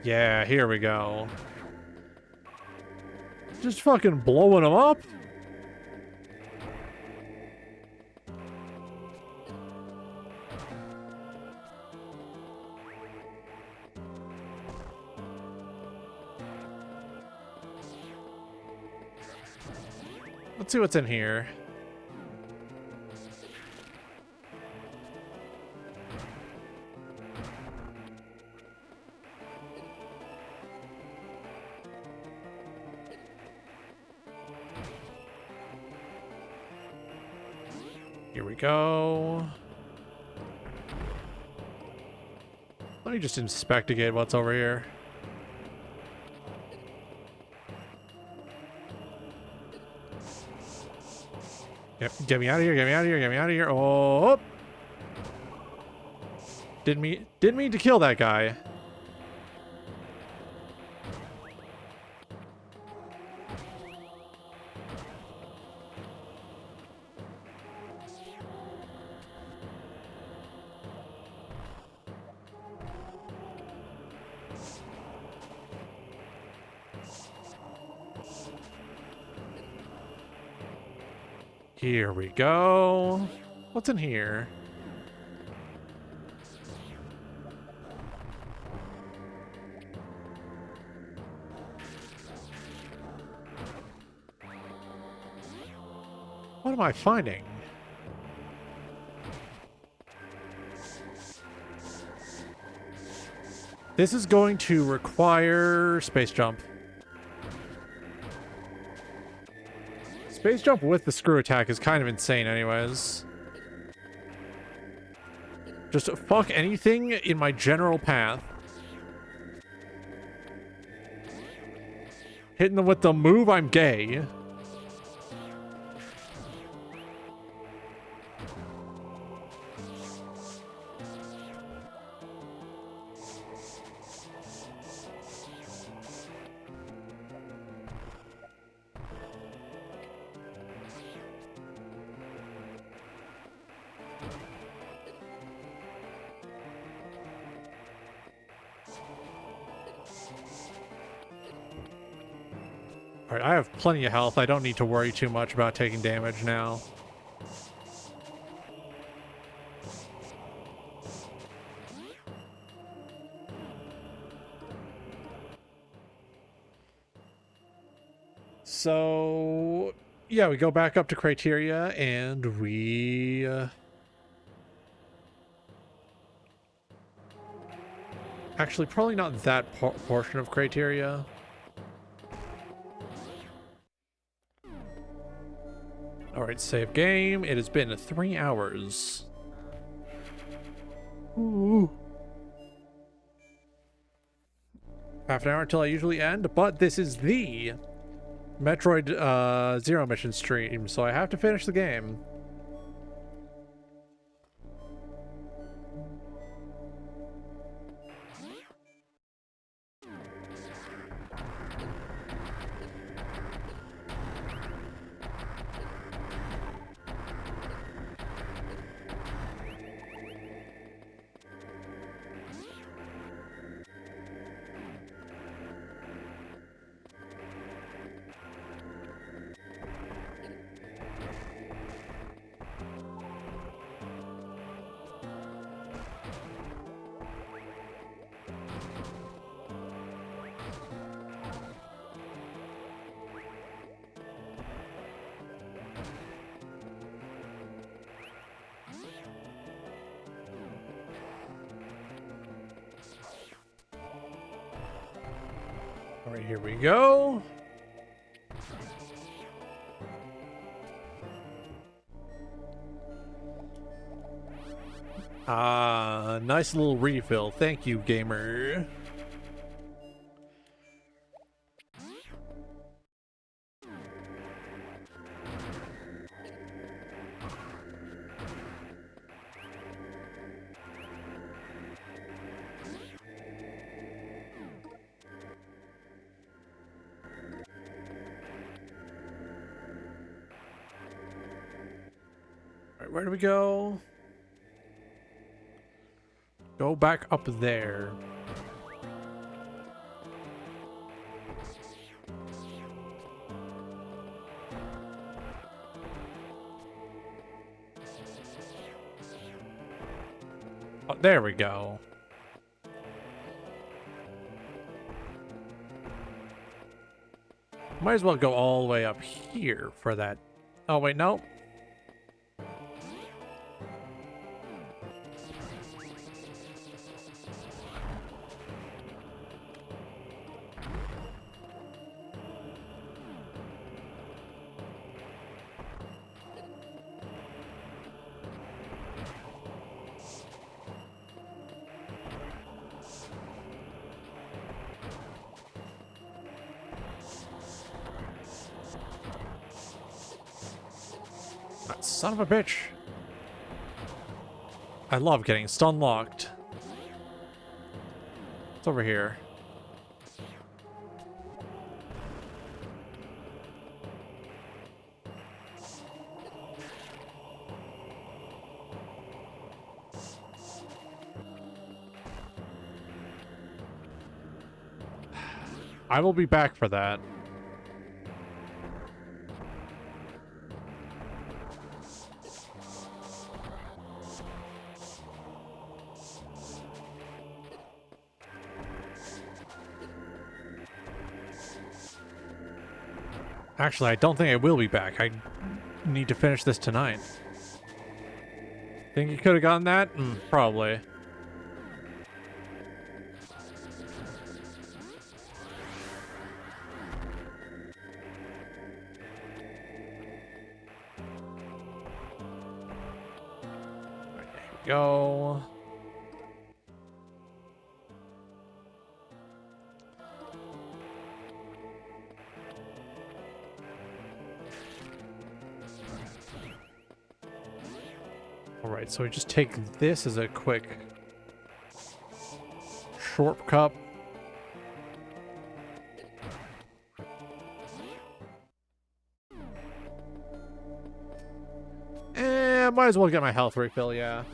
Yeah, here we go. Just fucking blowing them up. Let's see what's in here. Here we go. Let me just investigate what's over here. Yep, get me out of here, get me out of here, get me out of here. Oh! Didn't mean to kill that guy. Here we go. What's in here? What am I finding? This is going to require space jump. Space jump with the screw attack is kind of insane anyways. Just fuck anything in my general path. Hitting them with the move, I'm gay. Alright, I have plenty of health. I don't need to worry too much about taking damage now. So, yeah, we go back up to criteria and we... Actually, probably not that portion of criteria. Alright, save game. It has been 3 hours. Ooh. Half an hour until I usually end, but this is the Metroid Zero mission stream, so I have to finish the game. All right, here we go. Ah, nice little refill. Thank you, gamer. Where do we go? Go back up there. Oh, there we go. Might as well go all the way up here for that. Oh, wait, no. Son of a bitch. I love getting stun locked. It's over here. I will be back for that. Actually, I don't think I will be back. need to finish this tonight. Think you could have gotten that? Probably. Right, there we go. Alright, so we just take this as a quick shortcut. Might as well get my health refill, yeah.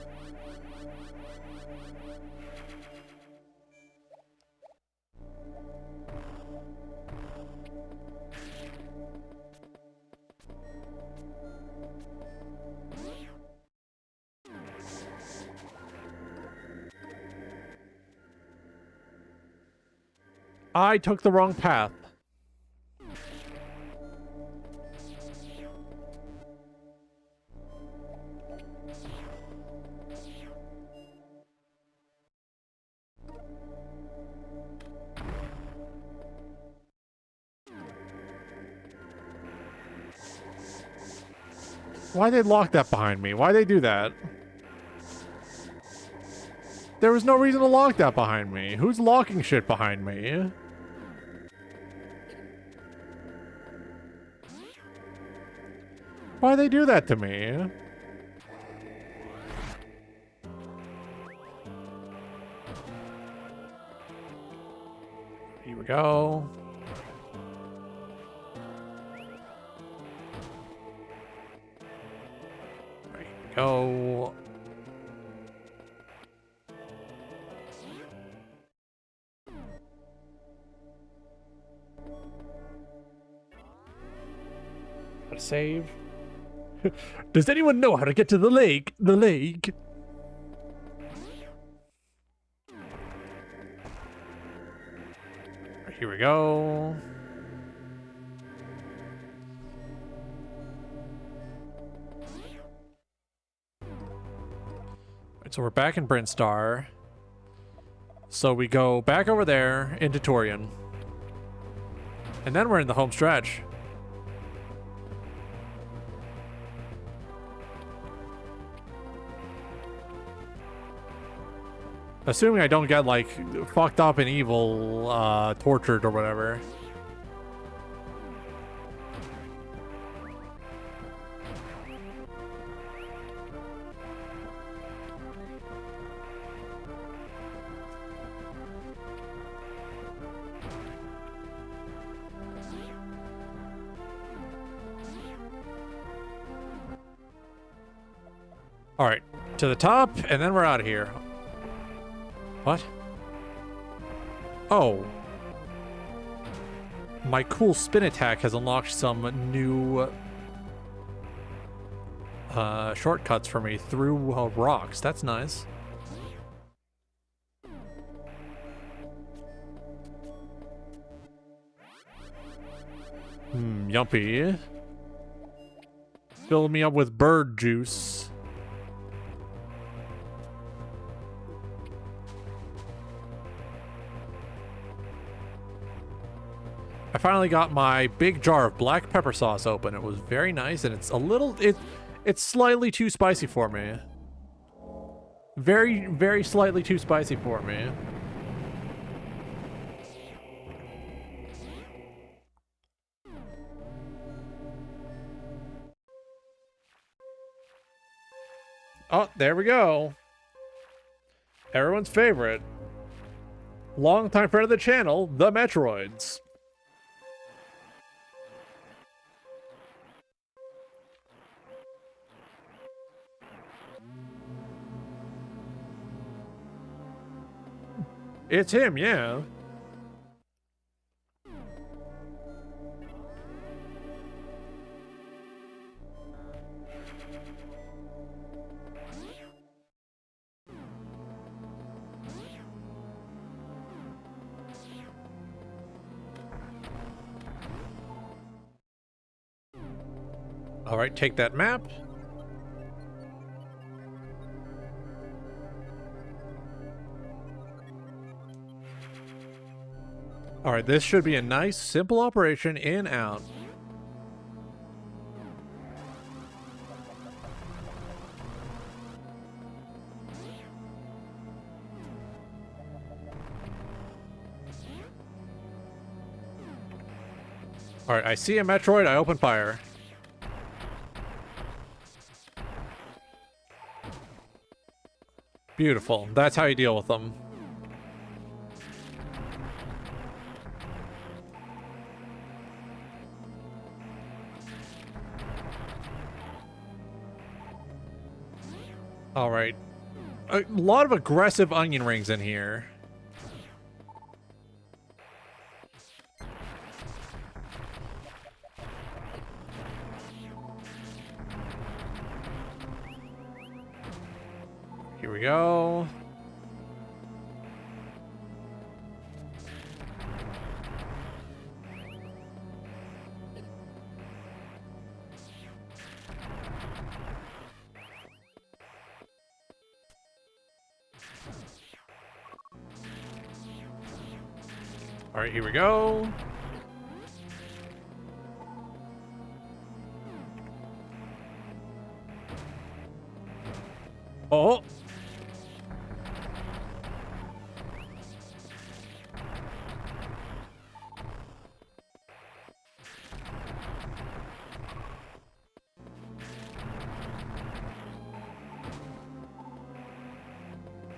I took the wrong path. Why'd they lock that behind me? Why'd they do that? There was no reason to lock that behind me. Who's locking shit behind me? Why'd they do that to me? Here we go. There we go. Gotta save. Does anyone know how to get to the lake? The lake? Here we go. Right, so we're back in Brinstar. So we go back over there into Torian. And then we're in the home stretch. Assuming I don't get, like, fucked up and evil, tortured or whatever. Alright, to the top, and then we're out of here. What? Oh. My cool spin attack has unlocked some new shortcuts for me through rocks. That's nice. Yumpy. Fill me up with bird juice. I finally got my big jar of black pepper sauce open. It was very nice, and it's a little... It's slightly too spicy for me. Very, very slightly too spicy for me. Oh, there we go. Everyone's favorite. Longtime friend of the channel, the Metroids. It's him, yeah. All right, take that map. All right, this should be a nice, simple operation, in, out. All right, I see a Metroid, I open fire. Beautiful, that's how you deal with them. All right, a lot of aggressive onion rings in here. Here we go. All right, here we go. Oh.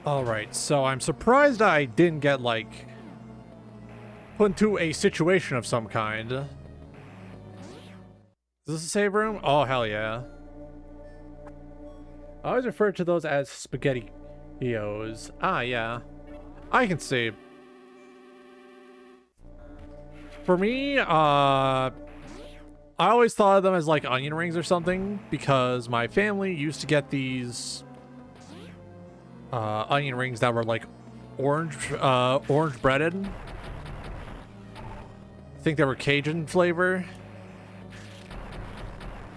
All right, so I'm surprised I didn't get, like, put into a situation of some kind. Is this a save room? Oh, hell yeah. I always refer to those as spaghettios. Ah, yeah. I can see. For me, I always thought of them as, like, onion rings or something, because my family used to get these onion rings that were, like, orange breaded. I think they were Cajun flavor.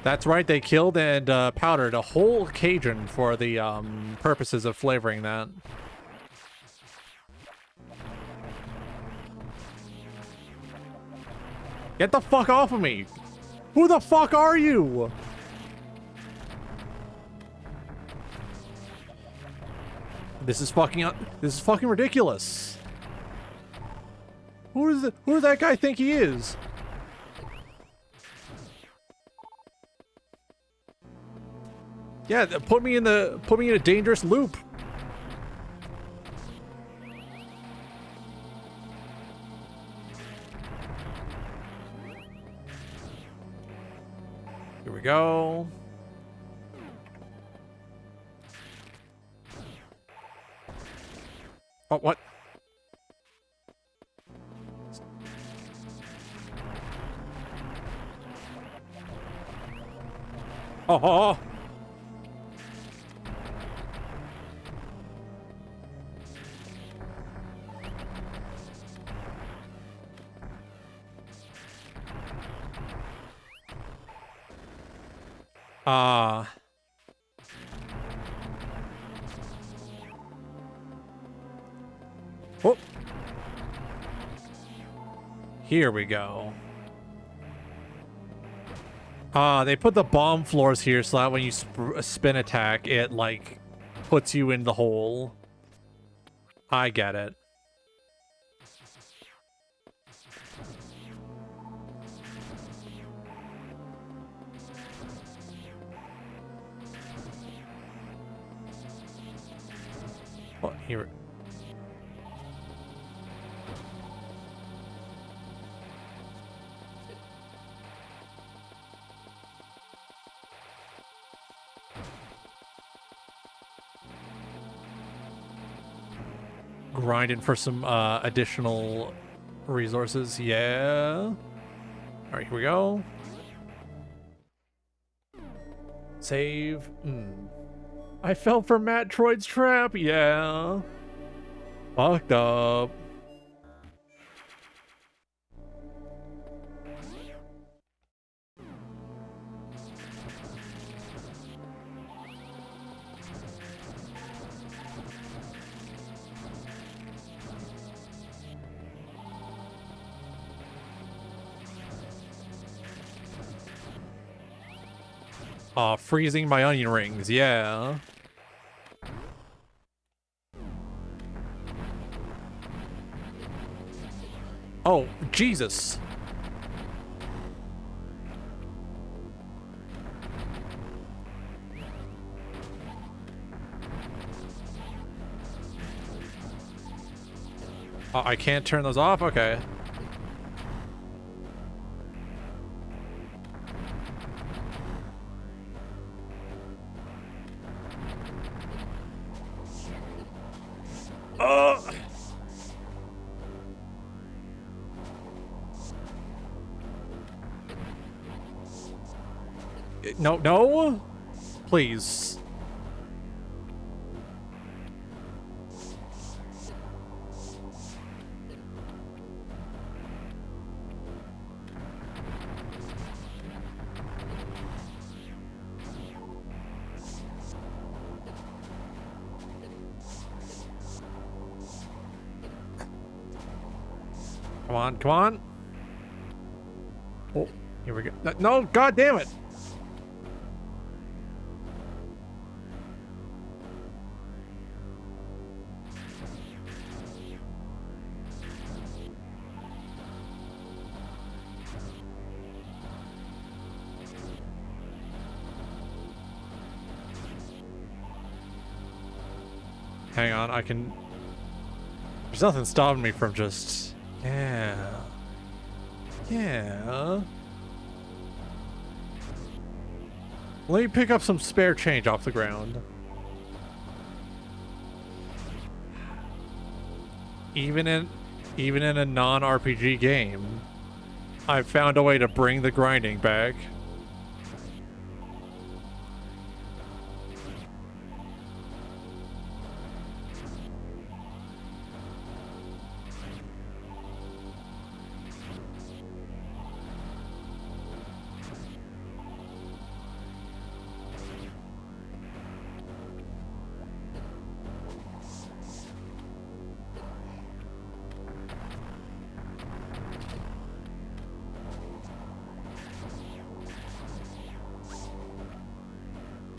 That's right, they killed and powdered a whole Cajun for the purposes of flavoring that. Get the fuck off of me! Who the fuck are you? This is fucking ridiculous. Who does that guy think he is? Yeah, put me in a dangerous loop. Here we go. Oh, what? Oh. Oh. Here we go. They put the bomb floors here so that when you spin attack, it, like, puts you in the hole. I get it. Oh, here. Grinding for some additional resources. Yeah. All right, here we go. Save. I fell for Metroid's trap. Yeah. Fucked up. Freezing my onion rings, yeah. Oh, Jesus. I can't turn those off? Okay. No, no. Please. Come on, come on. Oh, here we go. No, God damn it. Hang on, I can... There's nothing stopping me from just... Yeah. Yeah. Let me pick up some spare change off the ground. Even in a non-RPG game, I've found a way to bring the grinding back.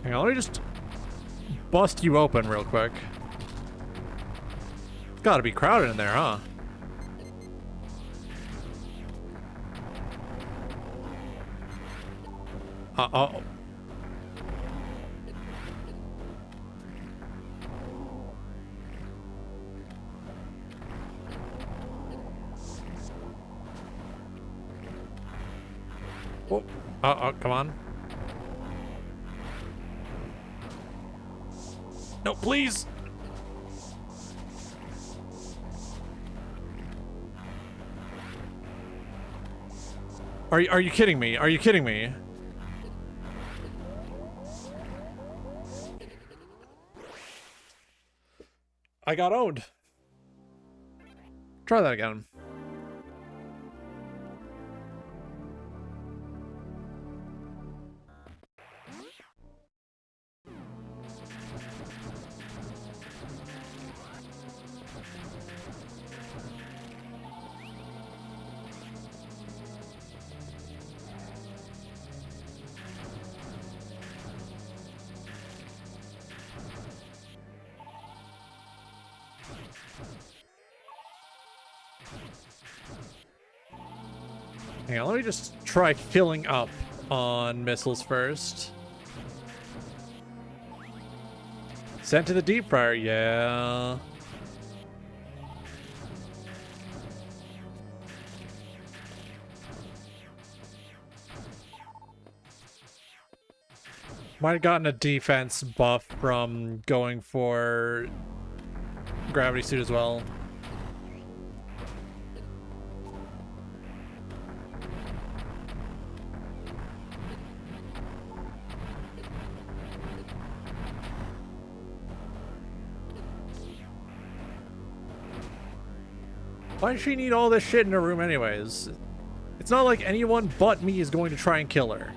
Hang on, let me just bust you open real quick. It's gotta be crowded in there, huh? Uh-oh. Oh, come on. No, please. Are you kidding me? Are you kidding me? I got owned. Try that again. Hang on, let me just try filling up on missiles first. Sent to the deep fryer, yeah. Might have gotten a defense buff from going for gravity suit as well. Why does she need all this shit in her room anyways? It's not like anyone but me is going to try and kill her.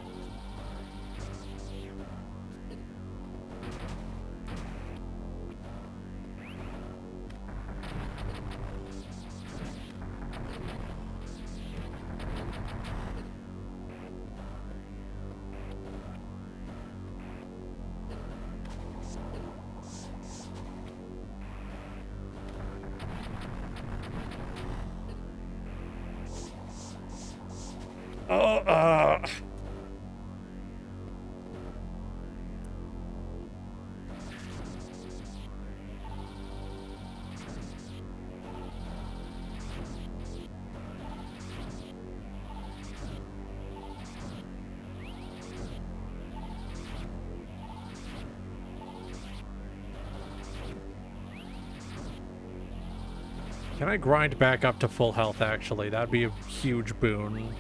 Can I grind back up to full health, actually? That'd be a huge boon.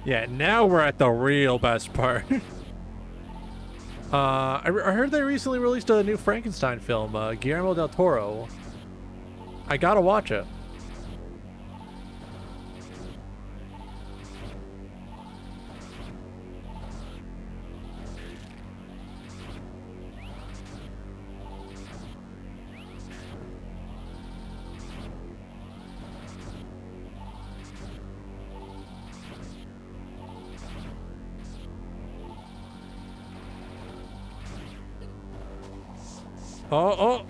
Yeah, now we're at the real best part. I heard they recently released a new Frankenstein film, Guillermo del Toro. I gotta watch it. Oh.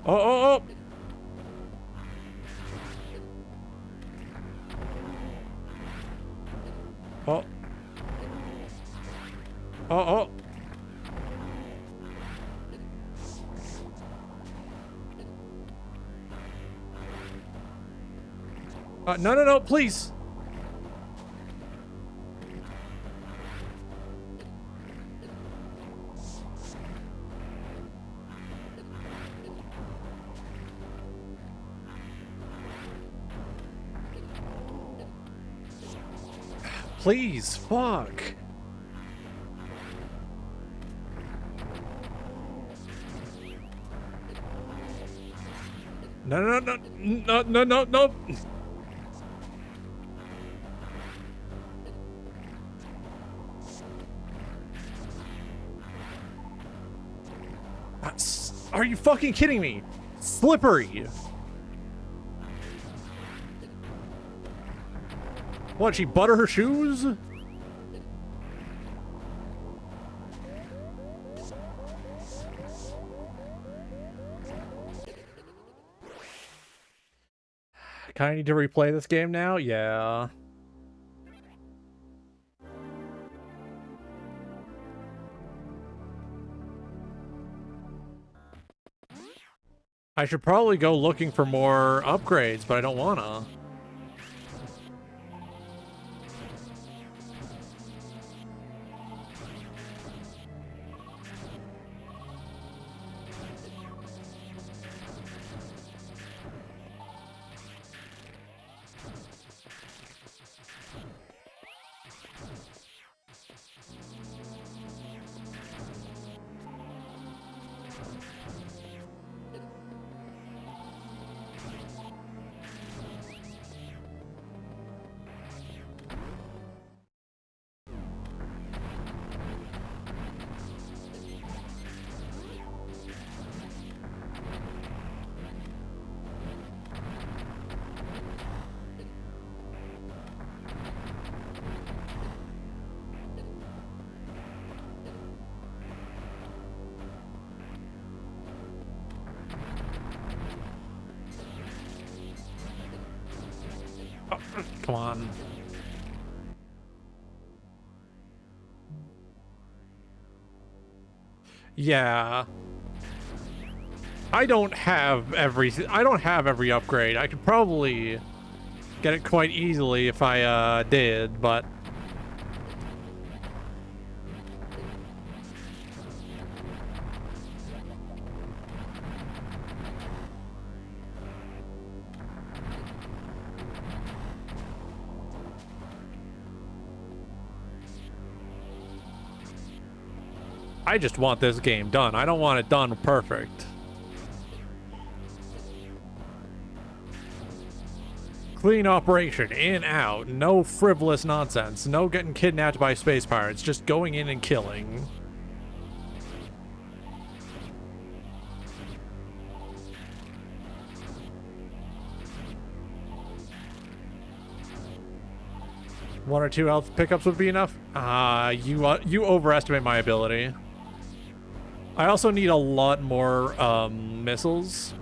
Oh. Oh. Oh. Oh. No, please. Please, fuck. No. Are you fucking kidding me? Slippery. What, she butter her shoes? Kinda need to replay this game now? Yeah. I should probably go looking for more upgrades, but I don't wanna. Come on. Yeah. I don't have every upgrade. I could probably get it quite easily if I did, but I just want this game done. I don't want it done perfect. Clean operation, in, out, no frivolous nonsense, no getting kidnapped by space pirates, just going in and killing. One or two health pickups would be enough? You overestimate my ability. I also need a lot more missiles.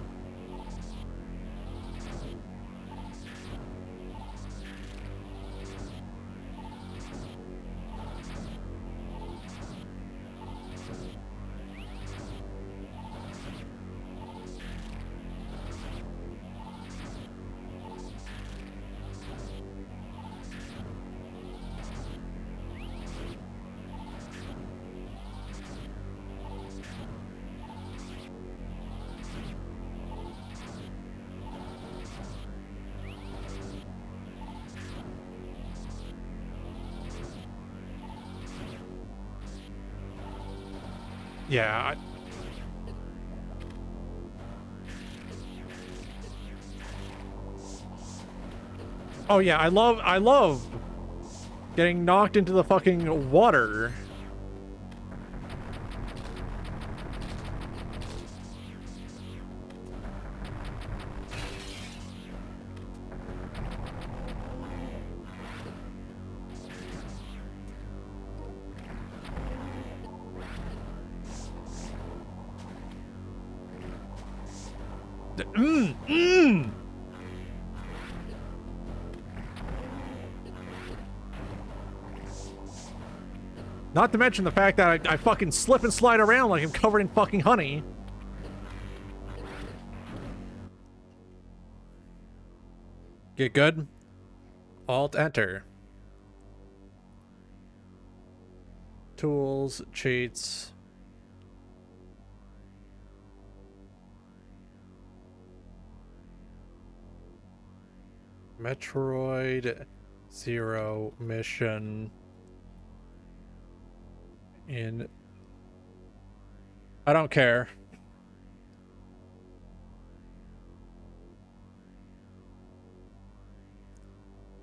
Yeah. Oh yeah, I love getting knocked into the fucking water. Not to mention the fact that I fucking slip and slide around like I'm covered in fucking honey. Get good. Alt enter. Tools, cheats. Metroid Zero mission. I don't care.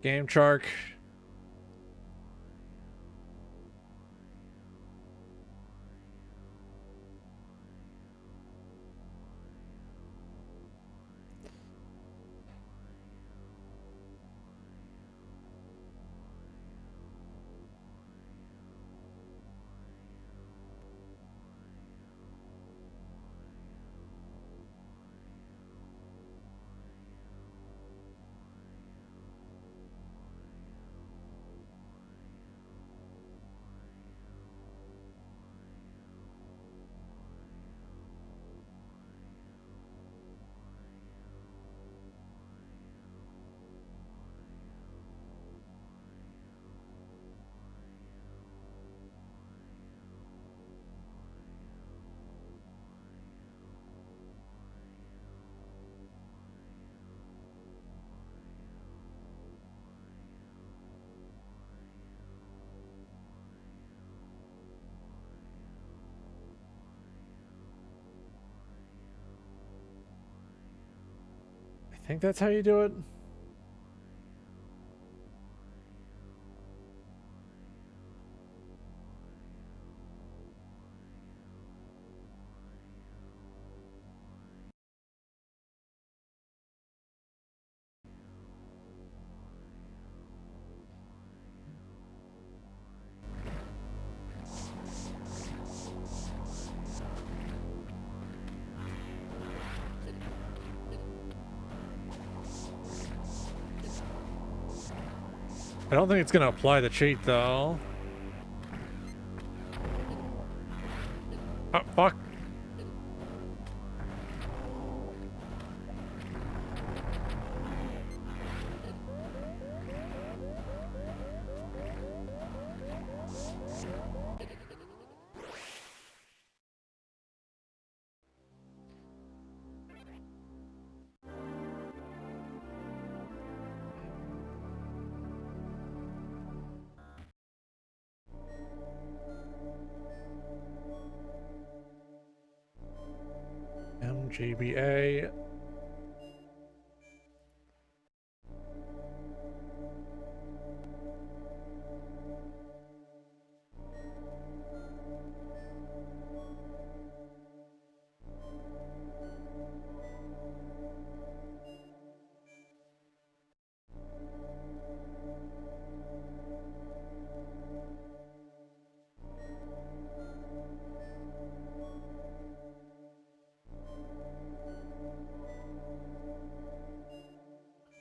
Game Shark. I think that's how you do it. I don't think it's gonna apply the cheat though. Oh, fuck. MGBA.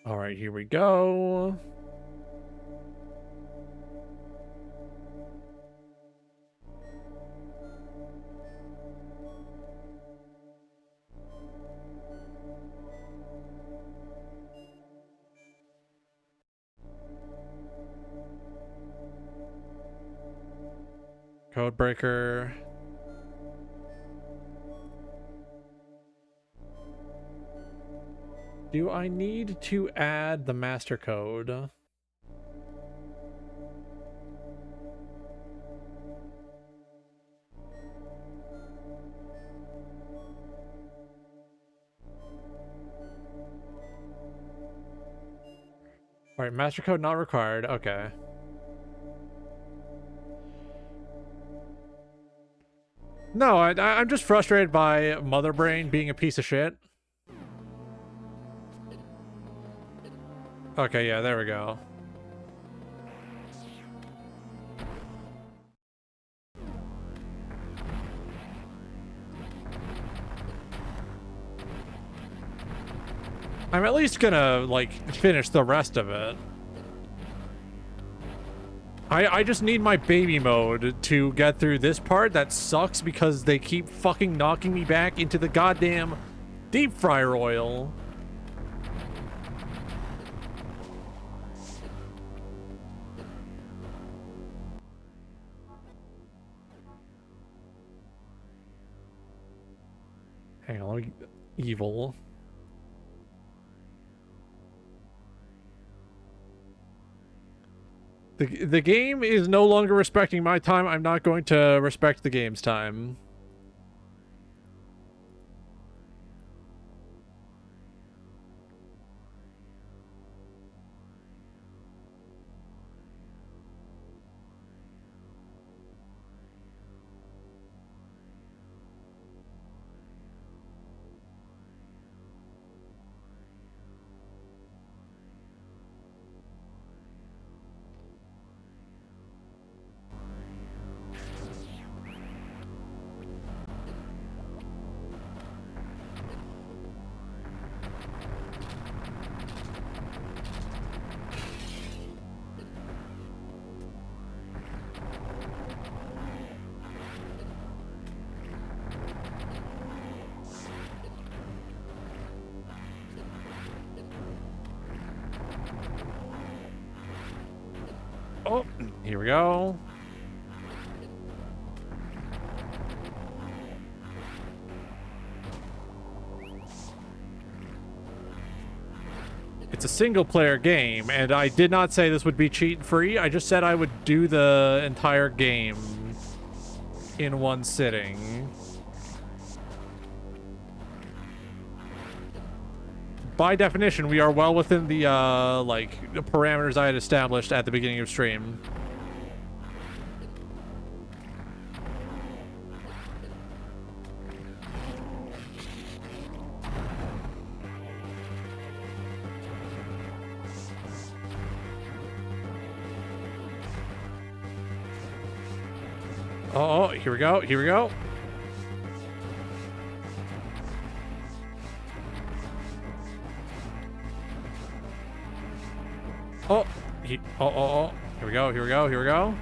All right, here we go. Codebreaker. Do I need to add the master code? All right, master code not required. Okay. No, I'm just frustrated by Mother Brain being a piece of shit. Okay, yeah, there we go. I'm at least gonna, like, finish the rest of it. I just need my baby mode to get through this part that sucks because they keep fucking knocking me back into the goddamn deep fryer oil. Hang on, let me... Evil. The game is no longer respecting my time. I'm not going to respect the game's time. Oh, here we go. It's a single-player game, and I did not say this would be cheat-free. I just said I would do the entire game in one sitting. By definition, we are well within the, like, parameters I had established at the beginning of stream. Oh, here we go, here we go. Oh, oh. Here we go, here we go, here we go.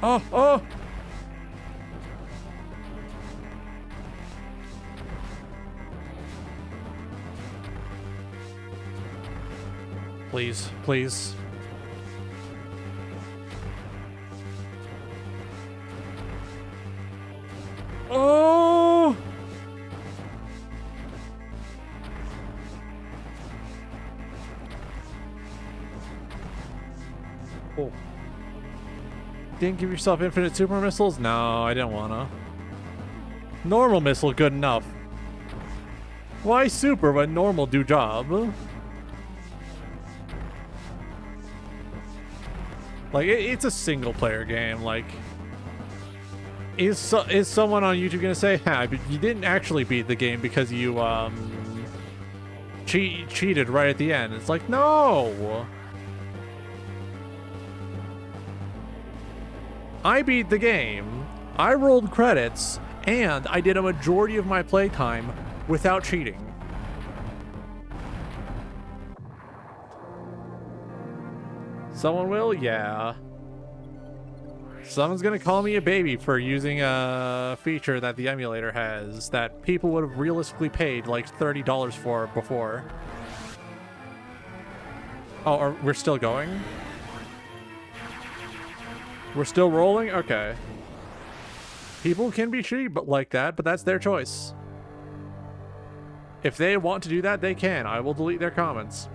Oh. Please, please. Oh! Oh. Didn't give yourself infinite super missiles? No, I didn't wanna. Normal missile, good enough. Why super when normal do job? Like, it's a single-player game. Like, is someone on YouTube gonna say, "Ha, but you didn't actually beat the game because you cheated right at the end"? It's like, no. I beat the game I rolled credits, and I did a majority of my playtime without cheating. Someone will? Yeah. Someone's gonna call me a baby for using a feature that the emulator has that people would have realistically paid like $30 for before. Oh, we're still going? We're still rolling? Okay. People can be shitty but like that, but that's their choice. If they want to do that, they can. I will delete their comments.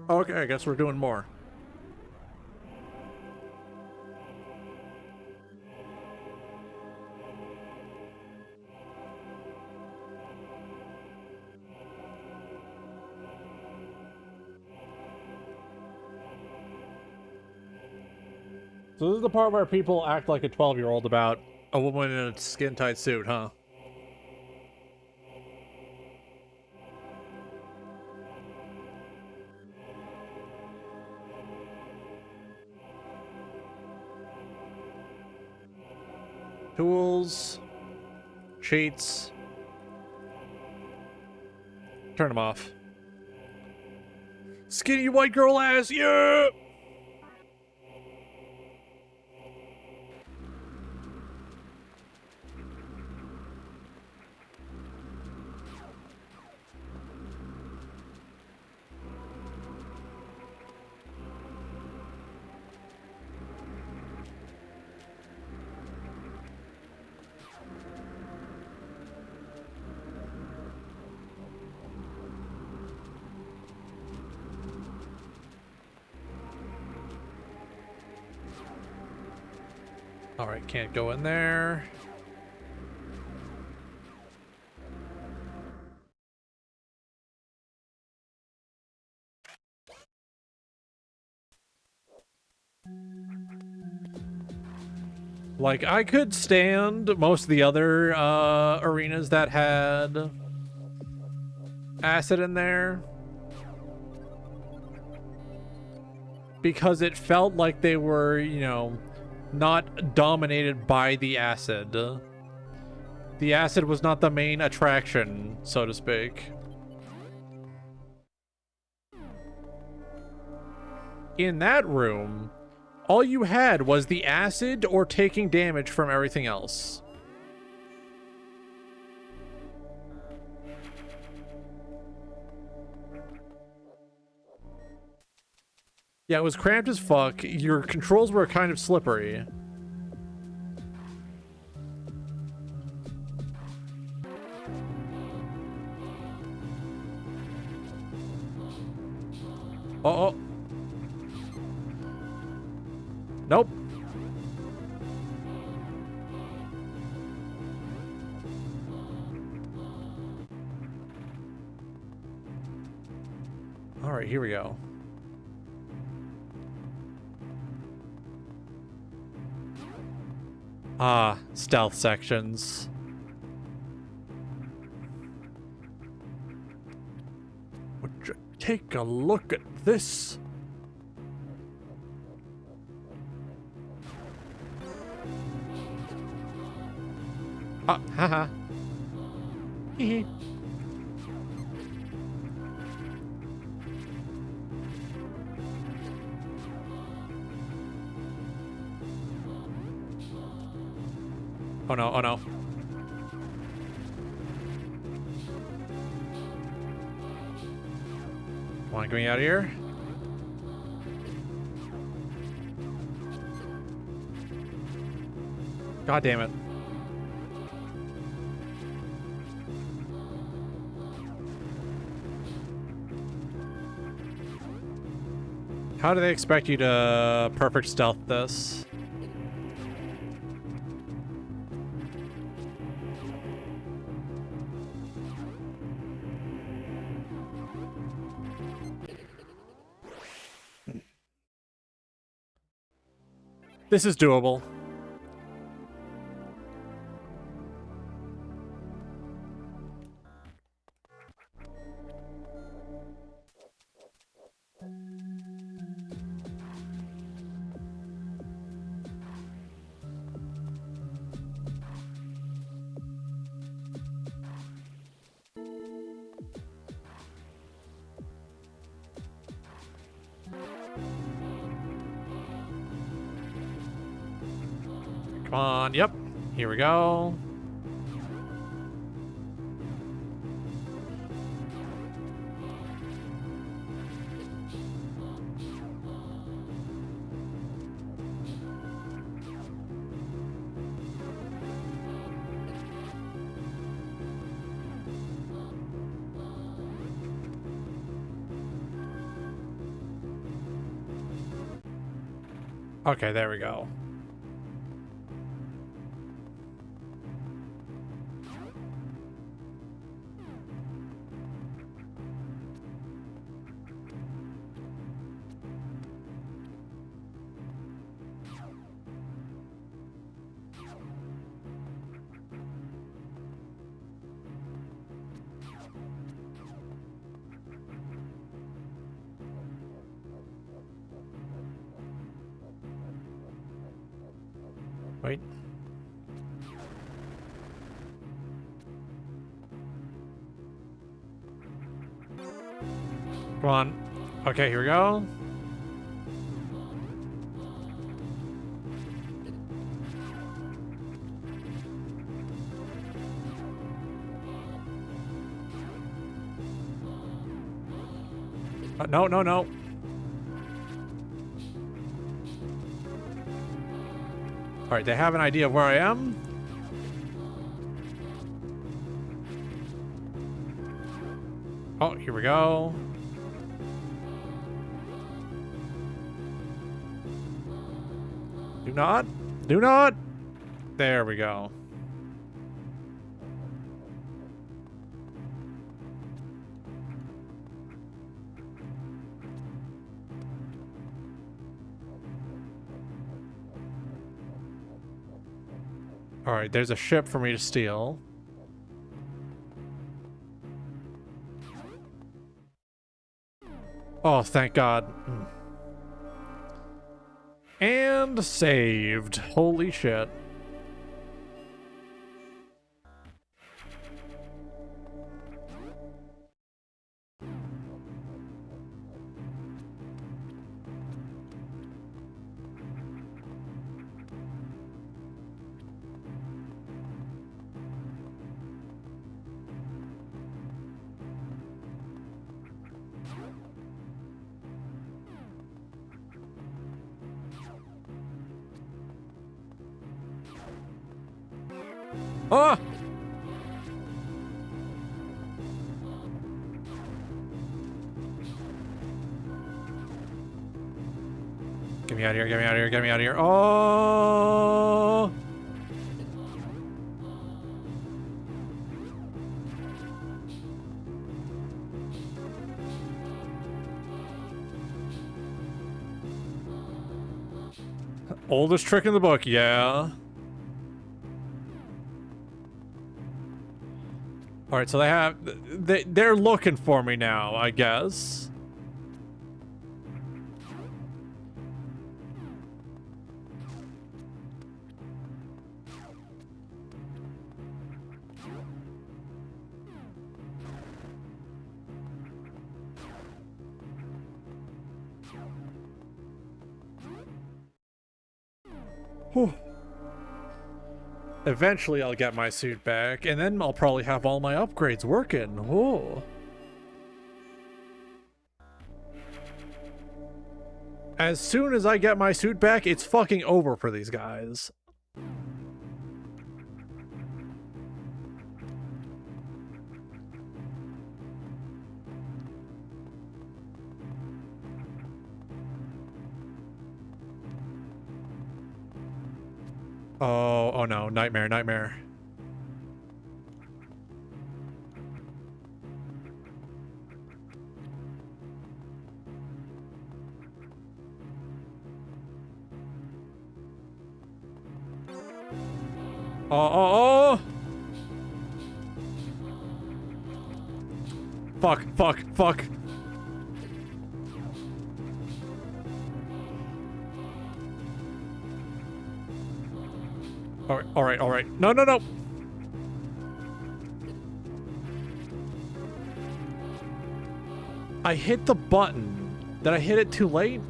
Okay, I guess we're doing more. So this is the part where people act like a 12-year-old about a woman in a skin-tight suit, huh? Tools. Cheats. Turn them off. Skinny white girl ass, yeah! Alright, can't go in there. Like, I could stand most of the other arenas that had acid in there, because it felt like they were, you know, not dominated by the acid. The acid was not the main attraction, so to speak. In that room, all you had was the acid or taking damage from everything else. Yeah, it was cramped as fuck. Your controls were kind of slippery. Uh-oh. Nope. All right, here we go. Ah, stealth sections. Would you take a look at this? Ah, haha. Hehe. Oh no, oh no. Come on, get me out of here. God damn it. How do they expect you to perfect stealth this? This is doable. Come on. Yep. Here we go. Okay, there we go. Wait. Come on. Okay, here we go. No, no, no. All right, they have an idea of where I am. Oh, here we go. Do not. Do not. There we go. All right, there's a ship for me to steal. Oh, thank God. And saved. Holy shit. Ah! Get me out of here, get me out of here, get me out of here. Oh! Oldest trick in the book, yeah. All right, so they're looking for me now, I guess. Whew. Eventually I'll get my suit back, and then I'll probably have all my upgrades working. Whoa. As soon as I get my suit back, it's fucking over for these guys. Oh no, nightmare, nightmare. Oh. Fuck. All right. No. I hit the button. Did I hit it too late?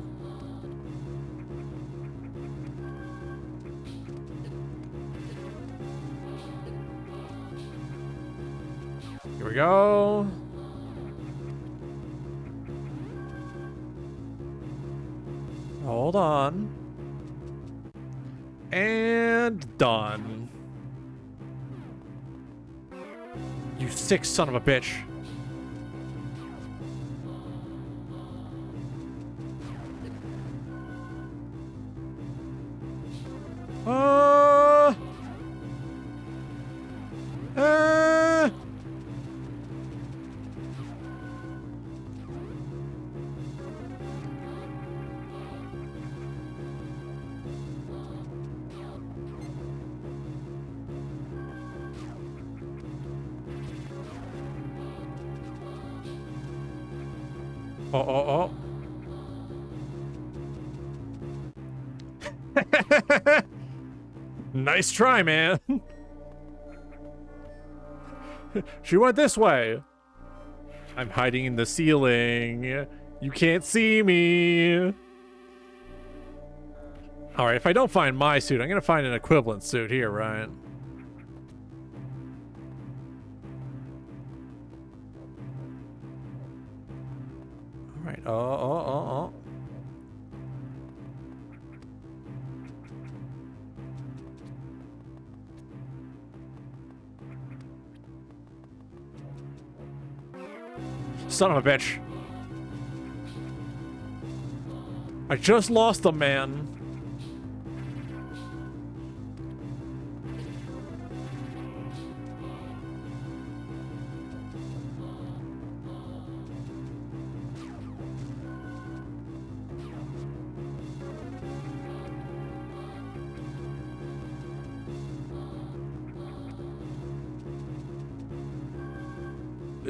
we go. Hold on. And done. You sick son of a bitch. Oh. Nice try, man. She went this way. I'm hiding in the ceiling. You can't see me. All right, if I don't find my suit, I'm gonna find an equivalent suit here, right? All right. Oh. Son of a bitch. I just lost a man.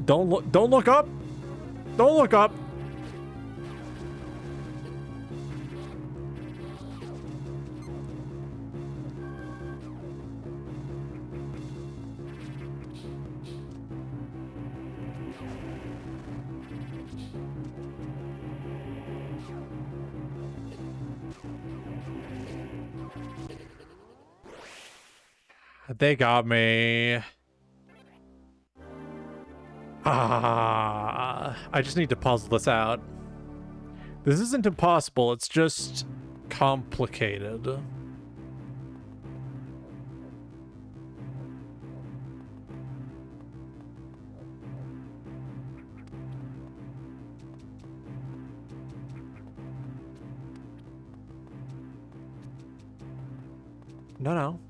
Don't look up. Don't look up. They got me. I just need to puzzle this out. This isn't impossible, it's just complicated. No.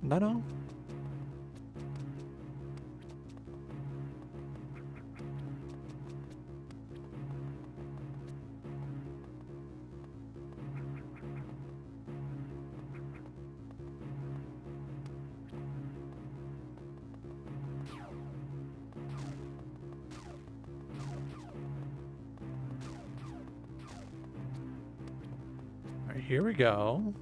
All right, here we go.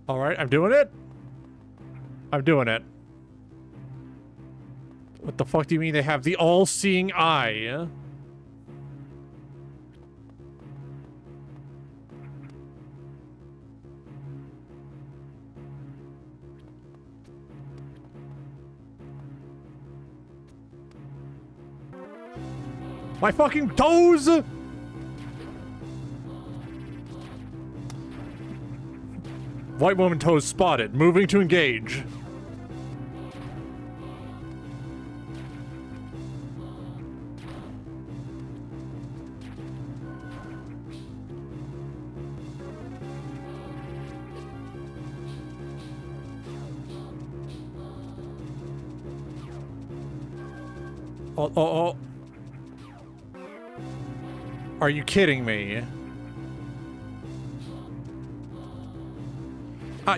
All right, I'm doing it. What the fuck do you mean they have the all-seeing eye? My fucking toes! White woman toes spotted. Moving to engage. Oh. Are you kidding me?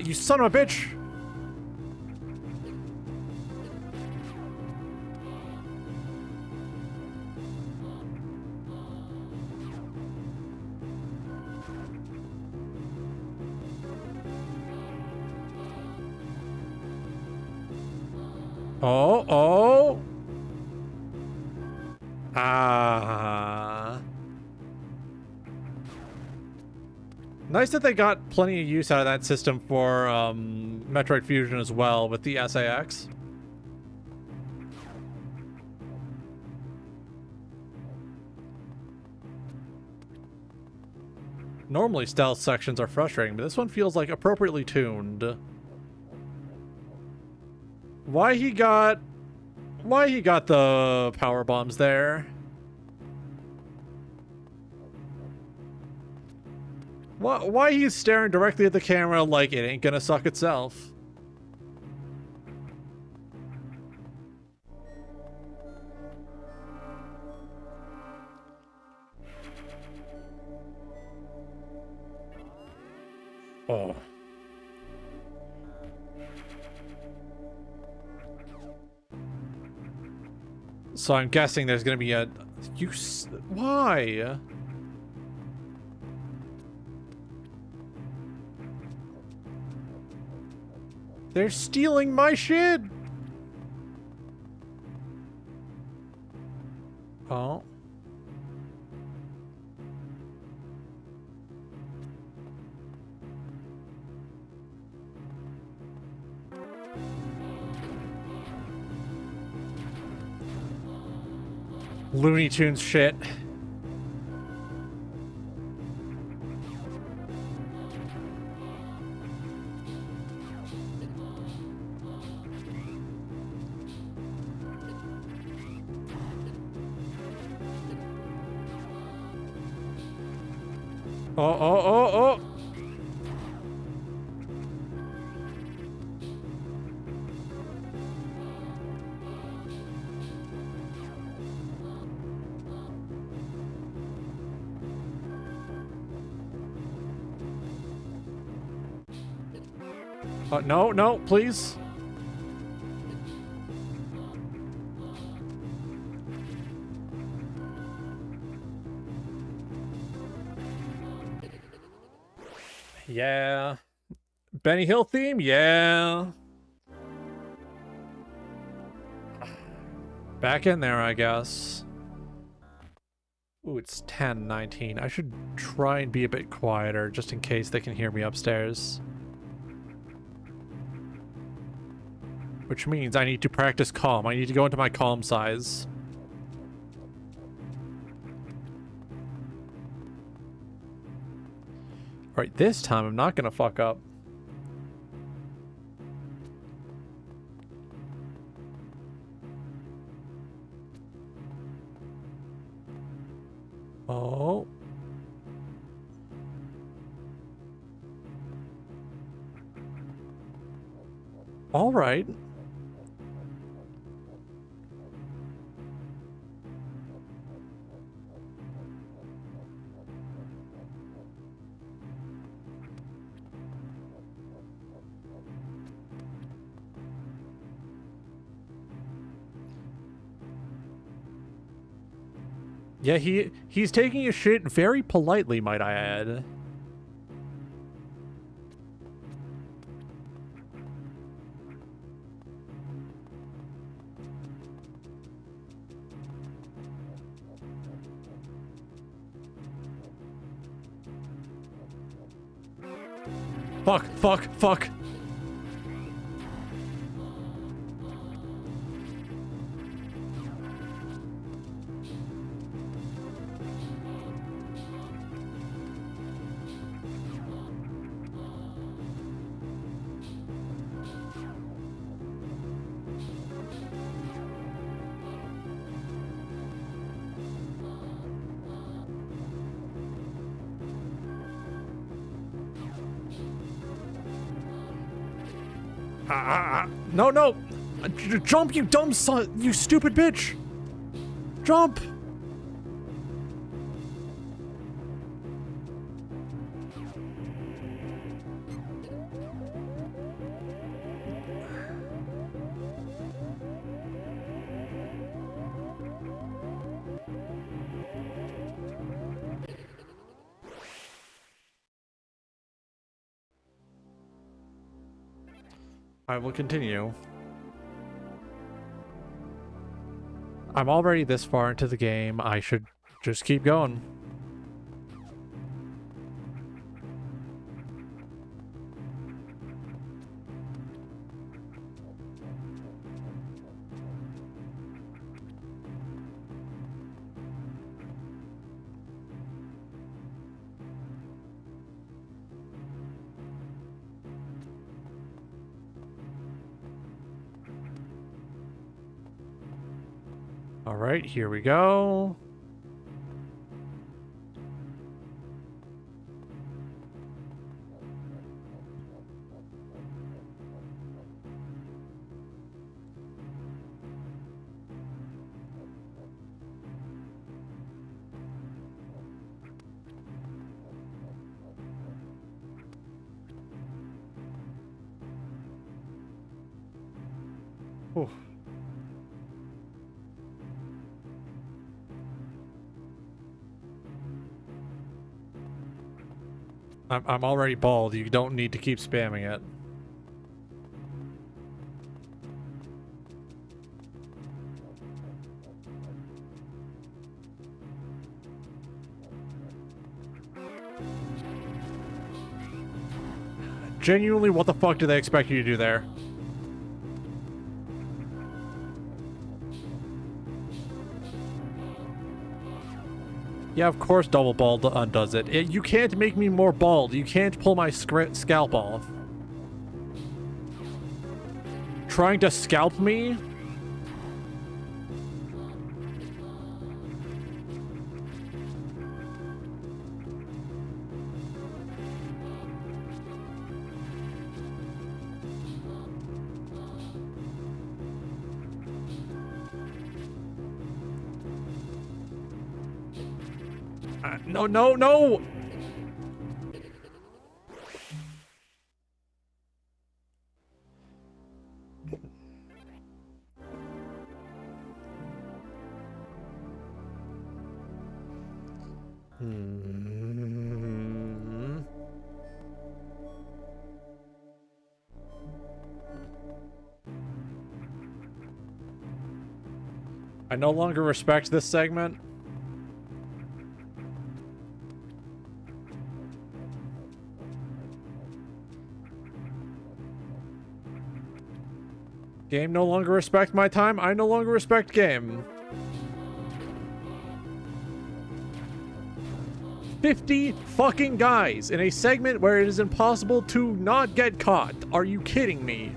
You son of a bitch! Oh. Nice that they got plenty of use out of that system for Metroid Fusion as well with the SAX. Normally stealth sections are frustrating, but this one feels like appropriately tuned. Why he got the power bombs there? Why he's staring directly at the camera like it ain't gonna suck itself? Oh. So I'm guessing there's gonna be a... Why? They're stealing my shit! Oh. Looney Tunes shit. Oh. No, please. Yeah. Benny Hill theme? Yeah. Back in there, I guess. Ooh, it's 10:19. I should try and be a bit quieter just in case they can hear me upstairs. Which means I need to practice calm. I need to go into my calm size. Alright, this time I'm not gonna fuck up. Oh. All right. Yeah, he's taking his shit very politely, might I add. Fuck. No! Jump, you dumb son! You stupid bitch! Jump! I will continue. I'm already this far into the game. I should just keep going. All right, here we go. Oof. I'm already bald. You don't need to keep spamming it. Genuinely, what the fuck do they expect you to do there? Yeah, of course double bald undoes it. You can't make me more bald. You can't pull my scalp off. Trying to scalp me? No, no, no! I no longer respect this segment. Game no longer respect my time. I no longer respect game. 50 fucking guys in a segment where it is impossible to not get caught. Are you kidding me?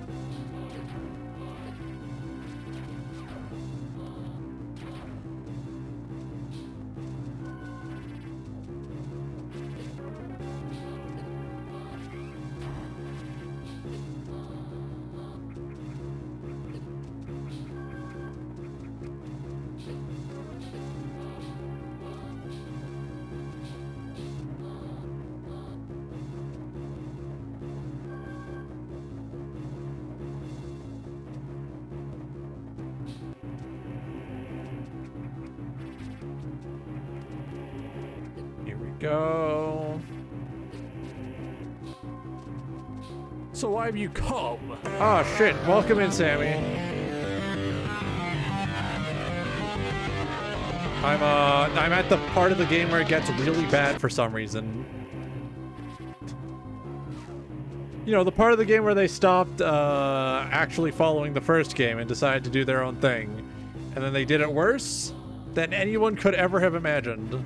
Go. So why have you come? Ah, shit. Welcome in, Sammy. I'm at the part of the game where it gets really bad for some reason. You know, the part of the game where they stopped actually following the first game and decided to do their own thing. And then they did it worse than anyone could ever have imagined.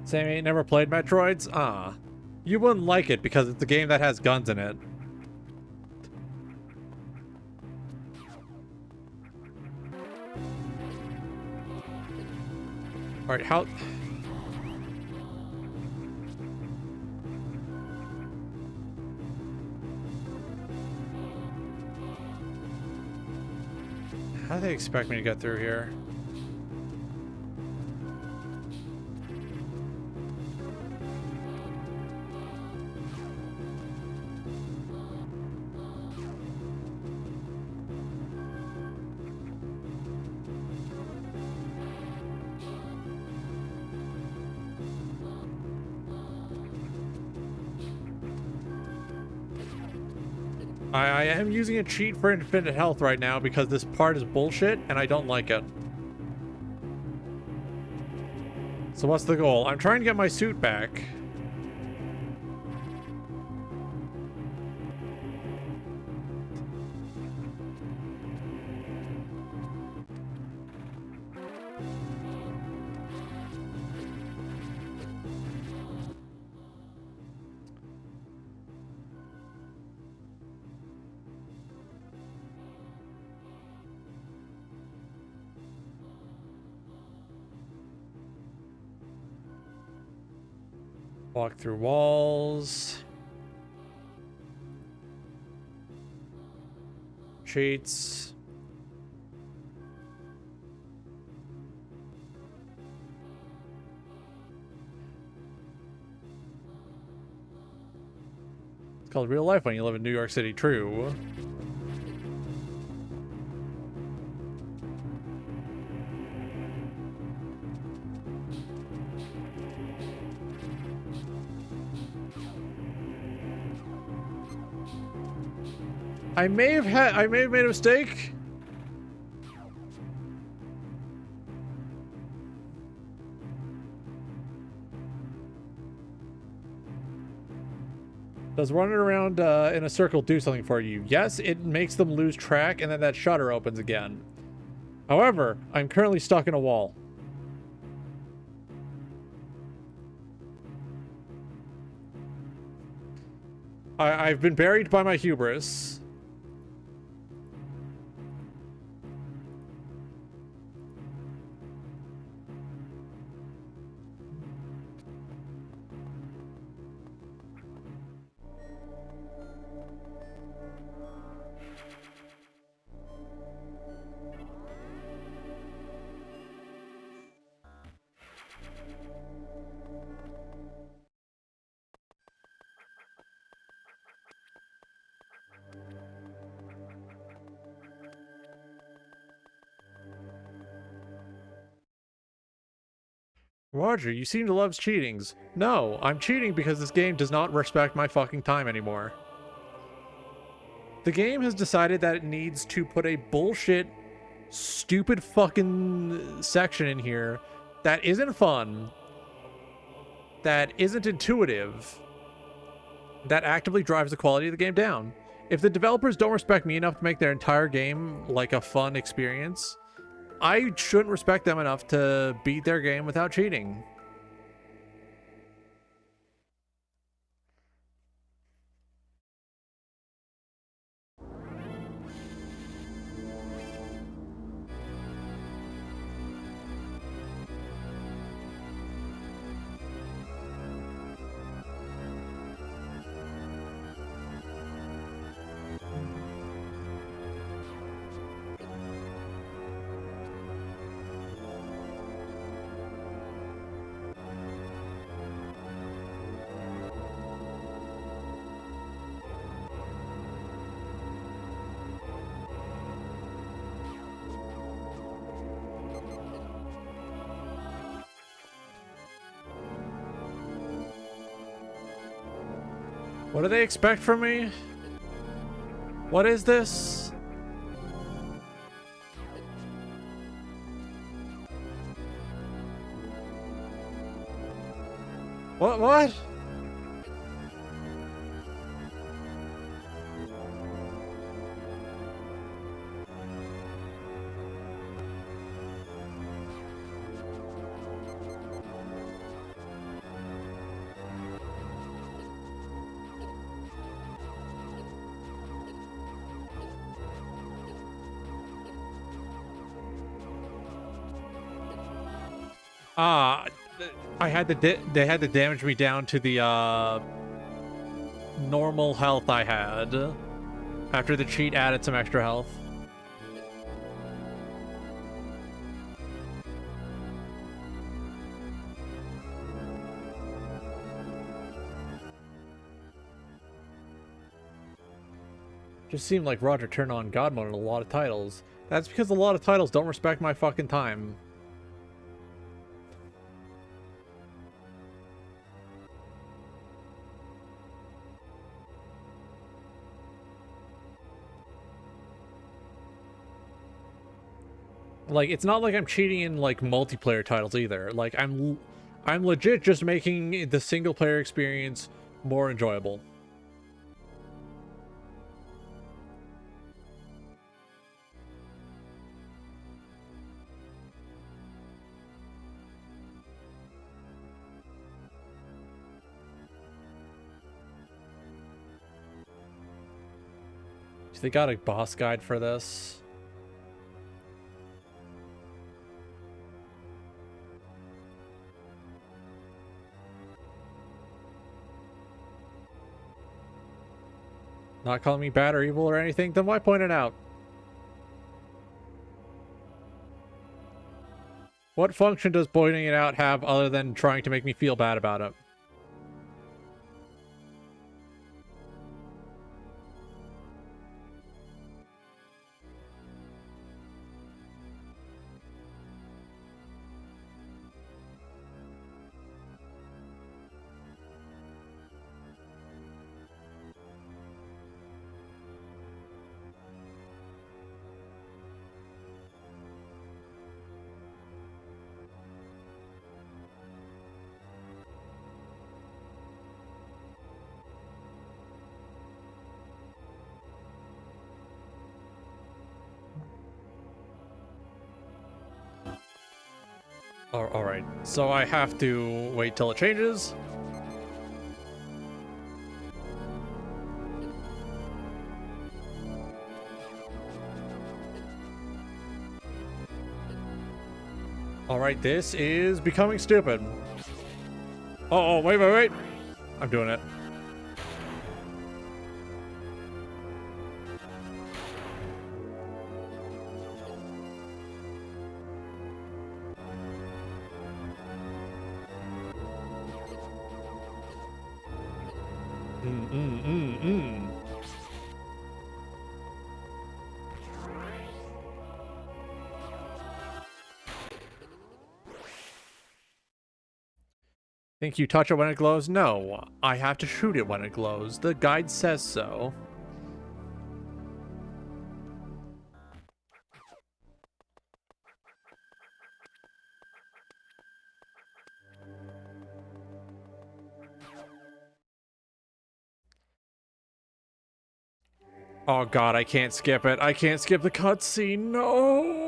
Sammy ain't never played Metroids? Ah. You wouldn't like it because it's a game that has guns in it. Alright, how... How do they expect me to get through here? I am using a cheat for infinite health right now because this part is bullshit and I don't like it. So what's the goal? I'm trying to get my suit back. Walk through walls. Cheats. It's called real life when you live in New York City. True. I may have made a mistake. Does running around in a circle do something for you? Yes, it makes them lose track and then that shutter opens again. However, I'm currently stuck in a wall. I've been buried by my hubris. Roger, you seem to love cheatings. No, I'm cheating because this game does not respect my fucking time anymore. The game has decided that it needs to put a bullshit, stupid fucking section in here that isn't fun, that isn't intuitive, that actively drives the quality of the game down. If the developers don't respect me enough to make their entire game like a fun experience, I shouldn't respect them enough to beat their game without cheating. What do they expect from me? What is this? What? I had to they had to damage me down to the normal health I had after the cheat added some extra health. Just seemed like Roger turned on God mode in a lot of titles. That's because a lot of titles don't respect my fucking time. Like, it's not like I'm cheating in, like, multiplayer titles either. Like, I'm legit just making the single-player experience more enjoyable. They got a boss guide for this. Not calling me bad or evil or anything, then why point it out? What function does pointing it out have other than trying to make me feel bad about it? Alright, so I have to wait till it changes. Alright, this is becoming stupid. Oh, wait. I'm doing it. Think you touch it when it glows? No, I have to shoot it when it glows. The guide says so. Oh god, I can't skip it. I can't skip the cutscene. No!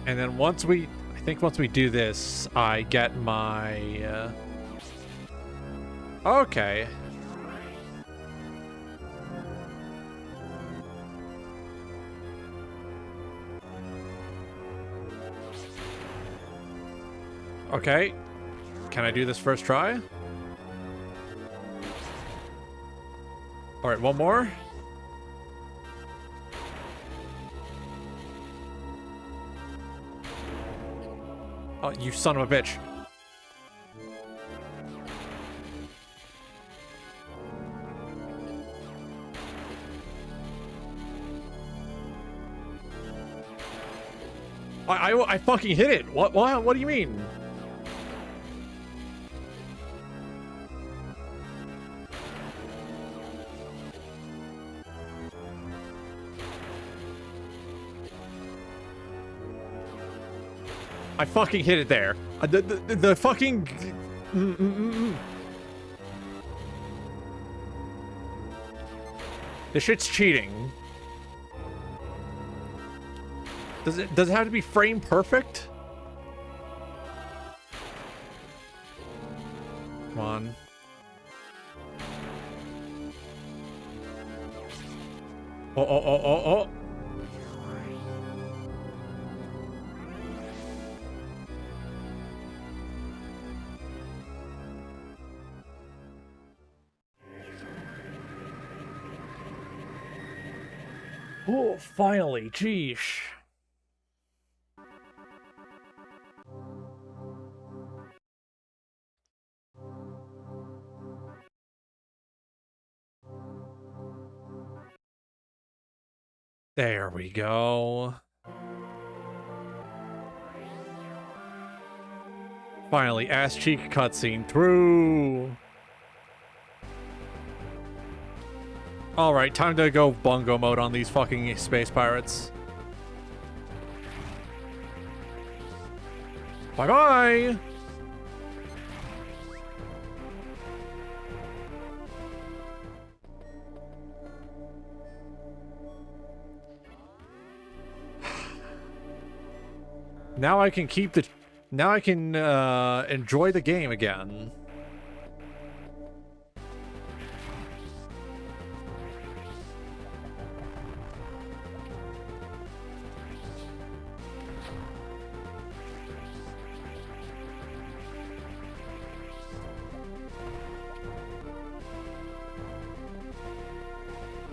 And then once we do this, I get my... Okay. Okay. Can I do this first try? Alright, one more. Oh, you son of a bitch. I fucking hit it. What do you mean? I fucking hit it there. The fucking... This shit's cheating. Does it have to be frame perfect? Come on. Oh. Oh, finally, geesh. There we go. Finally, ass cheek cutscene through. Alright, time to go bungo mode on these fucking space pirates. Bye-bye! Now I can keep the... Now I can enjoy the game again.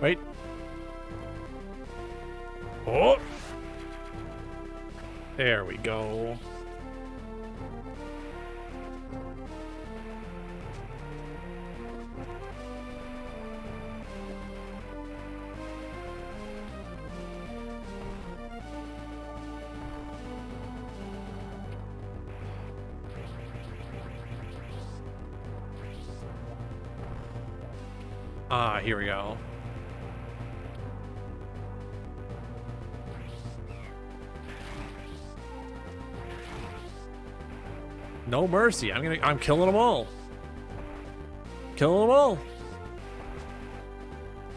Wait. Oh! There we go. Ah, here we go. No mercy. I'm killing them all. Killing them all.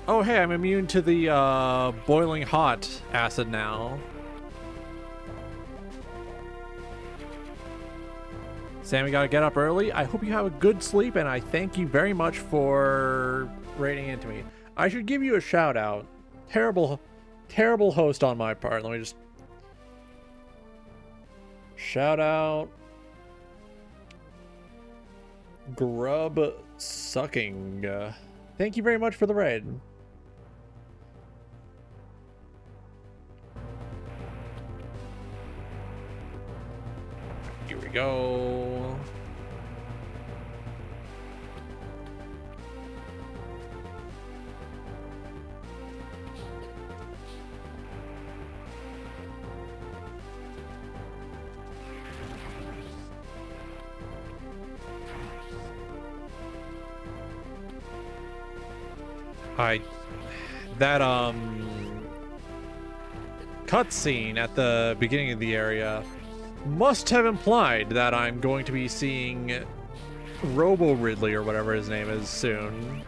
Oh, hey, I'm immune to the boiling hot acid now. Sammy gotta get up early. I hope you have a good sleep, and I thank you very much for raiding into me. I should give you a shout out. Terrible host on my part. Let me just shout out Grub Sucking. Thank you very much for the raid. Here we go. That cutscene at the beginning of the area must have implied that I'm going to be seeing Robo Ridley or whatever his name is soon.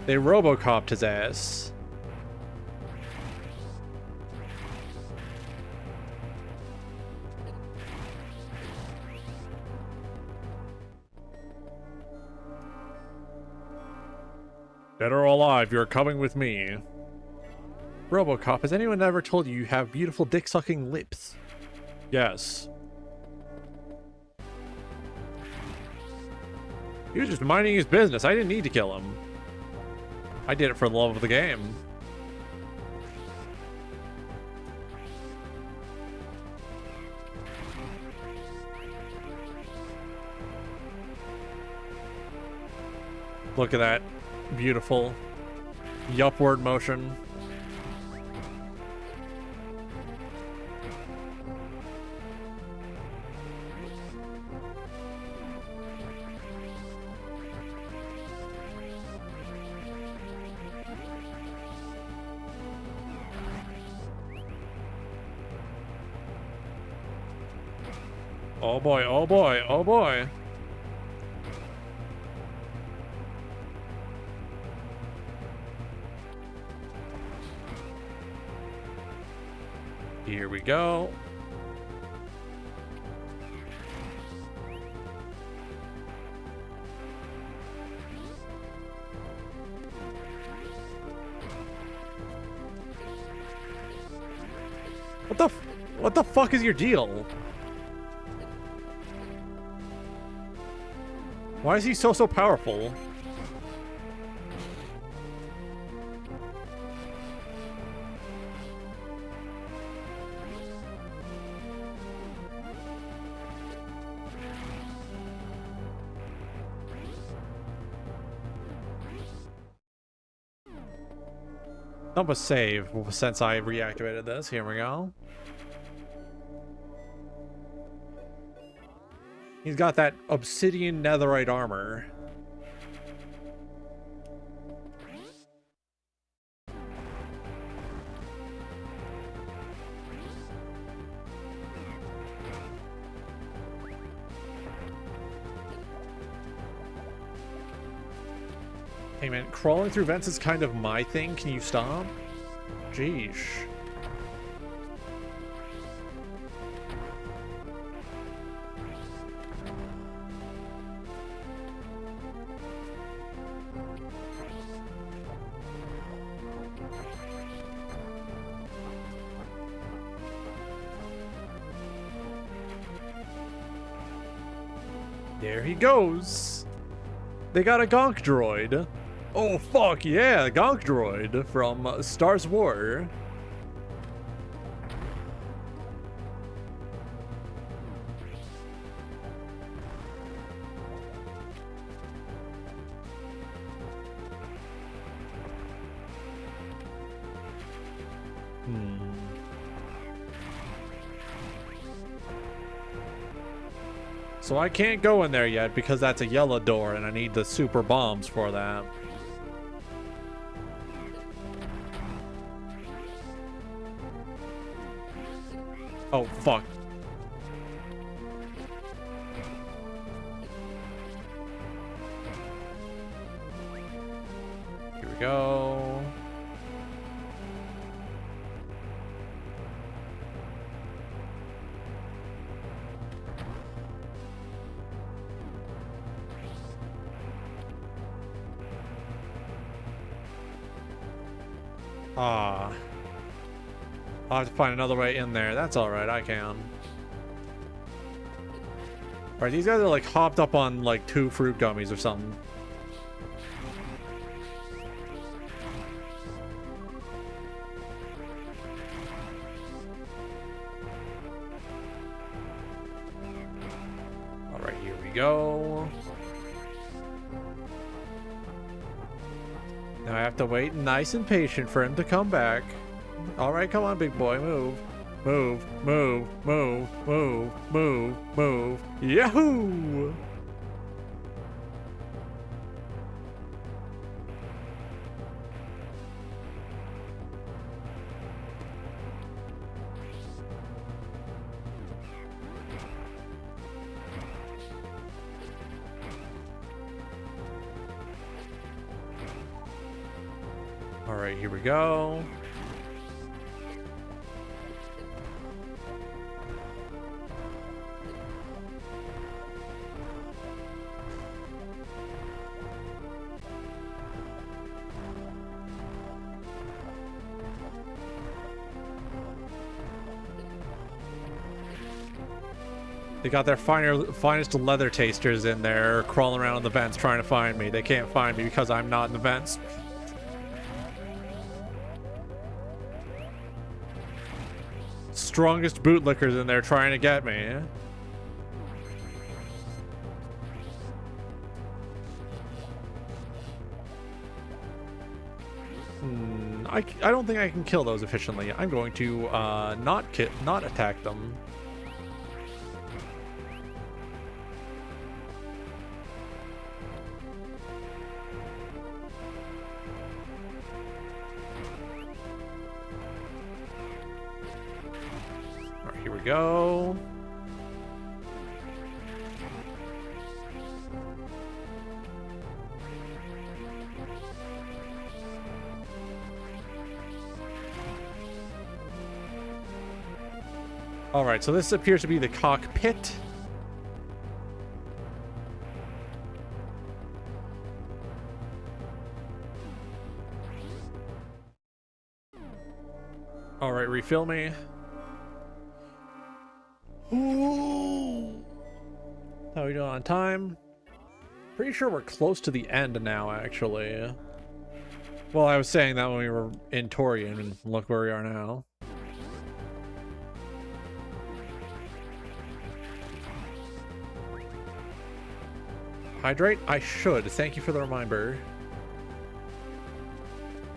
They Robocopped his ass. Dead or alive, you're coming with me. Robocop, has anyone ever told you you have beautiful dick-sucking lips? Yes. He was just minding his business. I didn't need to kill him. I did it for the love of the game. Look at that. Beautiful. Upward motion. Oh boy, oh boy, oh boy. Here we go. What the fuck is your deal? Why is he so powerful? Dump a save since I reactivated this. Here we go. He's got that obsidian netherite armor. Hey man, crawling through vents is kind of my thing. Can you stop? Jeez. There he goes. They got a gonk droid. Oh, fuck yeah, gonk droid from Stars War. So I can't go in there yet because that's a yellow door and I need the super bombs for that. Oh, fuck. Here we go. Ah. I'll have to find another way in there. That's alright, I can. Alright, these guys are like hopped up on like 2 fruit gummies or something. Alright, here we go. Now I have to wait nice and patient for him to come back. Alright, come on, big boy, move. Move, move, move, move, move, move. Yahoo! Alright, here we go. They got their finest leather tasters in there, crawling around in the vents trying to find me. They can't find me because I'm not in the vents. Strongest bootlickers in there trying to get me. I don't think I can kill those efficiently. I'm going to not attack them. Here we go. All right, so this appears to be the cockpit. All right, refill me. Ooh. How are we doing on time? Pretty sure we're close to the end now, actually. Well, I was saying that when we were in Torian, and look where we are now. Hydrate? I should. Thank you for the reminder.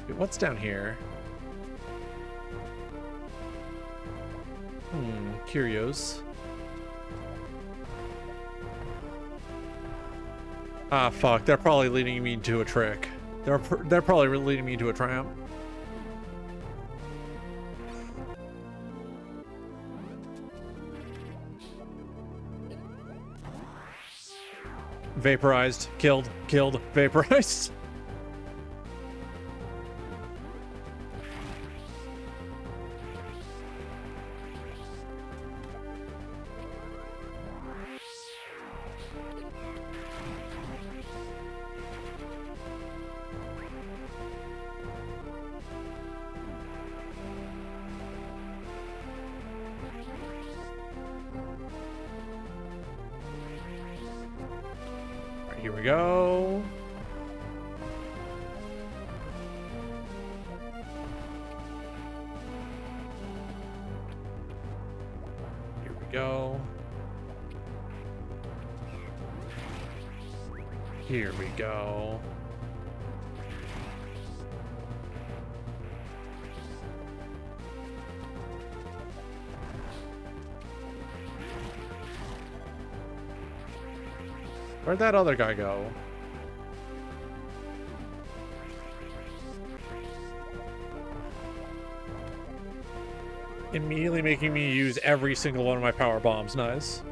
Wait, what's down here? Curios. Ah, fuck. They're probably leading me into a trick. They're probably leading me into a trap. Vaporized. Killed. Killed. Vaporized. Here we go. Here we go. Here we go. Where'd that other guy go? Immediately making me use every single one of my power bombs. Nice.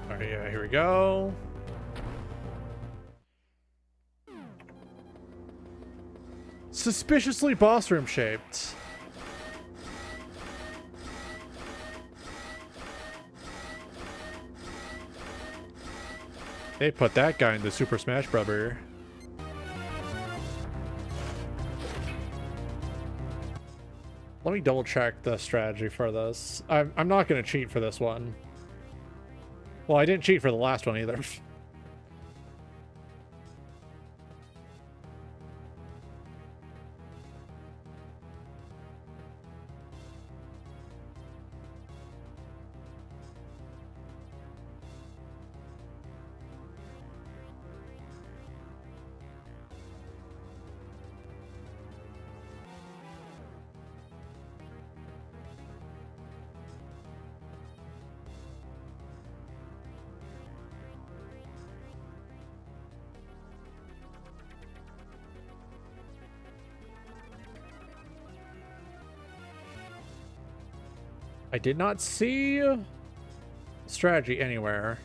Alright, yeah, here we go. Suspiciously boss room shaped. They put that guy in the Super Smash Brother. Let me double check the strategy for this. I'm not going to cheat for this one. Well, I didn't cheat for the last one either. I did not see strategy anywhere.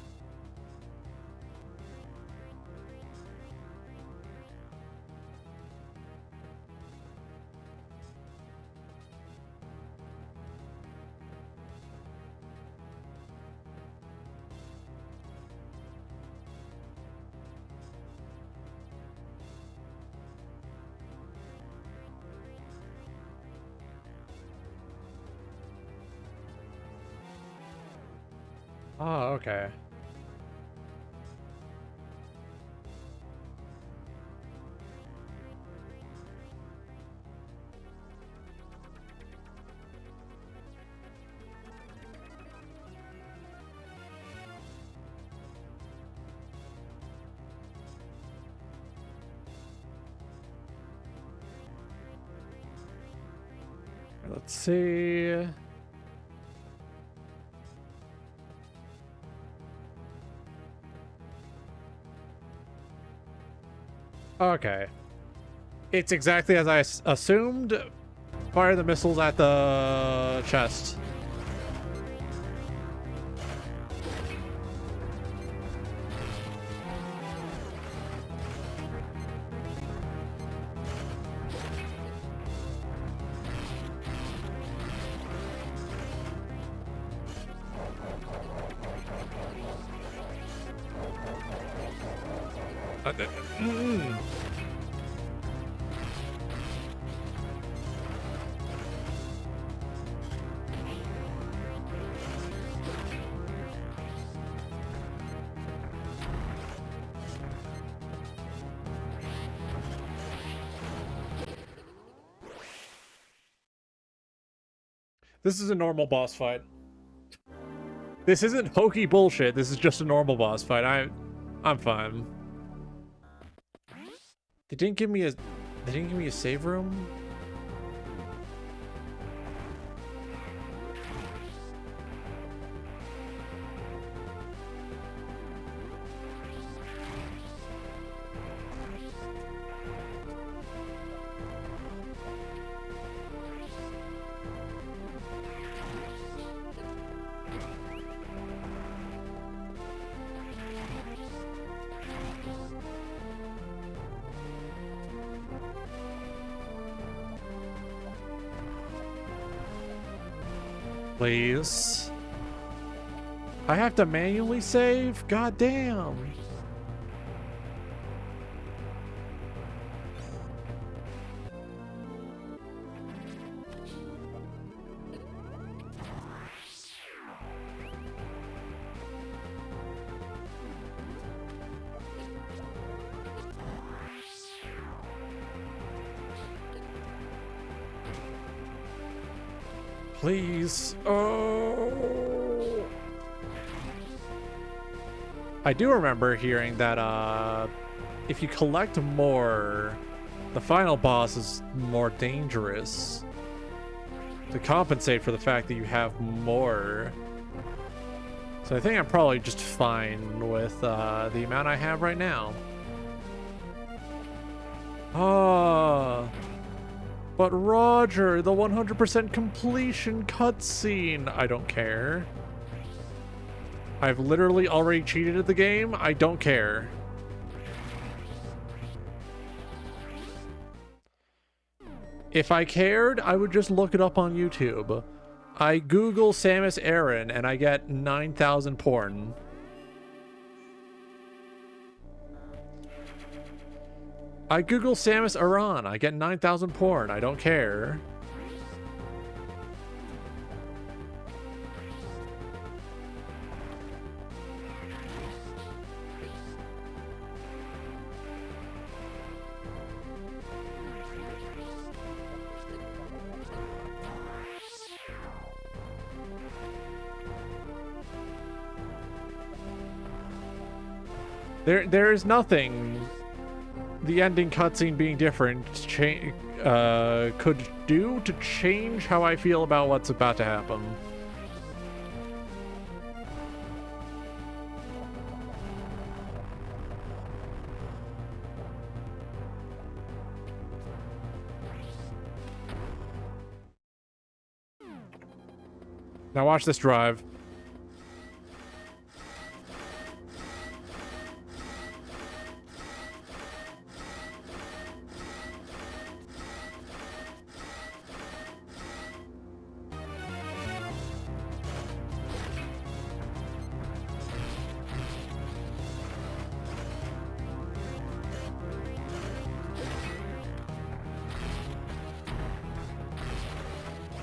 Oh, okay. Let's see. Okay. It's exactly as I assumed. Fire the missiles at the chest. This is a normal boss fight. This isn't hokey bullshit. This is just a normal boss fight. I'm fine. They didn't give me a save room. Please. I have to manually save? God damn. Please. Oh. I do remember hearing that if you collect more, the final boss is more dangerous to compensate for the fact that you have more. So I think I'm probably just fine with the amount I have right now. But Roger, the 100% completion cutscene. I don't care. I've literally already cheated at the game. I don't care. If I cared, I would just look it up on YouTube. I Google Samus Aran and I get 9,000 porn. I Google Samus Aran. I get 9,000 porn. I don't care. There is nothing the ending cutscene being different could do to change how I feel about what's about to happen. Now watch this drive.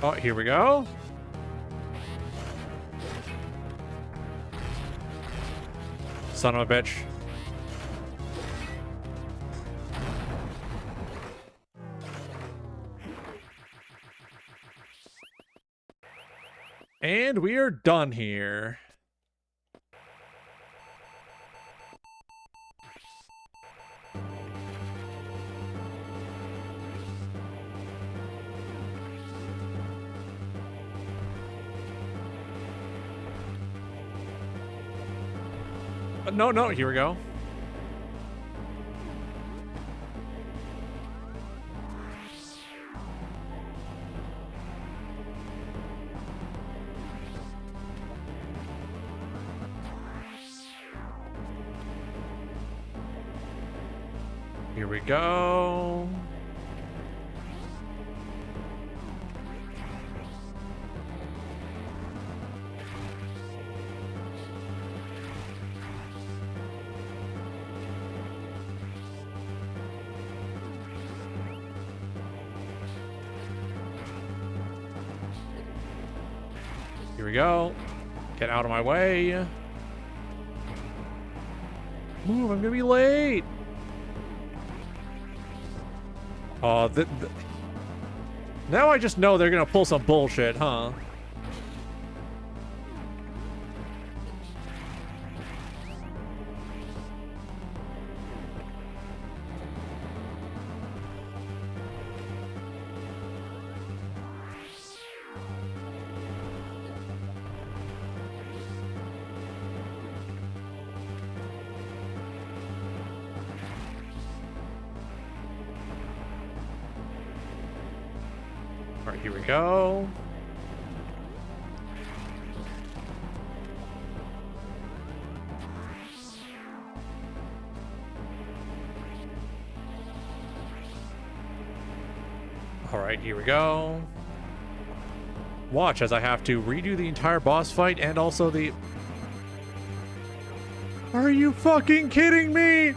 Oh, here we go. Son of a bitch. And we are done here. No, here we go. Here we go. Here we go. Get out of my way. Move, I'm gonna be late. Oh, now I just know they're gonna pull some bullshit, huh? right, here we go. All right, here we go. Watch as I have to redo the entire boss fight and also the... Are you fucking kidding me?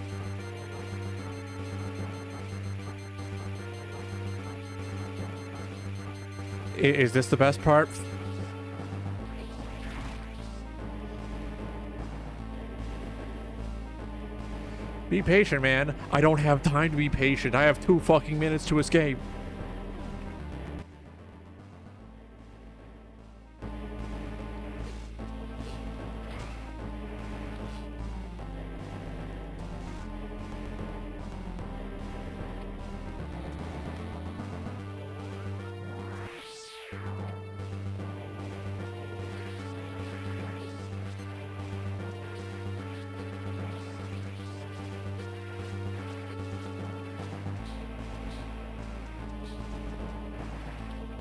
Is this the best part? Be patient, man. I don't have time to be patient. I have 2 fucking minutes to escape.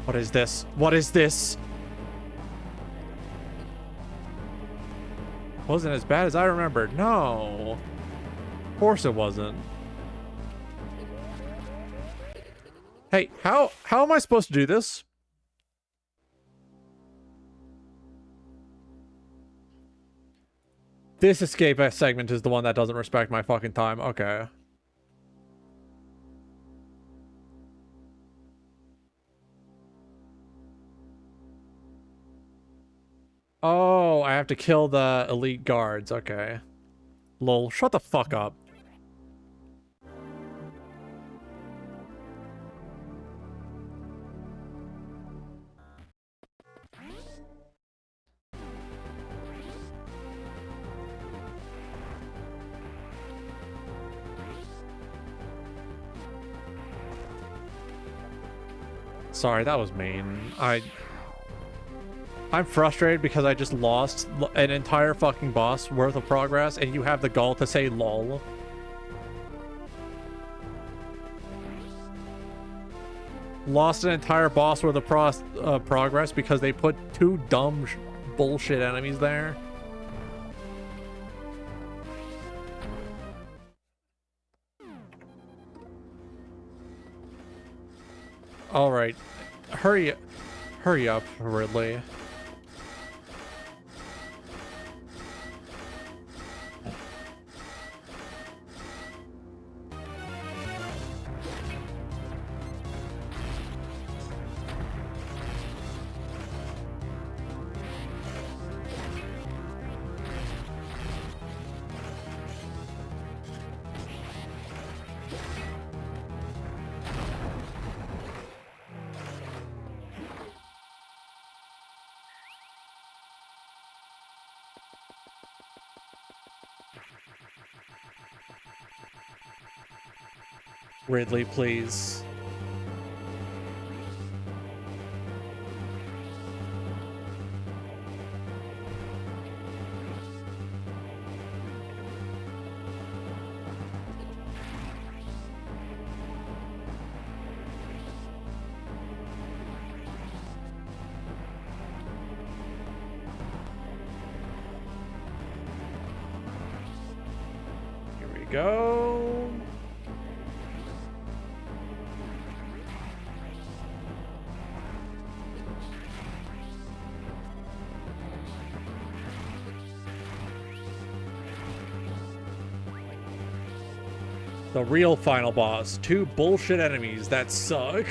What is this? What is this? Wasn't as bad as I remembered. No. Of course it wasn't. Hey, how am I supposed to do this? This escape segment is the one that doesn't respect my fucking time. Okay. Oh, I have to kill the elite guards. Okay. Lol, shut the fuck up. Sorry, that was mean. I'm frustrated because I just lost an entire fucking boss worth of progress and you have the gall to say lol. Lost an entire boss worth of progress because they put 2 dumb bullshit enemies there. All right, hurry up, Ridley. Ridley, please. Here we go. The real final boss. 2 bullshit enemies that suck.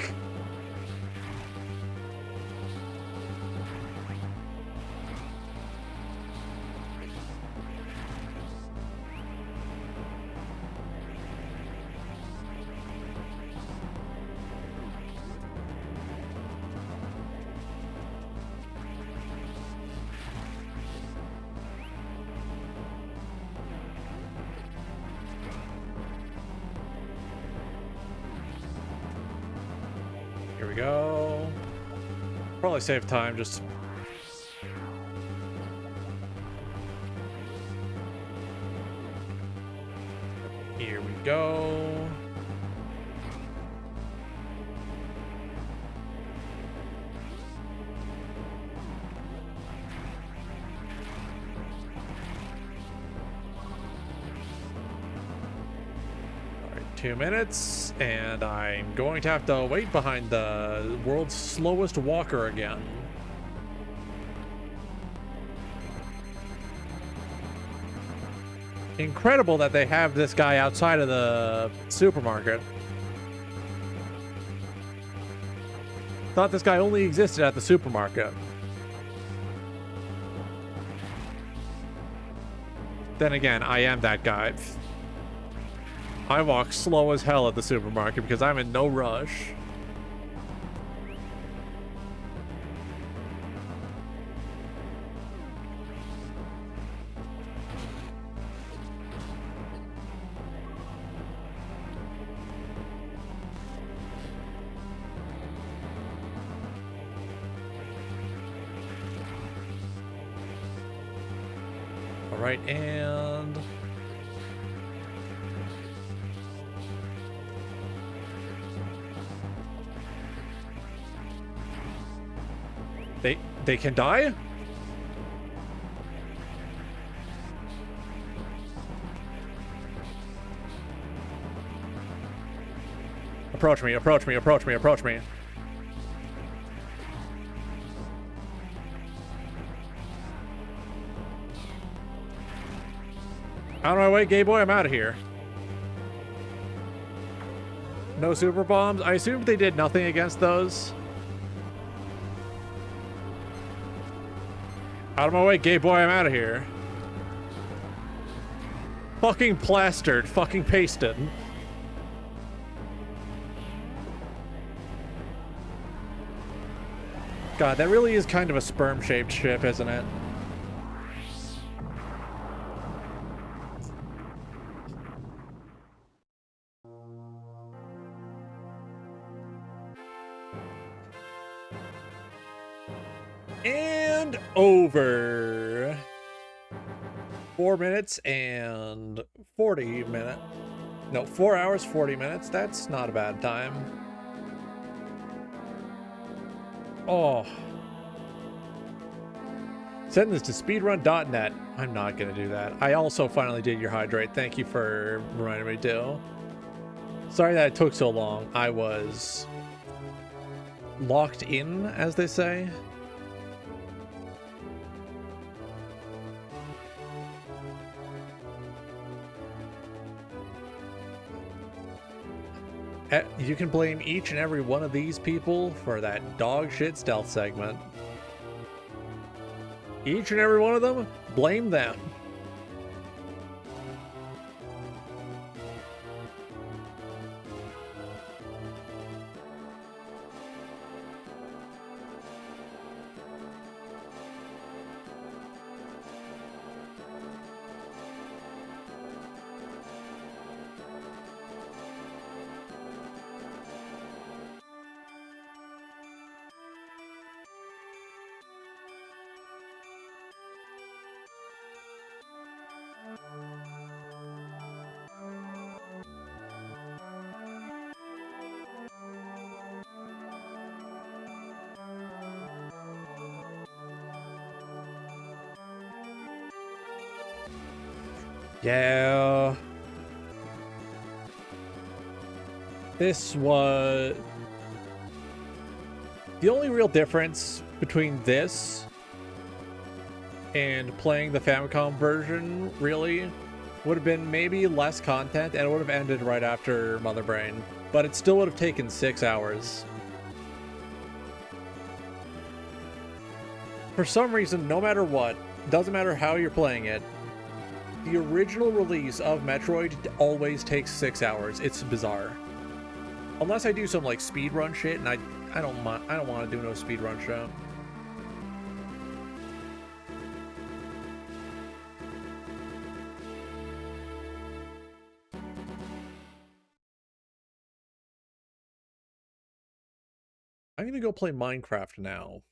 Here we go. Probably save time, just... Here we go. 2 minutes, and I'm going to have to wait behind the world's slowest walker again. Incredible that they have this guy outside of the supermarket. Thought this guy only existed at the supermarket. Then again, I am that guy. I walk slow as hell at the supermarket because I'm in no rush. All right, and they can die? Approach me, approach me, approach me, approach me. Out of my way, gay boy, I'm out of here. No super bombs? I assume they did nothing against those. Out of my way, gay boy, I'm out of here. Fucking plastered, fucking pasted. God, that really is kind of a sperm-shaped ship, isn't it? And over. 4 minutes and 40 minutes. No, 4 hours, 40 minutes. That's not a bad time. Oh. Send this to speedrun.net. I'm not going to do that. I also finally did your hydrate. Thank you for reminding me to. Sorry that it took so long. I was locked in, as they say. You can blame each and every one of these people for that dog shit stealth segment. Each and every one of them, blame them. Yeah. This was... The only real difference between this and playing the Famicom version, really, would have been maybe less content, and it would have ended right after Mother Brain. But it still would have taken 6 hours. For some reason, no matter what, doesn't matter how you're playing it, the original release of Metroid always takes 6 hours. It's bizarre. Unless I do some like speedrun shit, and I don't want to do no speedrun shit. I'm gonna go play Minecraft now.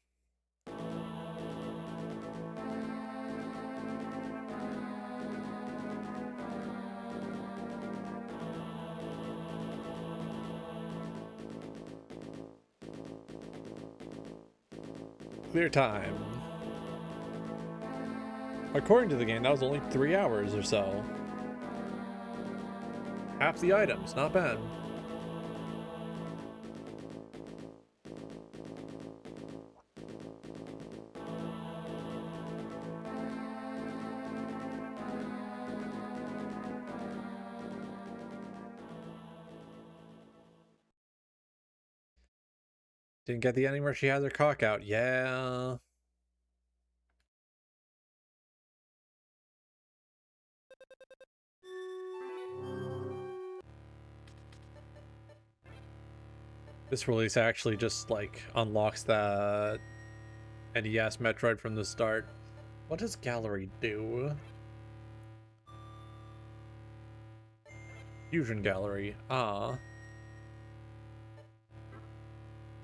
Clear time. According to the game, that was only 3 hours or so. Half the items, not bad. Didn't get the ending where she has her cock out. Yeah. This release actually just, like, unlocks the NES Metroid from the start. What does Gallery do? Fusion Gallery. Ah.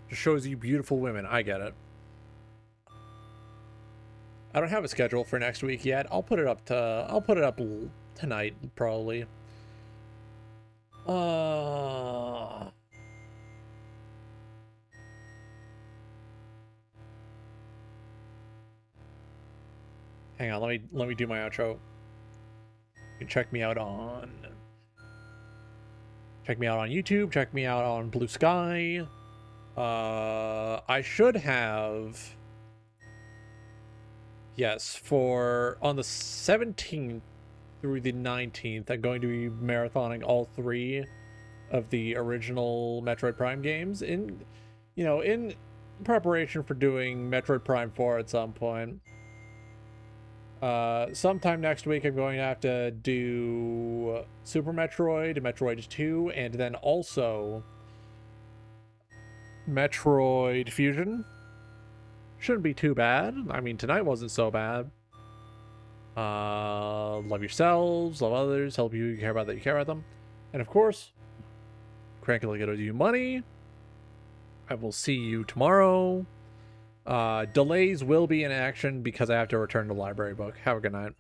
Just shows you beautiful women. I get it. I don't have a schedule for next week yet. I'll put it up tonight, probably. Hang on, let me do my outro. You can check me out on YouTube, check me out on Blue Sky. I should have, yes, for on the 17th through the 19th, I'm going to be marathoning all 3 of the original Metroid Prime games in preparation for doing Metroid Prime 4 at some point. Sometime next week, I'm going to have to do Super Metroid, Metroid 2, and then also Metroid Fusion. Shouldn't be too bad. I mean, tonight wasn't so bad. Love yourselves, love others, help you care about that you care about them. And of course, crankily gonna do money. I will see you tomorrow. Delays will be in action because I have to return the library book. Have a good night.